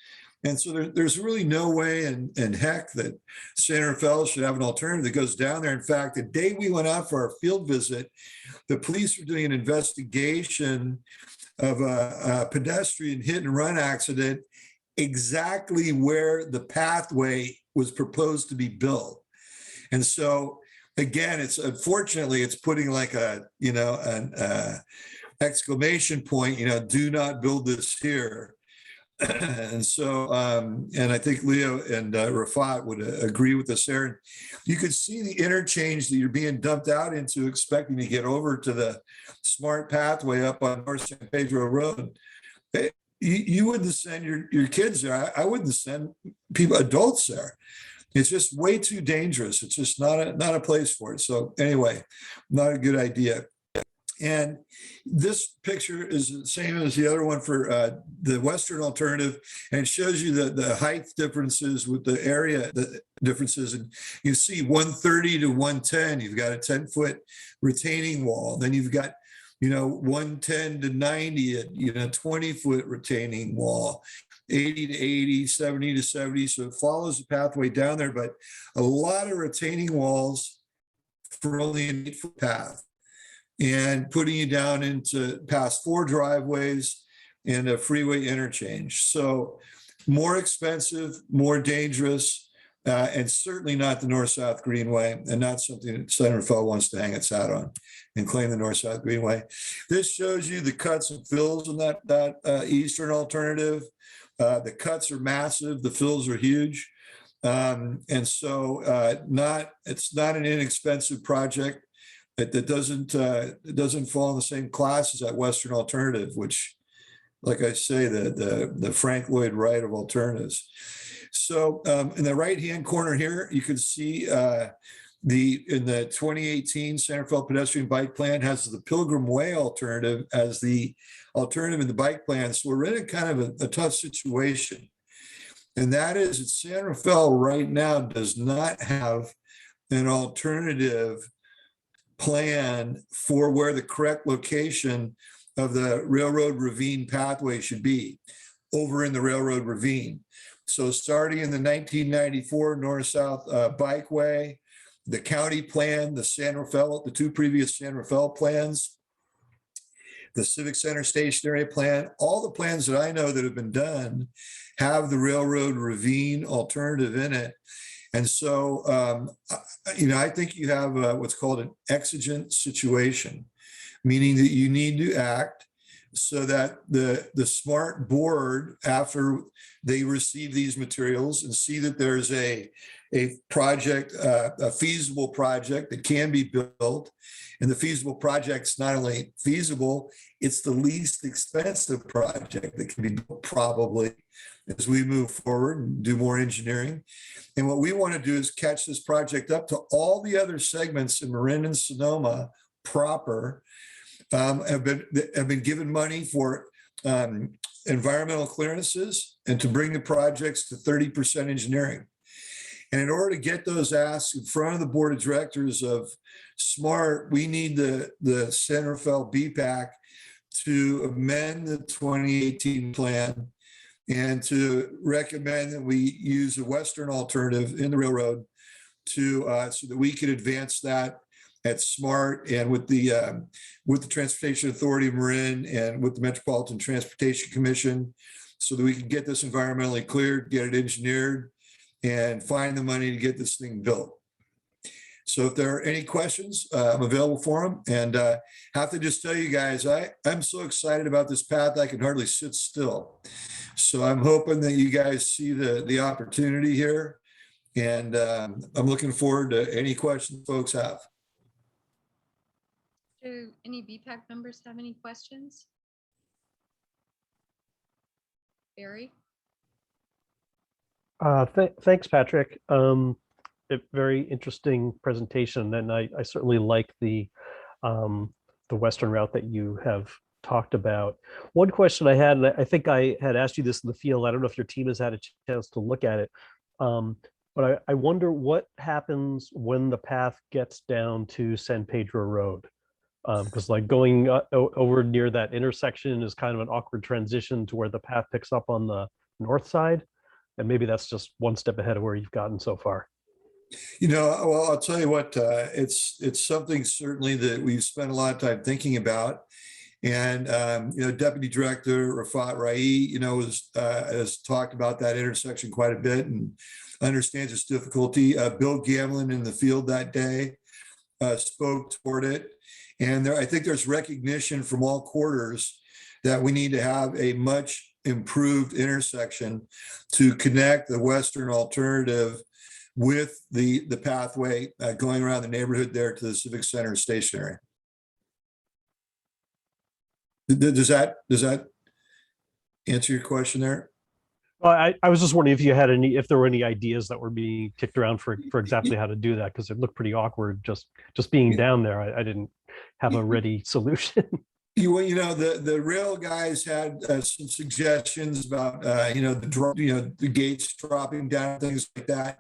And so there's really no way in heck that San Rafael should have an alternative that goes down there. In fact, the day we went out for our field visit, the police were doing an investigation of a pedestrian hit and run accident exactly where the pathway was proposed to be built. And so again, unfortunately it's putting like an exclamation point, do not build this here. And so, and I think Leo and Rafat would agree with us there. You could see the interchange that you're being dumped out into, expecting to get over to the smart pathway up on North San Pedro Road. You wouldn't send your kids there. I wouldn't send adults there. It's just way too dangerous. It's just not a place for it. So anyway, not a good idea. And this picture is the same as the other one for the Western alternative, and it shows you the height differences with the area differences. And you see 130 to 110, you've got a 10-foot retaining wall. Then you've got 110 to 90, a 20-foot retaining wall, 80 to 80, 70 to 70. So it follows the pathway down there, but a lot of retaining walls for only an 8-foot path, and putting you down into past 4 driveways and a freeway interchange. So more expensive, more dangerous, and certainly not the North-South Greenway, and not something that San Rafael wants to hang its hat on and claim the North-South Greenway. This shows you the cuts and fills in that Eastern alternative. The cuts are massive, the fills are huge. And so it's not an inexpensive project. It doesn't fall in the same class as that Western alternative, which, like I say, the Frank Lloyd Wright of alternatives. So in the right-hand corner here, you can see in the 2018 San Rafael Pedestrian Bike Plan has the Pilgrim Way alternative as the alternative in the bike plan. So we're in a kind of a tough situation. And that is that San Rafael right now does not have an alternative plan for where the correct location of the railroad ravine pathway should be over in the railroad ravine. So starting in the 1994 north-south bikeway, the county plan, the two previous San Rafael plans, the Civic Center stationary plan, all the plans that I know that have been done have the railroad ravine alternative in it. And so, I think you have what's called an exigent situation, meaning that you need to act so that the smart board, after they receive these materials and see that there's a project, a feasible project that can be built, and the feasible project's not only feasible, it's the least expensive project that can be built probably as we move forward and do more engineering. And what we want to do is catch this project up to all the other segments in Marin and Sonoma proper, have been given money for environmental clearances and to bring the projects to 30% engineering. And in order to get those asks in front of the board of directors of SMART, we need the San Rafael Bpac to amend the 2018 plan and to recommend that we use a Western alternative in the railroad so that we could advance that at SMART and with the Transportation Authority of Marin and with the Metropolitan Transportation Commission, so that we can get this environmentally cleared, get it engineered, and find the money to get this thing built. So if there are any questions, I'm available for them. And have to just tell you guys, I'm so excited about this path, I can hardly sit still. So I'm hoping that you guys see the opportunity here. And I'm looking forward to any questions folks have. Do any BPAC members have any questions? Barry? Thanks, Patrick. A very interesting presentation, and I certainly like the Western route that you have talked about. One question I had, and I think I had asked you this in the field, I don't know if your team has had a chance to look at it, but I wonder what happens when the path gets down to San Pedro Road. Because like going over near that intersection is kind of an awkward transition to where the path picks up on the north side. And maybe that's just one step ahead of where you've gotten so far. Well, I'll tell you what, it's something certainly that we've spent a lot of time thinking about. And, Deputy Director Rafat Rai, has talked about that intersection quite a bit and understands its difficulty. Bill Gamlin in the field that day spoke toward it. And I think there's recognition from all quarters that we need to have a much improved intersection to connect the Western alternative with the pathway going around the neighborhood there to the Civic Center stationary. Does that answer your question there? Well, I was just wondering if there were any ideas that were being kicked around for exactly how to do that, because it looked pretty awkward just being down there. I didn't have a ready solution. The rail guys had some suggestions about the gates dropping down, things like that.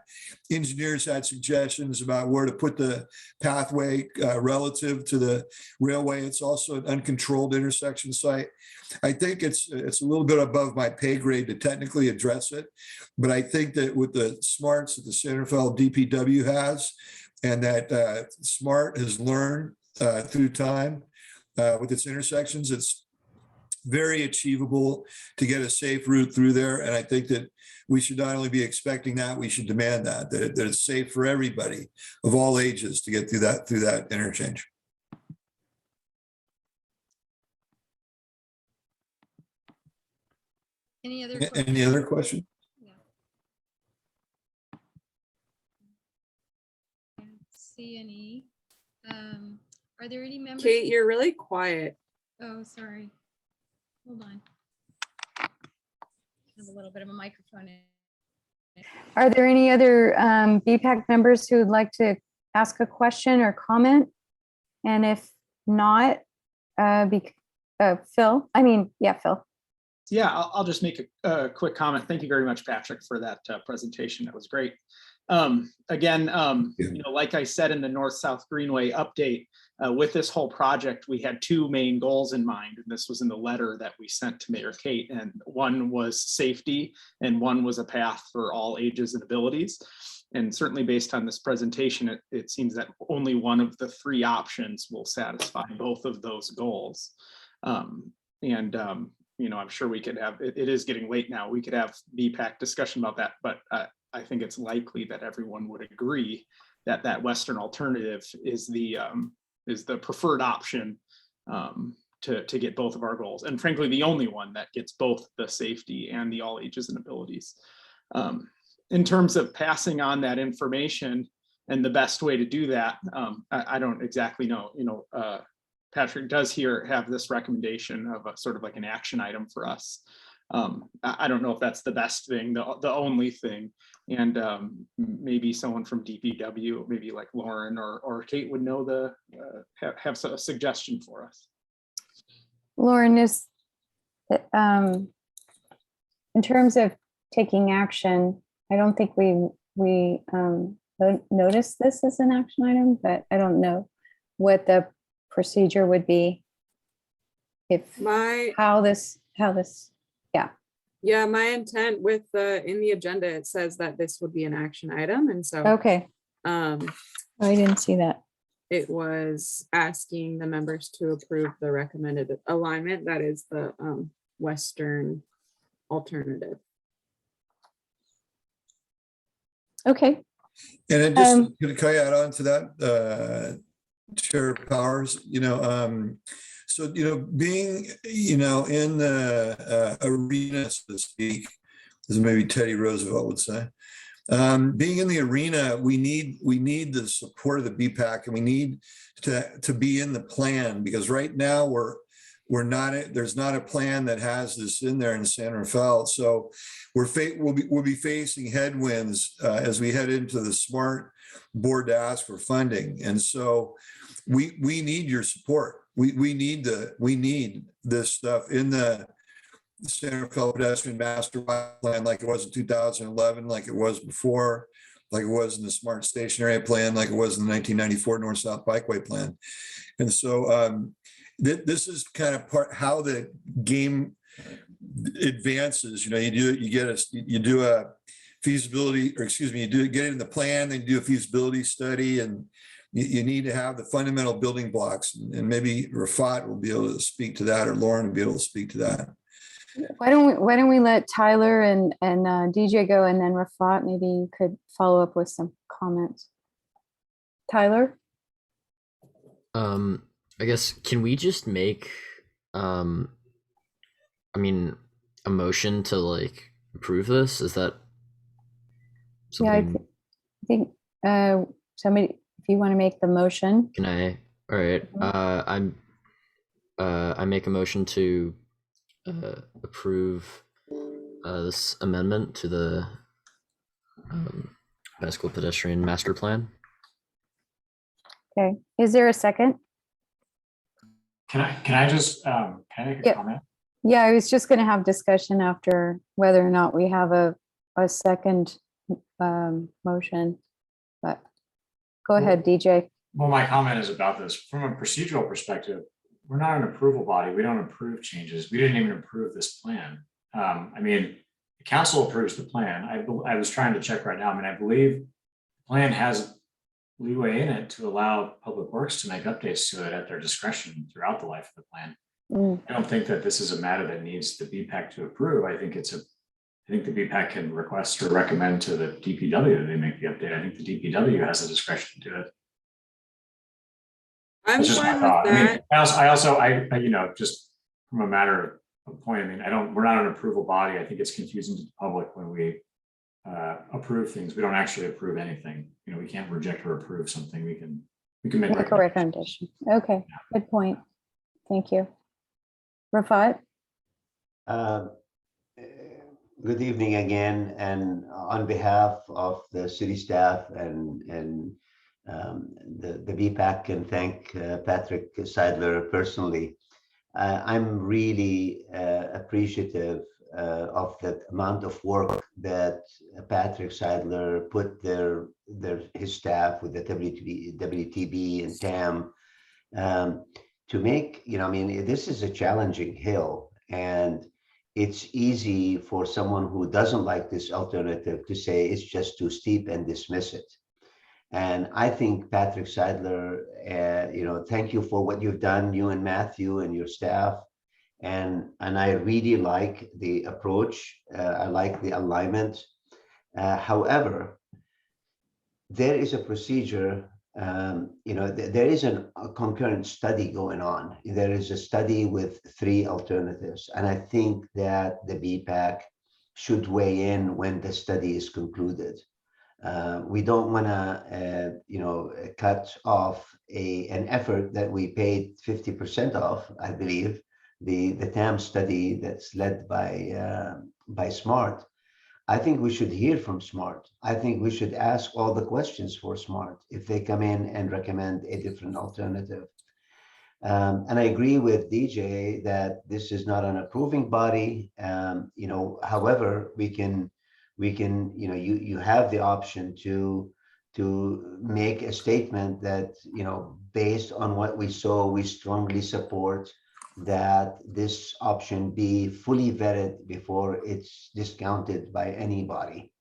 Engineers had suggestions about where to put the pathway relative to the railway. It's also an uncontrolled intersection site. I think it's a little bit above my pay grade to technically address it, but I think that with the smarts that the San Rafael DPW has, and that SMART has learned through time, with its intersections, it's very achievable to get a safe route through there. And I think that we should not only be expecting that, we should demand that it's safe for everybody of all ages to get through that interchange. Any other questions? Yeah. see any. Are there any members? Kate, you're really quiet. Oh, sorry. Hold on. I have a little bit of a microphone. Are there any other BPAC members who would like to ask a question or comment? And if not, Phil, Phil. Yeah, I'll just make a quick comment. Thank you very much, Patrick, for that presentation. That was great. Again, like I said in the North-South Greenway update, with this whole project, we had two main goals in mind. And this was in the letter that we sent to Mayor Kate. And one was safety and one was a path for all ages and abilities. And certainly based on this presentation, it seems that only one of the three options will satisfy both of those goals. I'm sure we could have, it is getting late now, we could have BPAC discussion about that, but I think it's likely that everyone would agree that that Western alternative is the preferred option to get both of our goals. And frankly, the only one that gets both the safety and the all ages and abilities. In terms of passing on that information and the best way to do that, I don't exactly know, Patrick does here have this recommendation of a sort of like an action item for us. I don't know if that's the best thing, the only thing. And maybe someone from DPW, maybe like Lauren or Kate would know have a suggestion for us. Lauren, is in terms of taking action, I don't think we noticed this as an action item, but I don't know what the procedure would be how this. Yeah, my intent with in the agenda, it says that this would be an action item. And so Okay. I didn't see that. It was asking the members to approve the recommended alignment. That is the Western alternative. Okay. And it just, can I add on to that, Chair Powers, so, being, in the arena, so to speak, as maybe Teddy Roosevelt would say, being in the arena, we need the support of the Bpac, and we need to be in the plan, because right now there's not a plan that has this in there in San Rafael. So we'll be facing headwinds as we head into the SMART board to ask for funding. And so we need your support. We need this stuff in the San Rafael Pedestrian Master Plan, like it was in 2011, like it was before, like it was in the Smart Station Area Plan, like it was in the 1994 North-South Bikeway Plan. And so this is kind of how the game advances. You do a feasibility, or excuse me, you get it in the plan, then you do a feasibility study, and you need to have the fundamental building blocks. And maybe Rafat will be able to speak to that, or Lauren will be able to speak to that. Why don't we let Tyler and DJ go, and then Rafat, maybe you could follow up with some comments. Tyler? I guess, can we just make a motion to like approve this? Is that something? I think somebody, if you want to make the motion. Can I? All right. I make a motion to approve this amendment to the bicycle pedestrian master plan. Okay. Is there a second? Can I just make a comment? Yeah, I was just going to have discussion after whether or not we have a second motion, but go ahead, DJ. Well, my comment is about this from a procedural perspective. We're not an approval body. We don't approve changes. We didn't even approve this plan. The council approves the plan. I was trying to check right now. I believe the plan has leeway in it to allow Public Works to make updates to it at their discretion throughout the life of the plan. I don't think that this is a matter that needs the Bpac to approve. I think the Bpac can request or recommend to the DPW that they make the update. I think the DPW has the discretion to do it. I'm fine with that. Just from a matter of point, we're not an approval body. I think it's confusing to the public when we approve things. We don't actually approve anything. You know, we can't reject or approve something. We can make Make a recommendations. recommendation. Okay, good point. Thank you. Rafat? Uh, Good evening again, and on behalf of the city staff and the Bpac, can thank Patrick Seidler personally. I'm really appreciative of the amount of work that Patrick Seidler put his staff with the WTB and TAM to make, I mean, this is a challenging hill, and it's easy for someone who doesn't like this alternative to say it's just too steep and dismiss it. And I think Patrick Seidler, thank you for what you've done, you and Matthew and your staff. And I really like the approach. I like the alignment. However, there is a procedure. There is a concurrent study going on. There is a study with 3 alternatives. And I think that the Bpac should weigh in when the study is concluded. We don't want to, cut off an effort that we paid 50% of, I believe, the TAM study that's led by SMART. I think we should hear from SMART. I think we should ask all the questions for SMART if they come in and recommend a different alternative. And I agree with DJ that this is not an approving body. However, we can, you have the option to make a statement that, based on what we saw, we strongly support that this option be fully vetted before it's discounted by anybody.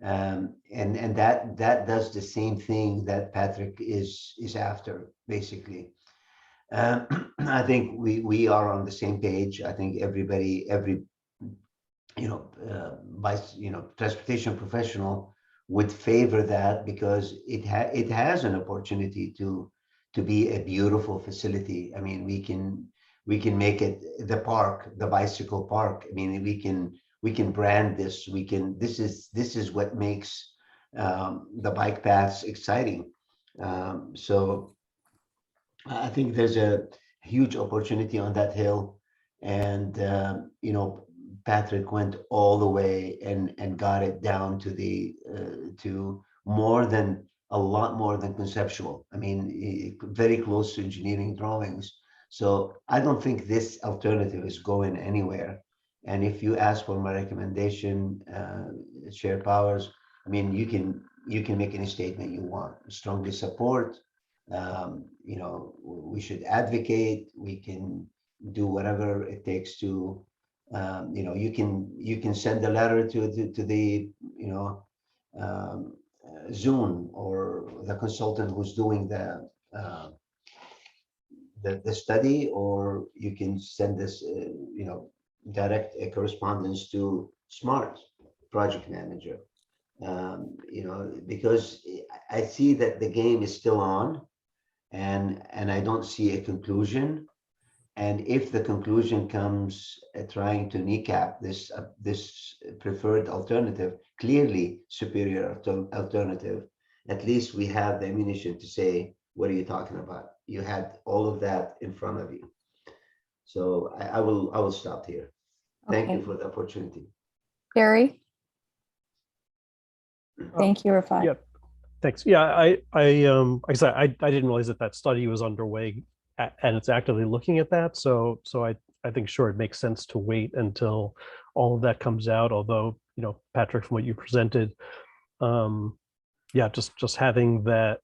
And that does the same thing that Patrick is after, basically. I think we are on the same page. I think everybody, transportation professional would favor that, because it has an opportunity to be a beautiful facility. I mean, we can make it the bicycle park. I mean, we can brand this. This is what makes the bike paths exciting. So I think there's a huge opportunity on that hill, and Patrick went all the way and got it down to a lot more than conceptual. I mean, very close to engineering drawings. So I don't think this alternative is going anywhere. And if you ask for my recommendation, Chair Powers, I mean, you can make any statement you want. Strongly support. We should advocate. We can do whatever it takes to. You can send a letter to the Zoom or the consultant who's doing the study, or you can send this, direct a correspondence to SMART project manager, because I see that the game is still on, and I don't see a conclusion. And if the conclusion comes trying to kneecap this preferred alternative, clearly superior alternative, at least we have the ammunition to say, what are you talking about? You had all of that in front of you. So I will stop here. Thank you for the opportunity. Barry? Thank you, Rafat. Yeah, thanks. Yeah, like I said, I didn't realize that study was underway and it's actively looking at that. So I think, sure, it makes sense to wait until all of that comes out. Although, Patrick, from what you presented, yeah, just having that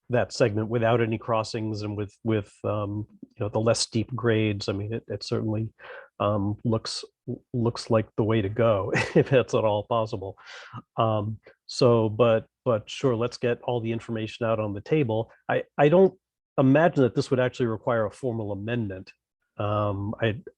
that segment without any crossings and with the less steep grades, I mean, it certainly looks like the way to go if that's at all possible. But sure, let's get all the information out on the table. I don't imagine that this would actually require a formal amendment. I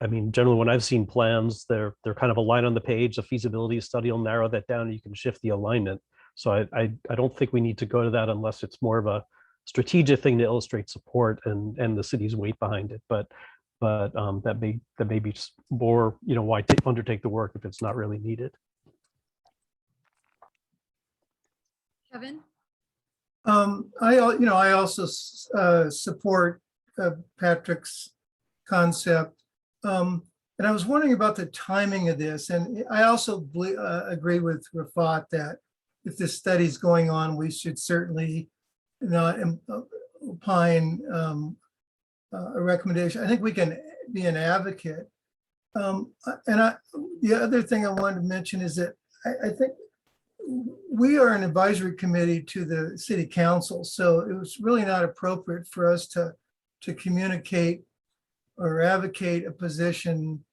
mean, generally when I've seen plans, they're kind of a line on the page. A feasibility study will narrow that down and you can shift the alignment. So I don't think we need to go to that unless it's more of a strategic thing to illustrate support and the city's weight behind it. But that may be just more, why undertake the work if it's not really needed. Kevin? I also support Patrick's concept. And I was wondering about the timing of this. And I also agree with Rafat that if this study is going on, we should certainly not opine a recommendation. I think we can be an advocate. The other thing I wanted to mention is that I think we are an advisory committee to the city council, so it was really not appropriate for us to communicate or advocate a position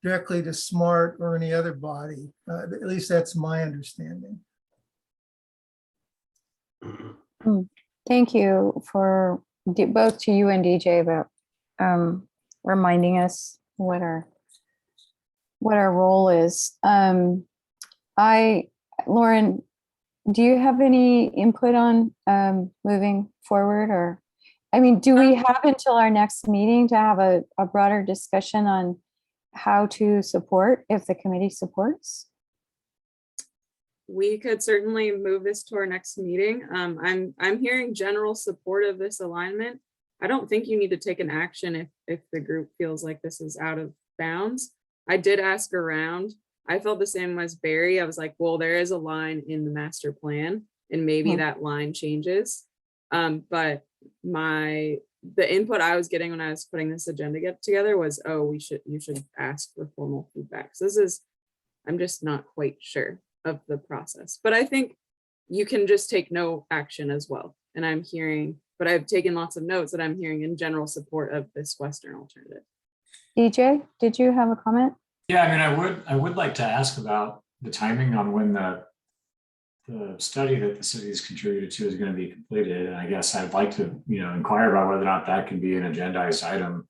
directly to SMART or any other body. At least that's my understanding. Thank you for both to you and DJ about reminding us what our role is. Lauren, do you have any input on moving forward, or, I mean, do we have until our next meeting to have a broader discussion on how to support if the committee supports? We could certainly move this to our next meeting. I'm hearing general support of this alignment. I don't think you need to take an action if the group feels like this is out of bounds. I did ask around. I felt the same as Barry. I was like, well, there is a line in the master plan and maybe that line changes. But the input I was getting when I was putting this agenda together was, oh, you should ask for formal feedback. So I'm just not quite sure of the process, but I think you can just take no action as well. And but I've taken lots of notes that I'm hearing in general support of this Western alternative. DJ, did you have a comment? Yeah, I mean, I would like to ask about the timing on when the study that the city has contributed to is going to be completed. And I guess I'd like to, inquire about whether or not that can be an agendized item,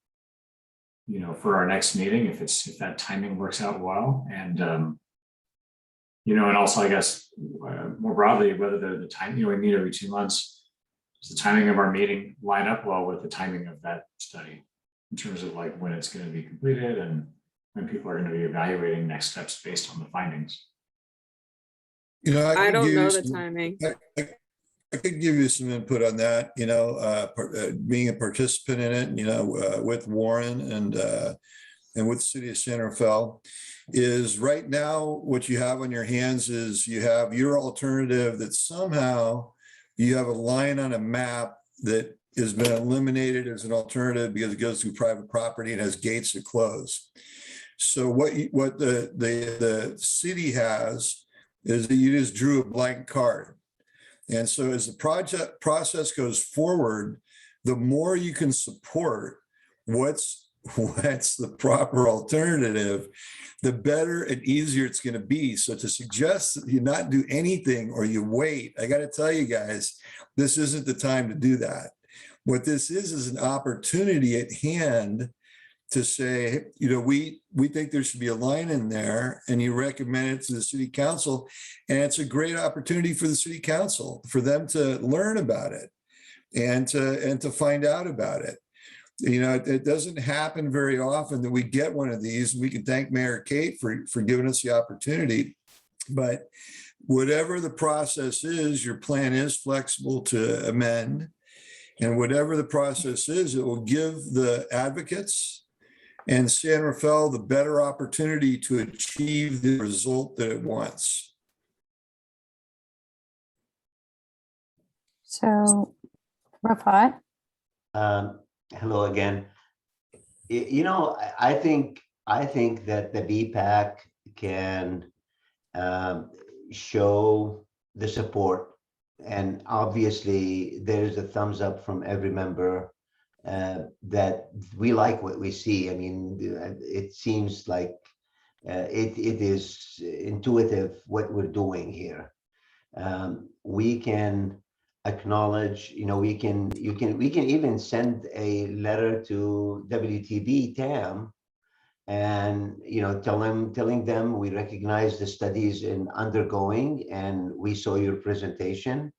for our next meeting, if that timing works out well. And, and also, I guess, more broadly, whether the time, we meet every 2 months, does the timing of our meeting line up well with the timing of that study in terms of like when it's going to be completed and when people are going to be evaluating next steps based on the findings? I don't know the timing. I could give you some input on that, being a participant in it, with Warren and with the city of San Rafael, is right now what you have on your hands is you have your alternative that somehow you have a line on a map that has been eliminated as an alternative because it goes through private property and has gates that close. So what the city has is that you just drew a blank card. And so as the project process goes forward, the more you can support what's the proper alternative, the better and easier it's going to be. So to suggest that you not do anything or you wait, I got to tell you guys, this isn't the time to do that. What this is an opportunity at hand to say, we think there should be a line in there, and you recommend it to the city council. And it's a great opportunity for the city council, for them to learn about it and to find out about it. It doesn't happen very often that we get one of these. We can thank Mayor Kate for giving us the opportunity. But whatever the process is, your plan is flexible to amend. And whatever the process is, it will give the advocates and San Rafael the better opportunity to achieve the result that it wants. So, Rafat? Hello again. I think that the Bpac can show the support, and obviously there's a thumbs up from every member that we like what we see. I mean, it seems like it is intuitive what we're doing here. We can acknowledge, you can even send a letter to WTB TAM and telling them we recognize the studies in undergoing and we saw your presentation.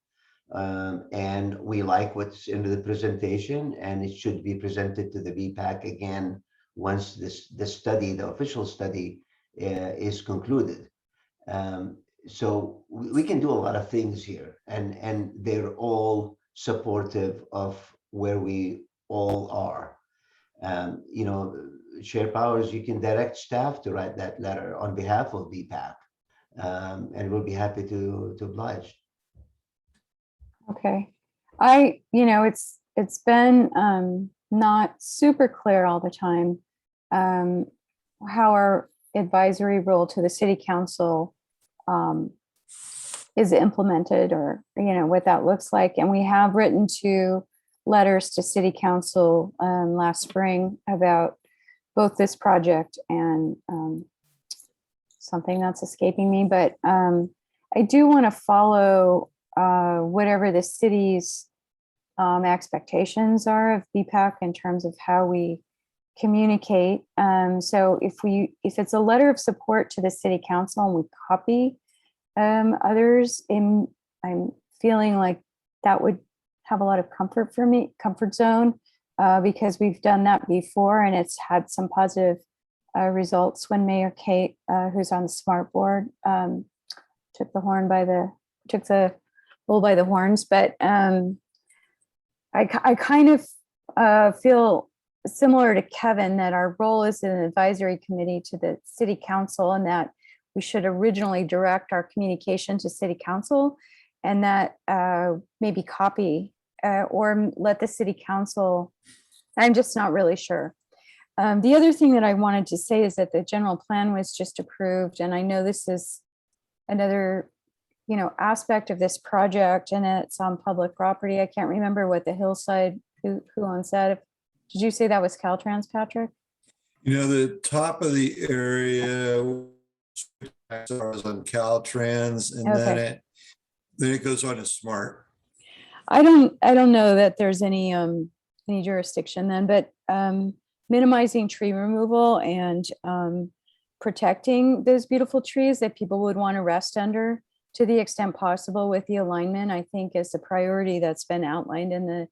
And we like what's in the presentation, and it should be presented to the Bpac again once the official study is concluded. so we can do a lot of things here, and they're all supportive of where we all are. You know, Chair Powers, you can direct staff to write that letter on behalf of BPAC, and we'll be happy to oblige. Okay. It's been not super clear all the time how our advisory role to the city council is implemented, or, what that looks like. And we have written 2 letters to city council last spring about both this project and something that's escaping me, but I do want to follow whatever the city's expectations are of BPAC in terms of how we communicate. So if it's a letter of support to the city council and we copy others, I'm feeling like that would have a lot of comfort for me, comfort zone, because we've done that before and it's had some positive results when Mayor Kate, who's on the SMART board, took the bull by the horns. But I kind of feel similar to Kevin that our role is an advisory committee to the city council, and that we should originally direct our communication to city council, and that maybe copy or let the city council. I'm just not really sure. The other thing that I wanted to say is that the general plan was just approved, and I know this is another aspect of this project, and it's on public property. I can't remember what the hillside, who owns that. Did you say that was Caltrans, Patrick? The top of the area was on Caltrans, and Okay. then it goes on to SMART. I don't know that there's any jurisdiction then, but minimizing tree removal and protecting those beautiful trees that people would want to rest under to the extent possible with the alignment, I think is a priority that's been outlined in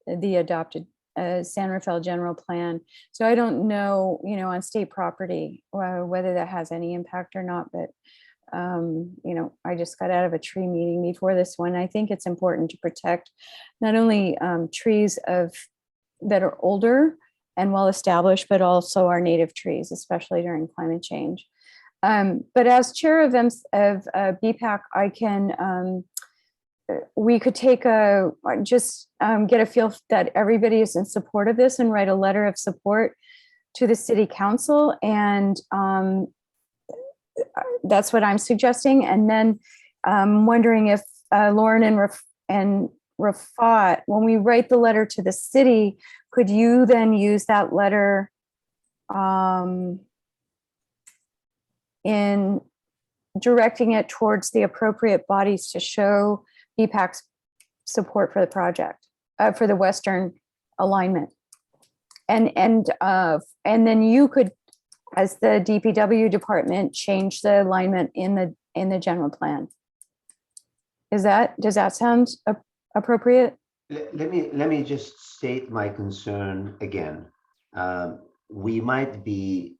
the adopted San Rafael general plan. So I don't know, on state property, whether that has any impact or not, but I just got out of a tree meeting before this one. I think it's important to protect not only trees that are older and well established, but also our native trees, especially during climate change. But as chair of BPAC, I can, we could take get a feel that everybody is in support of this and write a letter of support to the city council. And that's what I'm suggesting. And then I'm wondering if Lauren and Rafat, when we write the letter to the city, could you then use that letter in directing it towards the appropriate bodies to show BPAC's support for the project, for the Western alignment? And then you could, as the DPW department, change the alignment in the general plan. Does that sound appropriate? Let me just state my concern again. We might be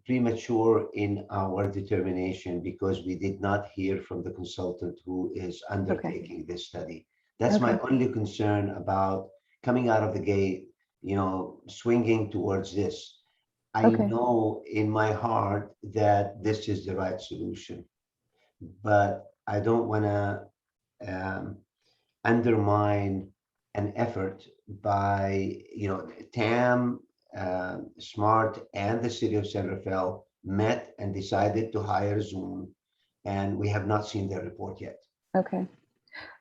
premature in our determination because we did not hear from the consultant who is undertaking this study. That's my only concern about coming out of the gate, swinging towards this. I know in my heart that this is the right solution, but I don't want to undermine an effort by, TAM, SMART, and the city of San Rafael met and decided to hire Zoom, and we have not seen their report yet. Okay.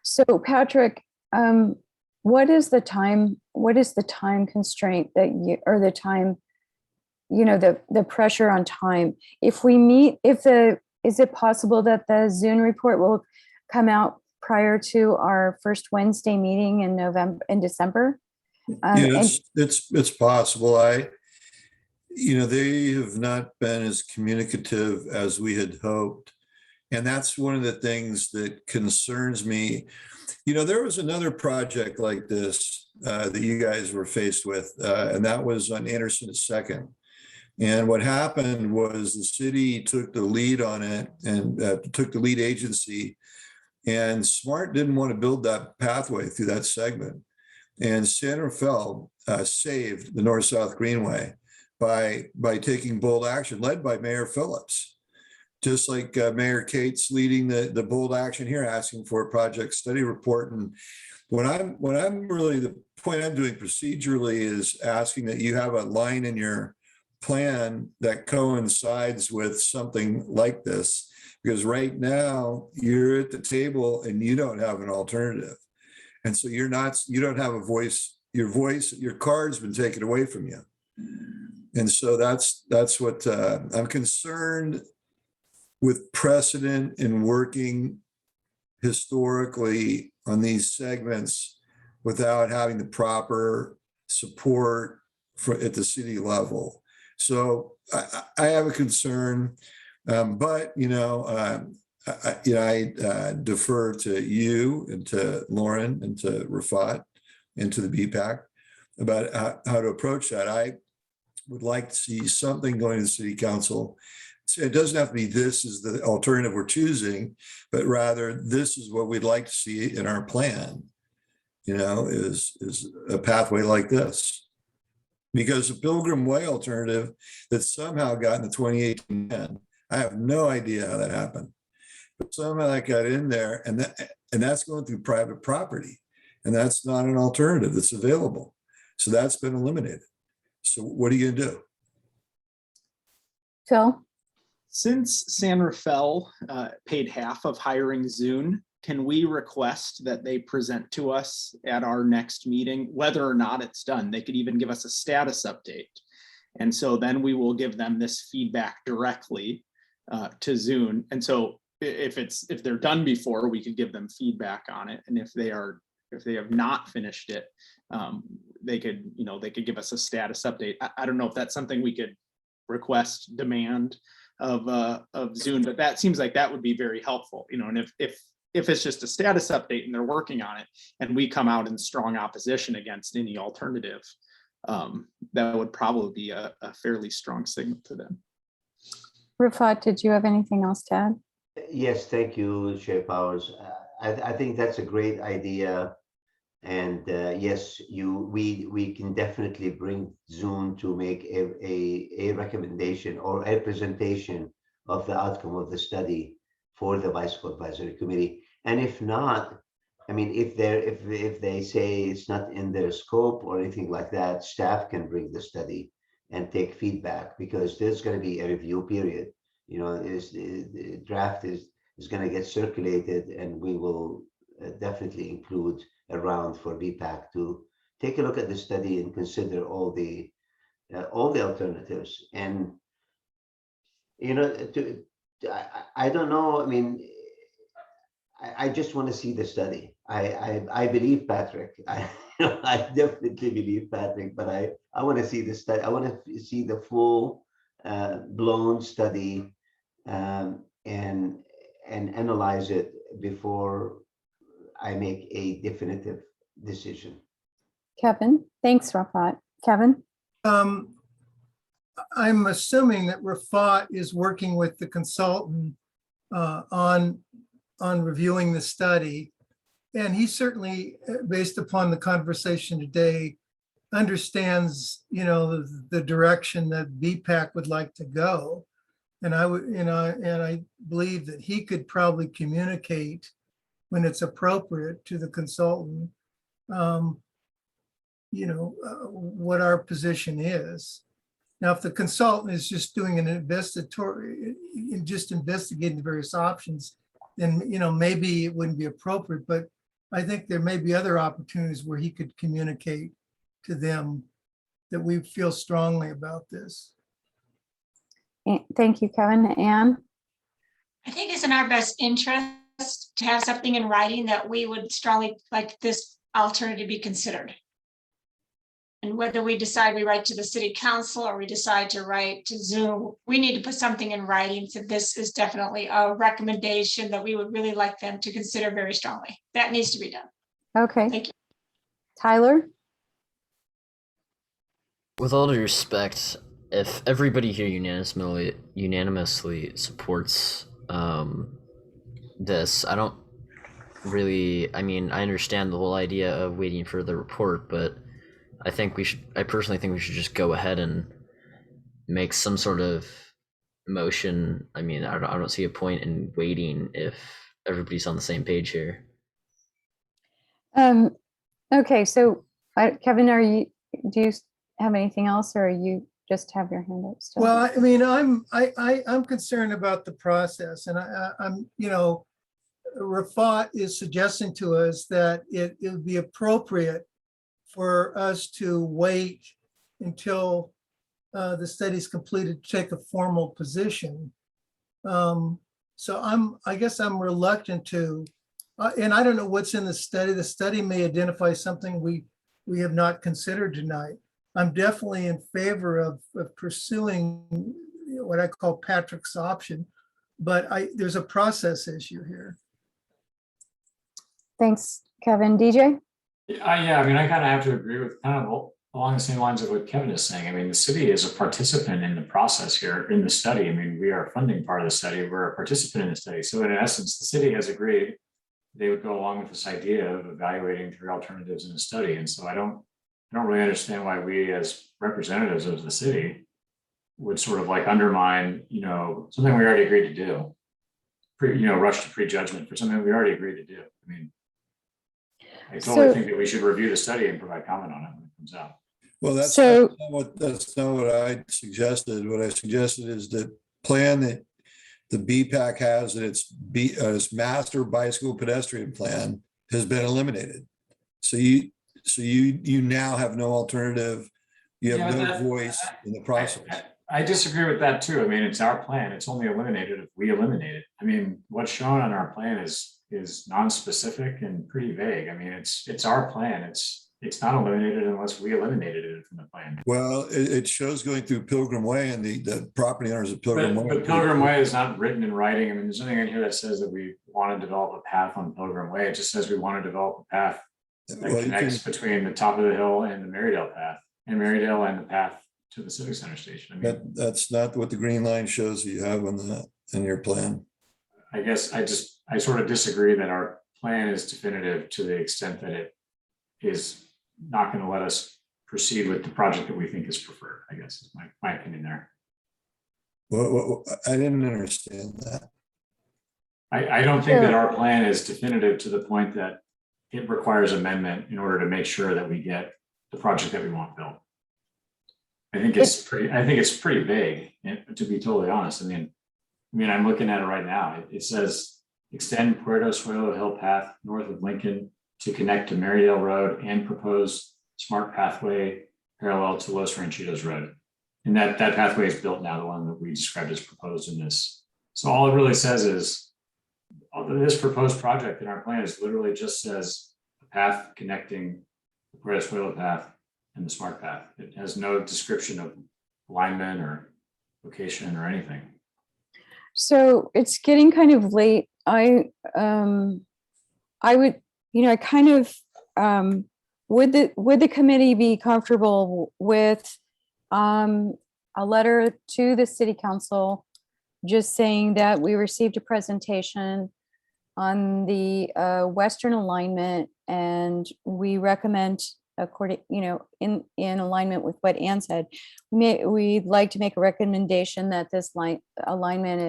So Patrick, what is the time constraint or the time, the pressure on time? If we meet, is it possible that the Zoom report will come out prior to our first Wednesday meeting in December? It's possible. They have not been as communicative as we had hoped. And that's one of the things that concerns me. There was another project like this that you guys were faced with, and that was on Anderson 2nd, And what happened was the city took the lead on it and took the lead agency. And SMART didn't want to build that pathway through that segment. And San Rafael saved the North-South Greenway by taking bold action, led by Mayor Phillips. Just like Mayor Cates leading the bold action here, asking for a project study report. And when I'm really, the point I'm doing procedurally is asking that you have a line in your plan that coincides with something like this, because right now you're at the table and you don't have an alternative. And so you don't have a voice, your card's been taken away from you. And so that's what I'm concerned with precedent in working historically on these segments without having the proper support at the city level. So I have a concern, but I defer to you and to Lauren and to Rafat and to the Bpac about how to approach that. I would like to see something going to the city council. It doesn't have to be this is the alternative we're choosing, but rather this is what we'd like to see in our plan, is a pathway like this. Because the Pilgrim Way alternative that somehow got in the 2018 plan, I have no idea how that happened, but somehow that got in there, and that's going through private property, and that's not an alternative that's available. So that's been eliminated. So what are you gonna do? Phil? Since San Rafael paid half of hiring Zune, can we request that they present to us at our next meeting, whether or not it's done? They could even give us a status update. And so then we will give them this feedback directly to Zune. And so if they're done before, we could give them feedback on it. And if they have not finished it, they could give us a status update. I don't know if that's something we could request, demand of Zune, but that seems like that would be very helpful, and if it's just a status update and they're working on it and we come out in strong opposition against any alternative, that would probably be a fairly strong signal to them. Rafat, did you have anything else to add? Yes, thank you, Chair Powers. I think that's a great idea. And yes, we can definitely bring Zoom to make a recommendation or a presentation of the outcome of the study for the Bicycle Advisory Committee. And if not, I mean, if they say it's not in their scope or anything like that, staff can bring the study and take feedback, because there's going to be a review period. The draft is going to get circulated, and we will definitely include a round for Bpac to take a look at the study and consider all the alternatives. And I don't know. I mean, I just want to see the study. I believe Patrick. I definitely believe Patrick, but I want to see the study. I want to see the full blown study and analyze it before I make a definitive decision. Kevin? Thanks, Rafat. Kevin? I'm assuming that Rafat is working with the consultant on reviewing the study. And he certainly, based upon the conversation today, understands, the direction that Bpac would like to go. And I believe that he could probably communicate when it's appropriate to the consultant, what our position is. Now, if the consultant is just doing an just investigating the various options, then, maybe it wouldn't be appropriate, but I think there may be other opportunities where he could communicate to them that we feel strongly about this. Thank you, Kevin. Anne? I think it's in our best interest to have something in writing that we would strongly like this alternative be considered. And whether we decide we write to the city council or we decide to write to Zoom, we need to put something in writing. So this is definitely a recommendation that we would really like them to consider very strongly. That needs to be done. Okay. Thank you. Tyler? With all due respect, if everybody here unanimously supports this, I don't really, I mean, I understand the whole idea of waiting for the report, but I personally think we should just go ahead and make some sort of motion. I mean, I don't see a point in waiting if everybody's on the same page here. Okay, so Kevin, do you have anything else, or you just have your hand up still? Well, I mean, I'm concerned about the process, and I'm, you know, Rafat is suggesting to us that it would be appropriate for us to wait until the study's completed to take a formal position. So I guess I'm reluctant to, and I don't know what's in the study. The study may identify something we have not considered tonight. I'm definitely in favor of pursuing what I call Patrick's option, but there's a process issue here. Thanks, Kevin. DJ? Yeah, I mean, I kind of have to agree with kind of along the same lines of what Kevin is saying. I mean, the city is a participant in the process here in the study. I mean, we are funding part of the study. We're a participant in the study. So in essence, the city has agreed they would go along with this idea of evaluating three alternatives in the study. And so I don't really understand why we as representatives of the city would sort of like undermine, you know, something we already agreed to do. Rush to prejudgment for something we already agreed to do. I mean, I totally think that we should review the study and provide comment on it when it comes out. Well, that's not what I suggested. What I suggested is that plan that the Bpac has, that its master bicycle pedestrian plan has been eliminated. So you now have no alternative. You have no voice in the process. I disagree with that too. I mean, it's our plan. It's only eliminated if we eliminate it. I mean, what's shown on our plan is non-specific and pretty vague. I mean, it's our plan. It's not eliminated unless we eliminated it from the plan. Well, it shows going through Pilgrim Way, and the property owners of Pilgrim Way. But Pilgrim Way is not written in writing. I mean, there's nothing in here that says that we want to develop a path on Pilgrim Way. It just says we want to develop a path that connects between the top of the hill and the Marydale path, and Marydale and the path to the Civic Center station. I mean, that's not what the green line shows that you have in your plan. I guess I sort of disagree that our plan is definitive to the extent that it is not going to let us proceed with the project that we think is preferred, I guess is my opinion there. Well, I didn't understand that. I don't think that our plan is definitive to the point that it requires amendment in order to make sure that we get the project that we want built. I think it's pretty vague, to be totally honest. I mean, I'm looking at it right now. It says extend Puerto Suelo Hill Path north of Lincoln to connect to Marydale Road and propose smart pathway parallel to Los Ranchitos Road. And that pathway is built now, the one that we described as proposed in this. So all it really says is this proposed project in our plan is literally just says a path connecting the Puerto Suelo path and the smart path. It has no description of alignment or location or anything. So it's getting kind of late. I would, I kind of, would the committee be comfortable with a letter to the city council just saying that we received a presentation on the western alignment, and we recommend, according, in alignment with what Ann said, we'd like to make a recommendation that this alignment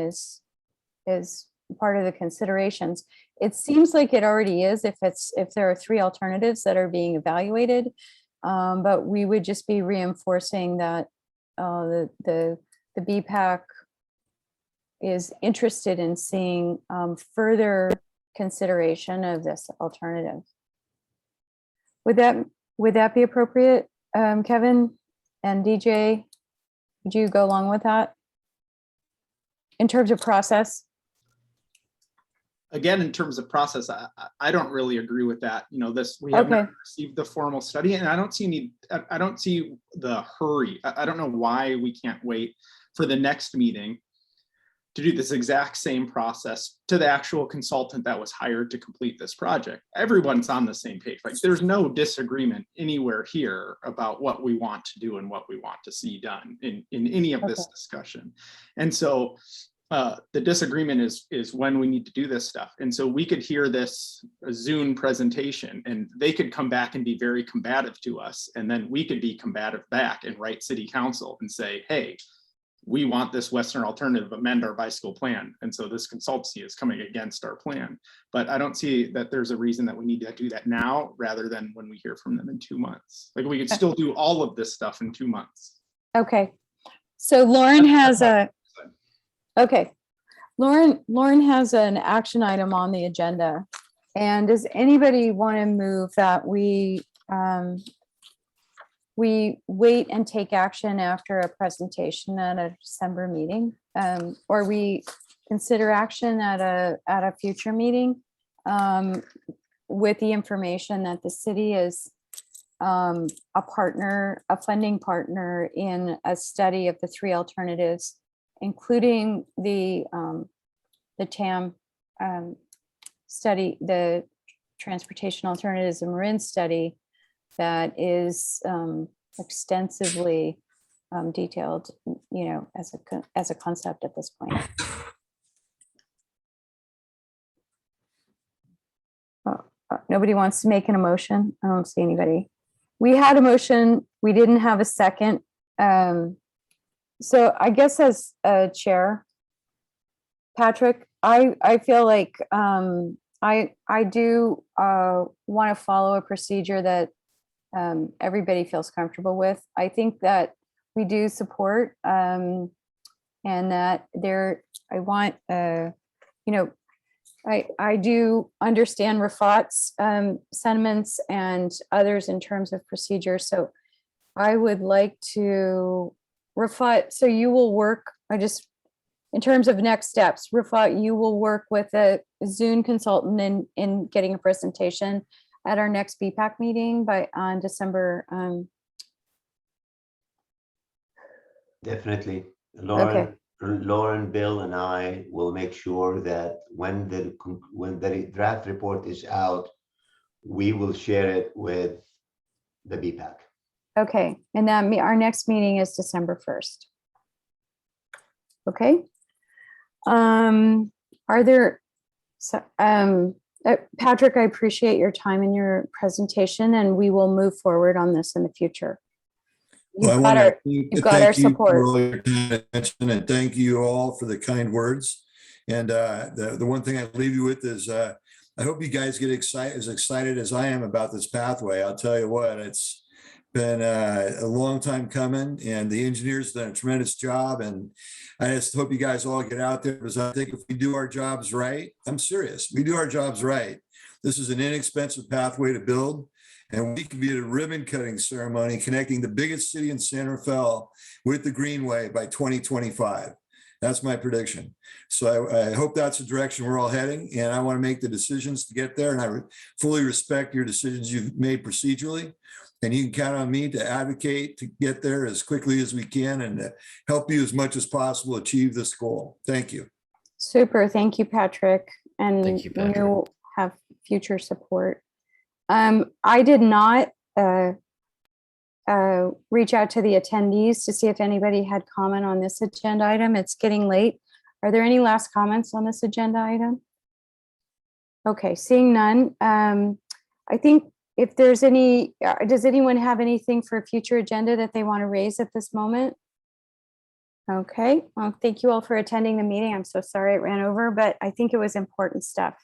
is part of the considerations. It seems like it already is if there are three alternatives that are being evaluated, but we would just be reinforcing that the Bpac is interested in seeing further consideration of this alternative. Would that be appropriate, Kevin and DJ? Would you go along with that in terms of process? Again, in terms of process, I don't really agree with that. We haven't received the formal study, and I don't see the hurry. I don't know why we can't wait for the next meeting to do this exact same process to the actual consultant that was hired to complete this project. Everyone's on the same page. Like there's no disagreement anywhere here about what we want to do and what we want to see done in any of this discussion. And so the disagreement is when we need to do this stuff. And so we could hear this Zoom presentation and they could come back and be very combative to us. And then we could be combative back and write city council and say, hey, we want this Western alternative, amend our bicycle plan. And so this consultancy is coming against our plan. But I don't see that there's a reason that we need to do that now rather than when we hear from them in 2 months. Like we could still do all of this stuff in 2 months. Okay. So Lauren has Lauren has an action item on the agenda. And does anybody want to move that we wait and take action after a presentation at a December meeting, or we consider action at a future meeting with the information that the city is a funding partner in a study of the 3 alternatives, including the TAM study, the Transportation Alternatives and Marin study, that is extensively detailed, as a concept at this point. Nobody wants to make an emotion. I don't see anybody. We had a motion. We didn't have a second. So I guess as a chair, Patrick, I feel like I do want to follow a procedure that everybody feels comfortable with. I think that we do support and that I want, I do understand Rafat's sentiments and others in terms of procedure. So I would like to, Rafat, so you will work, in terms of next steps, Rafat, you will work with a Zoom consultant in getting a presentation at our next Bpac meeting on December. Definitely. Okay. Lauren, Bill, and I will make sure that when the draft report is out, we will share it with the Bpac. Okay, and then our next meeting is December 1st. Okay. Are there, Patrick, I appreciate your time and your presentation, and we will move forward on this in the future. You've got our support. For all your time and attention, and thank you all for the kind words. And the one thing I leave you with is I hope you guys get as excited as I am about this pathway. I'll tell you what, it's been a long time coming, and the engineers done a tremendous job. And I just hope you guys all get out there, because I think if we do our jobs right, I'm serious, we do our jobs right, this is an inexpensive pathway to build. And we could be at a ribbon cutting ceremony connecting the biggest city in San Rafael with the Greenway by 2025. That's my prediction. So I hope that's the direction we're all heading. And I want to make the decisions to get there. And I fully respect your decisions you've made procedurally. And you can count on me to advocate to get there as quickly as we can and to help you as much as possible achieve this goal. Thank you. Super. Thank you, Patrick. And Thank you, Patrick. You'll have future support. I did not reach out to the attendees to see if anybody had comment on this agenda item. It's getting late. Are there any last comments on this agenda item? Okay, seeing none. I think if there's any, does anyone have anything for a future agenda that they want to raise at this moment? Okay, well, thank you all for attending the meeting. I'm so sorry it ran over, but I think it was important stuff.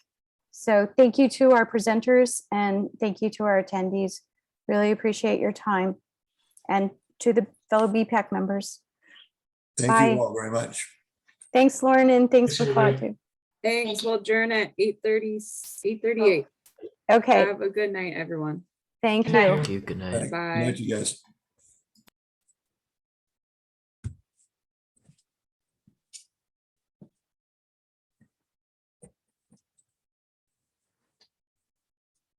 So thank you to our presenters and thank you to our attendees. Really appreciate your time, and to the fellow Bpac members. Thank Bye. you all very much. Thanks, Lauren, and thanks for Claude too. Thanks. We'll adjourn at 8:38. Okay, Have a good night, everyone. thank you. Thank you. Good night. Bye. Good night, you guys.